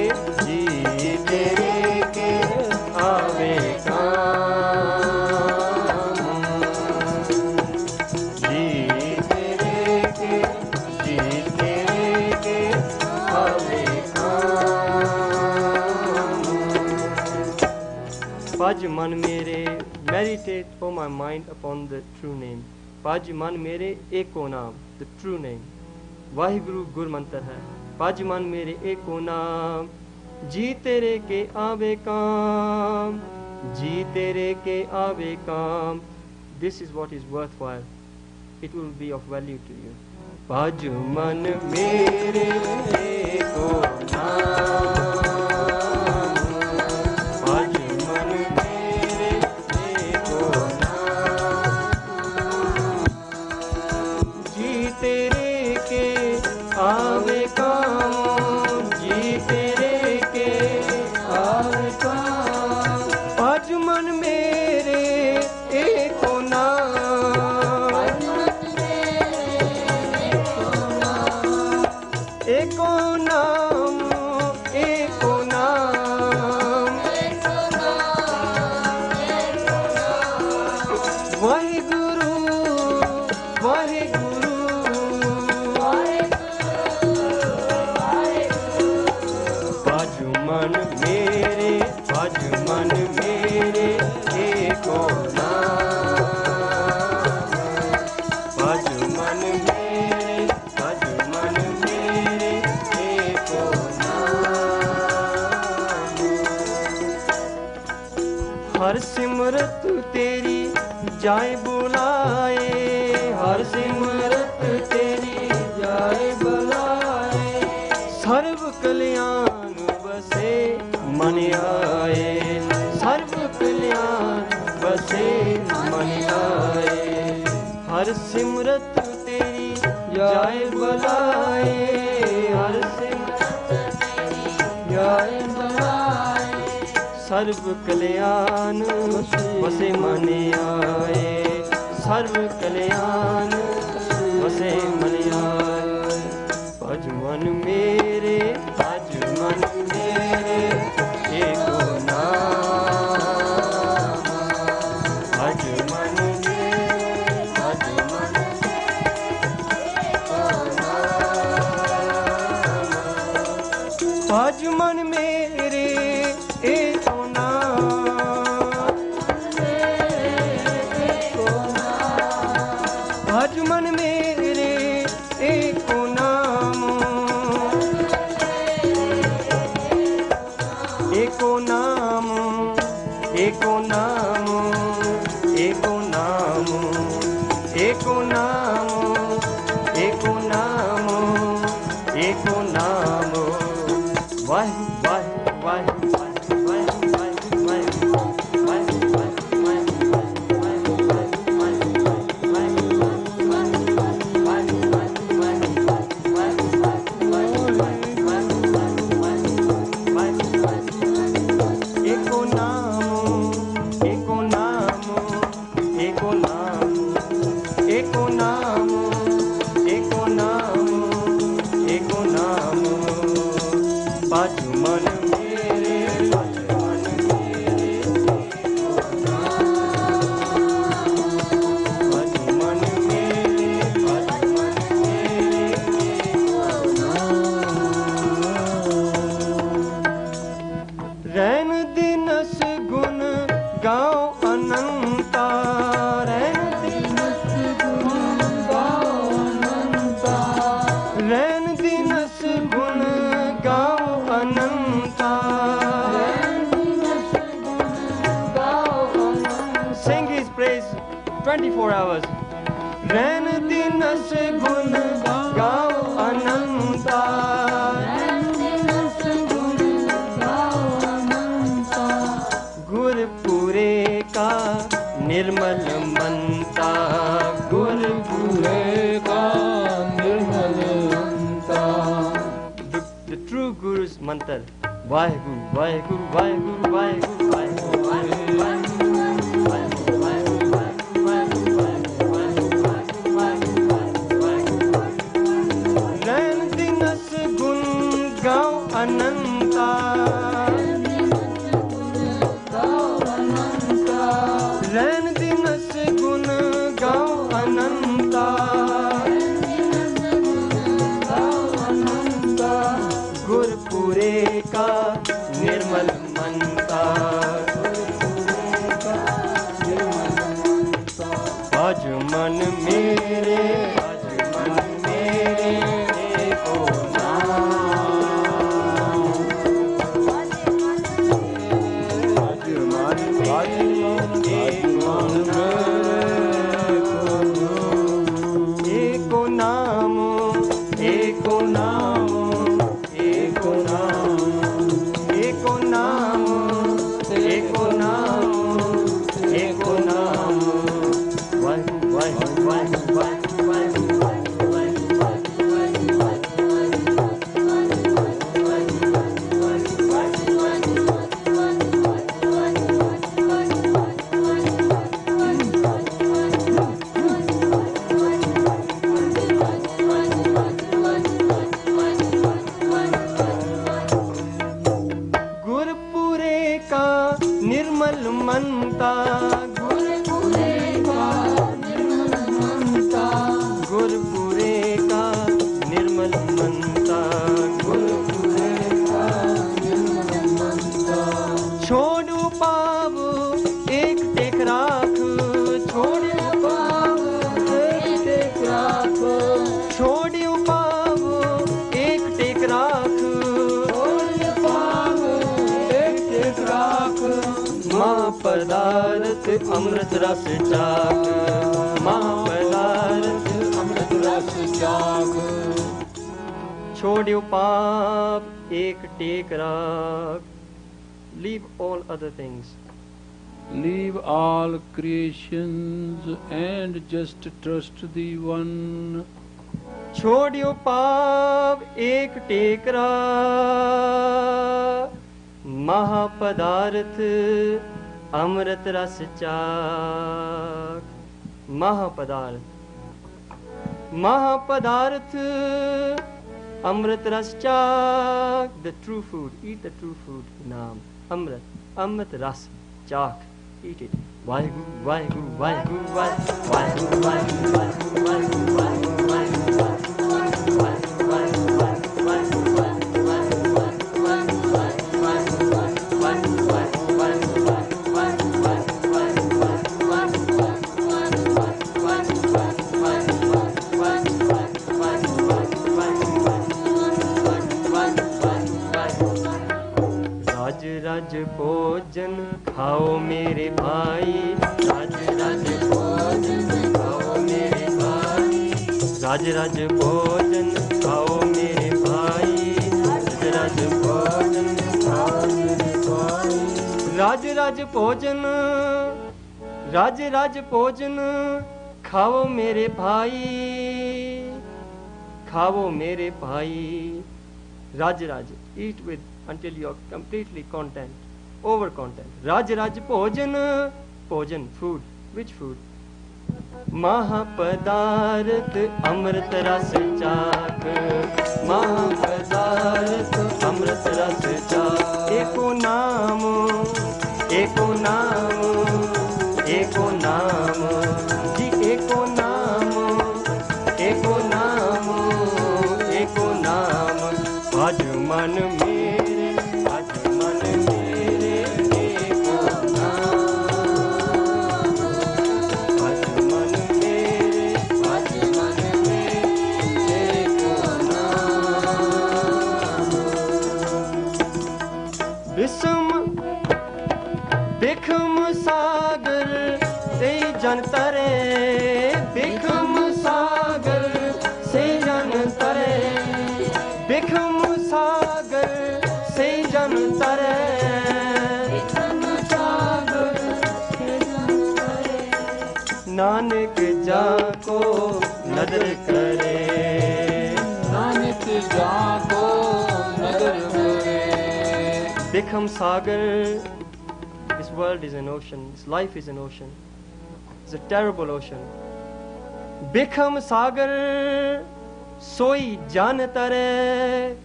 आवे काम जी तेरे के आवे काम भज मन मेरे meditate for my mind upon the true name ਭਜ ਮਨ ਮੇਰੇ ਏਕੋ ਨਾਮ the true name ਵਾਹਿਗੁਰੂ ਗੁਰ ਮੰਤਰ ਹੈ ਭਜ ਮਨ ਮੇਰੇ ਏਕੋ ਨਾਮ ਜੀ ਤੇਰੇ ਕੇ ਆਵੇ ਕਾਮ ਜੀ ਤੇਰੇ ਕੇ ਆਵੇ ਕਾਮ this is what is worthwhile it will be of value to you ਭਜ ਮਨ ਮੇਰੇ ਏਕੋ ਨਾਮ ਭਜ ਮਨ ਮੇਰੇ ਏਕੋ ਨਾਮ ਜੀ ਤੇਰੇ ਕੇ ਆਵੇ ਕਾਮ ਜੀ ਤੇਰੇ ਕੇ ਆਵੇ ਕਾਮ ਭਜ ਮਨ ਮੇਰੇ ਏਕੋ ਨਾਮ ਏਕੋ ਨਾਮ ਏਕੋ ਨਾਮ ਵਾਹਿਗੁਰੂ ਵਾਹਿਗੁਰੂ ਭਜ ਮਨ ਮੇਰੇ ਭਜ ਮਨ ਮੇਰੇ ਏਕੋ ਨਾਮ ਭਜ ਮਨ ਮੇਰੇ ਭਜ ਮਨ ਮੇਰੇ ਏਕੋ ਨਾਮ ਹਰ ਸਿਮਰਤ ਤੇਰੀ ਜਾਏ ਬੁਲਾਏ ਹਰ ਸਿਮਰਤ ਤੇਰੀ ਜਾਏ ਬੁਲਾਏ ਸਰਬ ਕਲਿਆਣ ਵਸੇ ਮਨ ਆਏ ਸਰਬ ਕਲਿਆਣ ਵਸੇ ਮਨ ਆਏ ਹਰ ਸਿਮਰਤ ਤੇਰੀ ਜਾਏ ਬੁਲਾਏ ਹਰ ਸਿਮਰਤ ਤੇਰੀ ਜਾਏ ਬੁਲਾਏ ਸਰਬ ਕਲਿਆਣ ਵਸੇ ਮਨ ਆਏ ਸਰਬ ਕਲਿਆਣ ਵਸੇ ਮਨ ਆਏ ਭਜ ਮਨ ਮੇਰੇ ਭਜ ਮਨ ਮੇਰੇ ਏਕੋ ਨਾਮ ਭਜ ਮਨ ਮੇਰੇ ਭਜ ਮਨ ਏਕੋ ਨਾਮ ਭਜ ਮਨ ਮੇਰੇ ਏਕੋ ਨਾਮ ਭਜ ਮਨ ਮੇਰੇ ਏਕੋ ਨਾਮ ਏਕੋ ਨਾਮ ਏਕੋ ਨਾਮ ਏਕੋ ਨਾਮ ਏਕੋ ਨਾਮ ਏਕੋ ਨਾਮ ਏਕੋ ਨਾਮ ਵਾਹਿ ਵਾਹਿ ਵਾਹਿ एको नाम एको नाम एको नाम 24 hours. रैन दिनस गुण गाओ अनंता, गुरपुरे का निर्मल मनता, गुरपुरे का निर्मल मनता. The true Guru's mantra. Vaheguru, Vaheguru, Vaheguru, Vaheguru, Vaheguru, Vaheguru, Vaheguru, Vaheguru, Vaheguru, Vaheguru. Rain dinas gun gao ananta, rain dinas gun gao ananta, गुरपुरे का निर्मल मनता, आज मन मेरे, आज मन मेरे एको नाम, आज मन मेरे एको नाम, एको नाम, एको नाम, एको नाम, एको नाम, एको नाम. Vaheguru, Vaheguru, Vaheguru, Vaheguru, गुरपुरे का निर्मल मनता, गुरपुरे का निर्मल मनता, गुरपुरे का निर्मल मनता, गुरपुरे का निर्मल मनता. छोड़ो पाव एक टेक राख, छोड़ो पाव एक टेक राख, छोड़ो पाव एक टेक राख, महापदार्थ अमृत रस चाक, महापदार्थ अमृत रस चाक. छोड़ो पाप एक टेक राख. Leave all other things. Leave all creations and just trust the one. छोड़ो पाप एक टेक राख. महापदार्थ अमृत रस चाक, महापदार्थ, महापदार्थ अमृत रस चाक. The true food, eat the true food. नाम अमृत, अमृत रस चाक. Eat it. Vaheguru, Vaheguru, Vaheguru, Vaheguru, Vaheguru, Vaheguru, Vaheguru, Vaheguru, Vaheguru, राज भोजन खाओ मेरे भाई, राज राज भोजन खाओ मेरे भाई, राज राज भोजन खाओ मेरे भाई, राज राज भोजन खाओ मेरे भाई. राज राज भोजन, राज राज भोजन खाओ मेरे भाई, खाओ मेरे भाई. राज राज, eat with until you are completely content, over content. Raj Raj Bhojan, Bhojan, food. Which food? Mahapadarth Amrit Ras Chak, Mahapadarth Amrit Ras Chak. Eko naam, eko naam, eko naam, ji eko naam, eko naam, eko naam. Aaj man mere, aaj man mere eko naam, aaj man mere, aaj man mere eko naam. Bism bikham sagar te jan tare, बिखम सागर से जन तरे नानक जाको नदर करे नानक जाको नदर करे Bikham Sagar, this world is an ocean, this life is an ocean. It's a terrible ocean. Bikham Sagar, soi jan tare,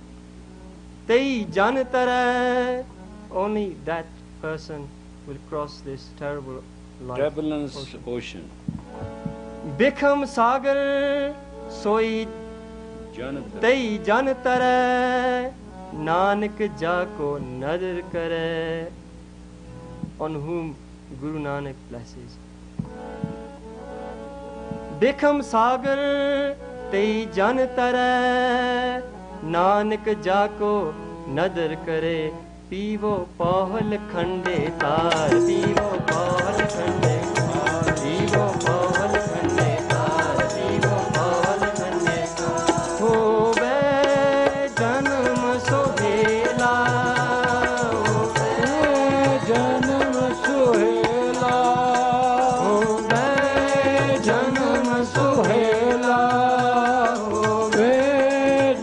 tei jan tare. Only that person will cross this terrible life. turbulence ocean. Bikham Sagar, soi Jonathan. tei jan tare. Nanak jako nadar kare, on whom Guru Nanak blesses. Bikham Sagar te jan tare, Nanak jako nadar kare. Pivo pahal khande tar, pivo pahal khande tar, pivo pahal khande tar, pivo pahal khande tar. Hove janam sohela, hove janam sohela, hove janam sohela, hove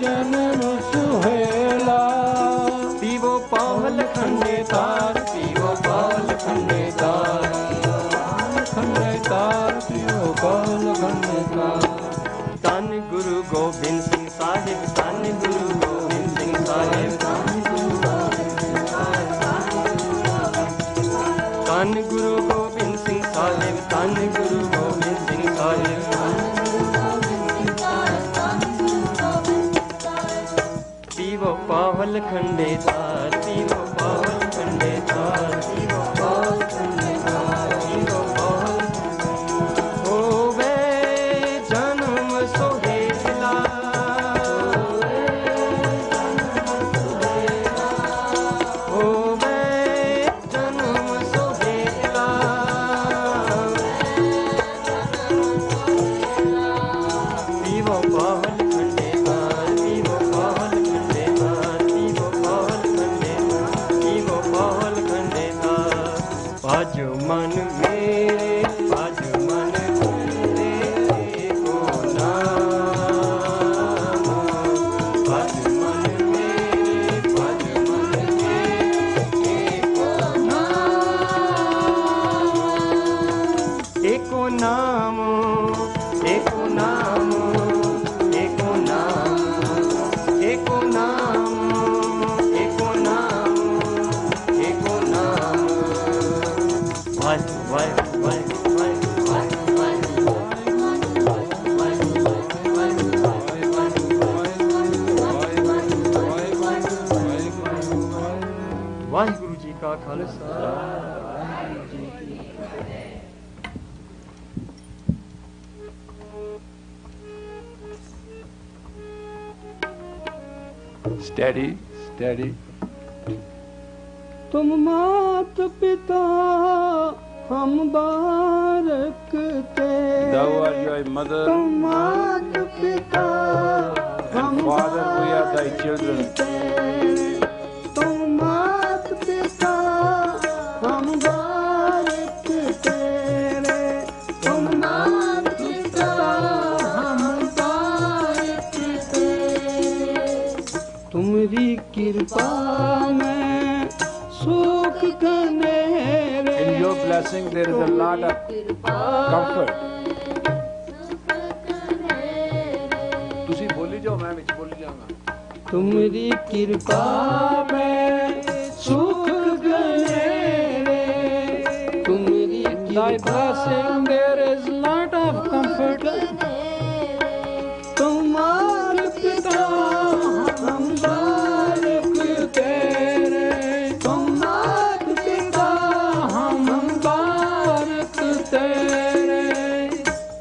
janam sohela. Pivo pahal khande tar, pivo pahal khande tar, khande tar, pivo pahal khande tar. Tan Guru Gobind Singh Sahib, Tan Guru Gobind Singh Sahib, Tan Guru Gobind Singh Sahib, Tan Guru Gobind Singh Sahib, Tan Guru Gobind Singh Sahib. Pivo pahal khande tar, pivo pahal khande tar, pivo pahal khande tar, pivo pahal. Hove janam sohela, hove janam sohela. Pivo pahal khande tar, pivo pahal khande tar, pivo pahal khande tar, pivo pahal khande tar. Bhajo man mere, bhajo man mere, eko naam. Bhajo man mere, bhajo man mere, eko naam. Eko naam, eko naam, eko naam, eko naam, eko naam, eko naam. Vai, vai, vai, vai, vai, vai, Waheguru ji ਕਾ ਖਾਲਸਾ ਵਾਹਿਗੁਰੂ ਜੀ ਕੀ ਫਤਿਹ। Steady, steady. तुम मात पिता हम बारक तेरे, Thou art your mother, तुम मात पिता and father, we are thy children. तुम मात पिता हम बारक तेरे, तुम मात पिता हम बारक तेरे। तुम्हारी कृपा में सुख घनेरे, In your blessing there is a lot of comfort. ਤੁਸੀਂ ਬੋਲੀ ਜਾਓ, ਮੈਂ ਵਿੱਚ ਬੋਲੀ ਜਾਵਾਂਗਾ। तुम्हारी कृपा में सुख घनेरे, तुम्हारी Thy blessing there is lot of comfort. तुम्हार पिता हम बालक तेरे, तुम्हार पिता हम बालक तेरे।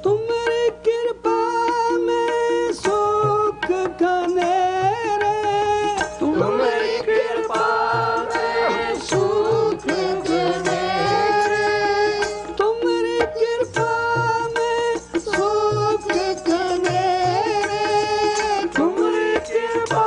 तुम्हारी कृपा में सुख घनेरे, तुम्हारी कृपा में सुख घनेरे, तुम्हारी कृपा में सुख घनेरे, तुम्हारी कृपा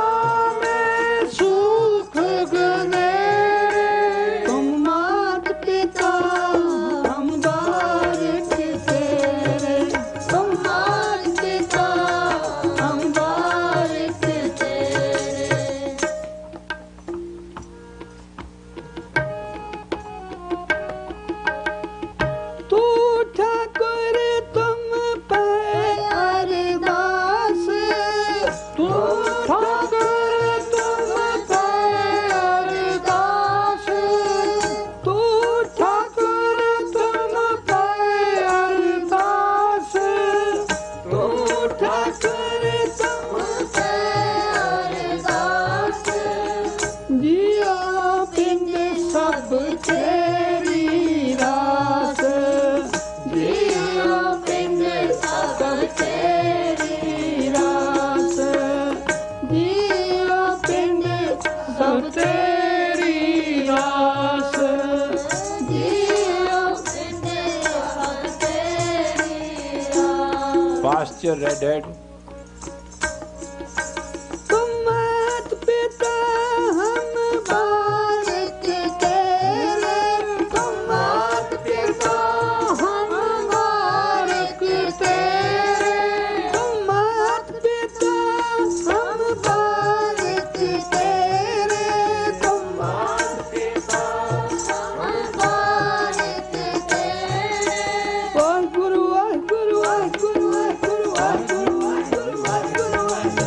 That's your redhead. तुम मात पिता हम भारत तेरे, तुम मात पिता हम भारत तेरे, तुम मात पिता हम भारत तेरे, तुम मात पिता हम भारत तेरे। वाहिगुरु वाहिगुरु वाहिगुरु वाहिगुरु वाहिगुरु वाहिगुरु वाहिगुरु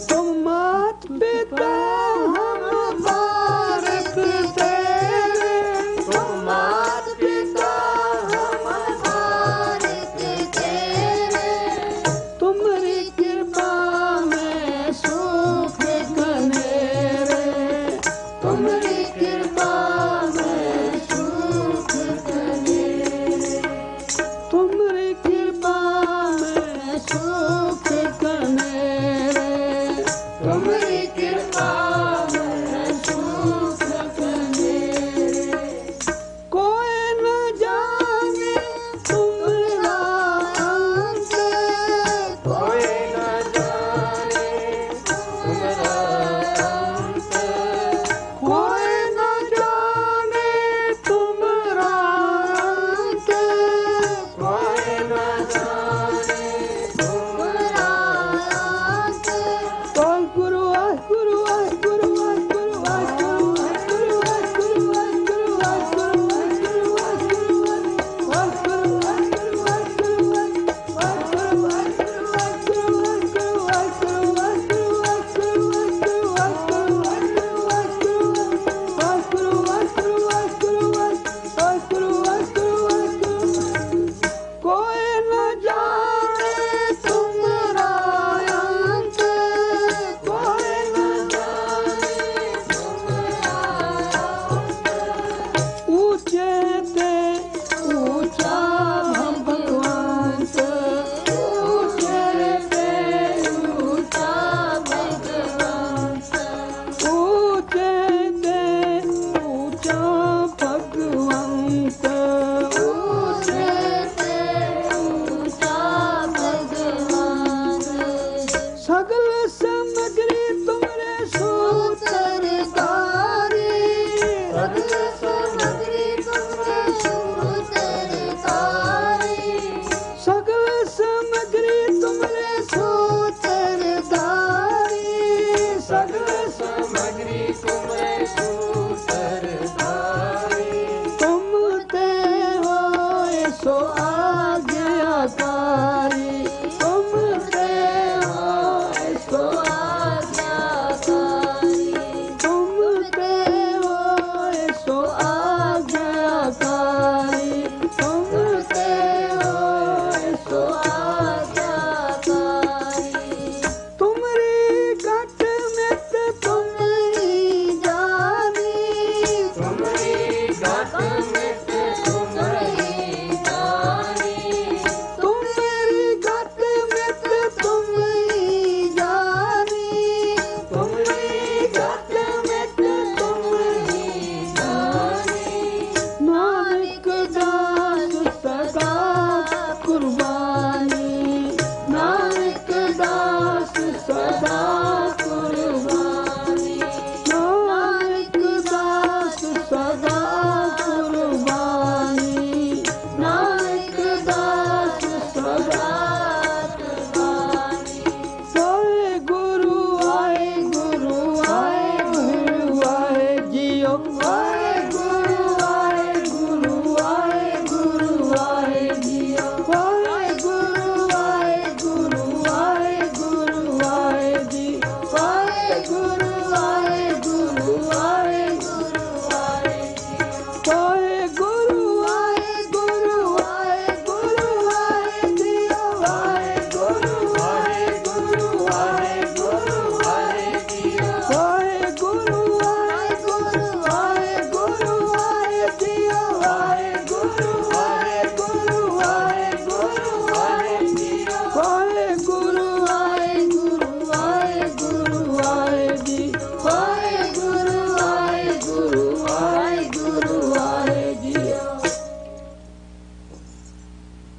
तुम मात पिता हम भारत तेरे, तुम मात पिता हम भारत तेरे, तुम्हारी कृपा में सुख कनेरे, तुम्हारी कृपा में सुख कनेरे, तुम्हारी कृपा में सुख कनेरे, तुम्हारी कृपा में सुख कनेरे। कोई न जाने तुम्हारा अंत, कोई न जाने तुम्हारा अंत, कोई न जाने तुम्हारा अंत, कोई न जाने तुम्हारा अंत। वाहिगुरु वाहिगुरु वाहिगुरु वाहिगुरु वाहिगुरु वाहिगुरु वाहिगुरु वाहिगुरु वाहिगुरु वाहिगुरु वाहिगुरु वाहिगुरु कोई न जाने तुम्हारा अंत, कोई न जाने तुम्हारा अंत। ऊंचे ते ऊंचा भगवान, ऊंचे ते ऊंचा भगवान, ऊंचे ते ऊंचा भगवंत, ऊंचे ते ऊंचा भगवान। सगल सामग्री तुम्हारे सूत्रधारी, सगल सामग्री तुम्हारे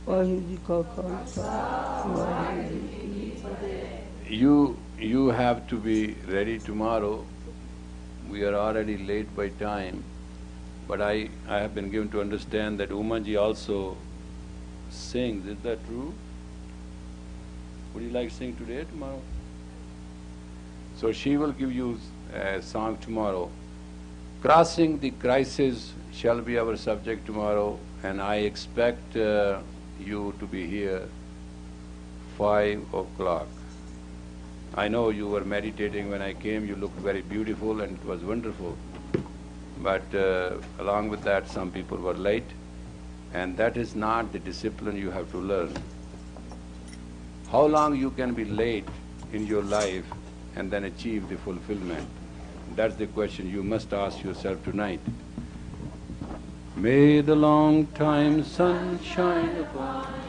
ਵਾਹਿਗੁਰੂ ਜੀ ਕਾ ਖਾਲਸਾ ਵਾਹਿਗੁਰੂ ਜੀ ਕੀ ਫਤਿਹ। You have to be ready tomorrow. We are already late by time, but I have been given to understand that Umaji also sings. Is that true? Would you like to sing today, tomorrow? So she will give you a song tomorrow. Crossing the crisis shall be our subject tomorrow, and I expect you to be here 5 o'clock. I know you were meditating when I came. You looked very beautiful and it was wonderful. But along with that, some people were late, and that is not the discipline you have to learn. How long you can be late in your life and then achieve the fulfillment? That's the question you must ask yourself tonight. May the long time sun shine upon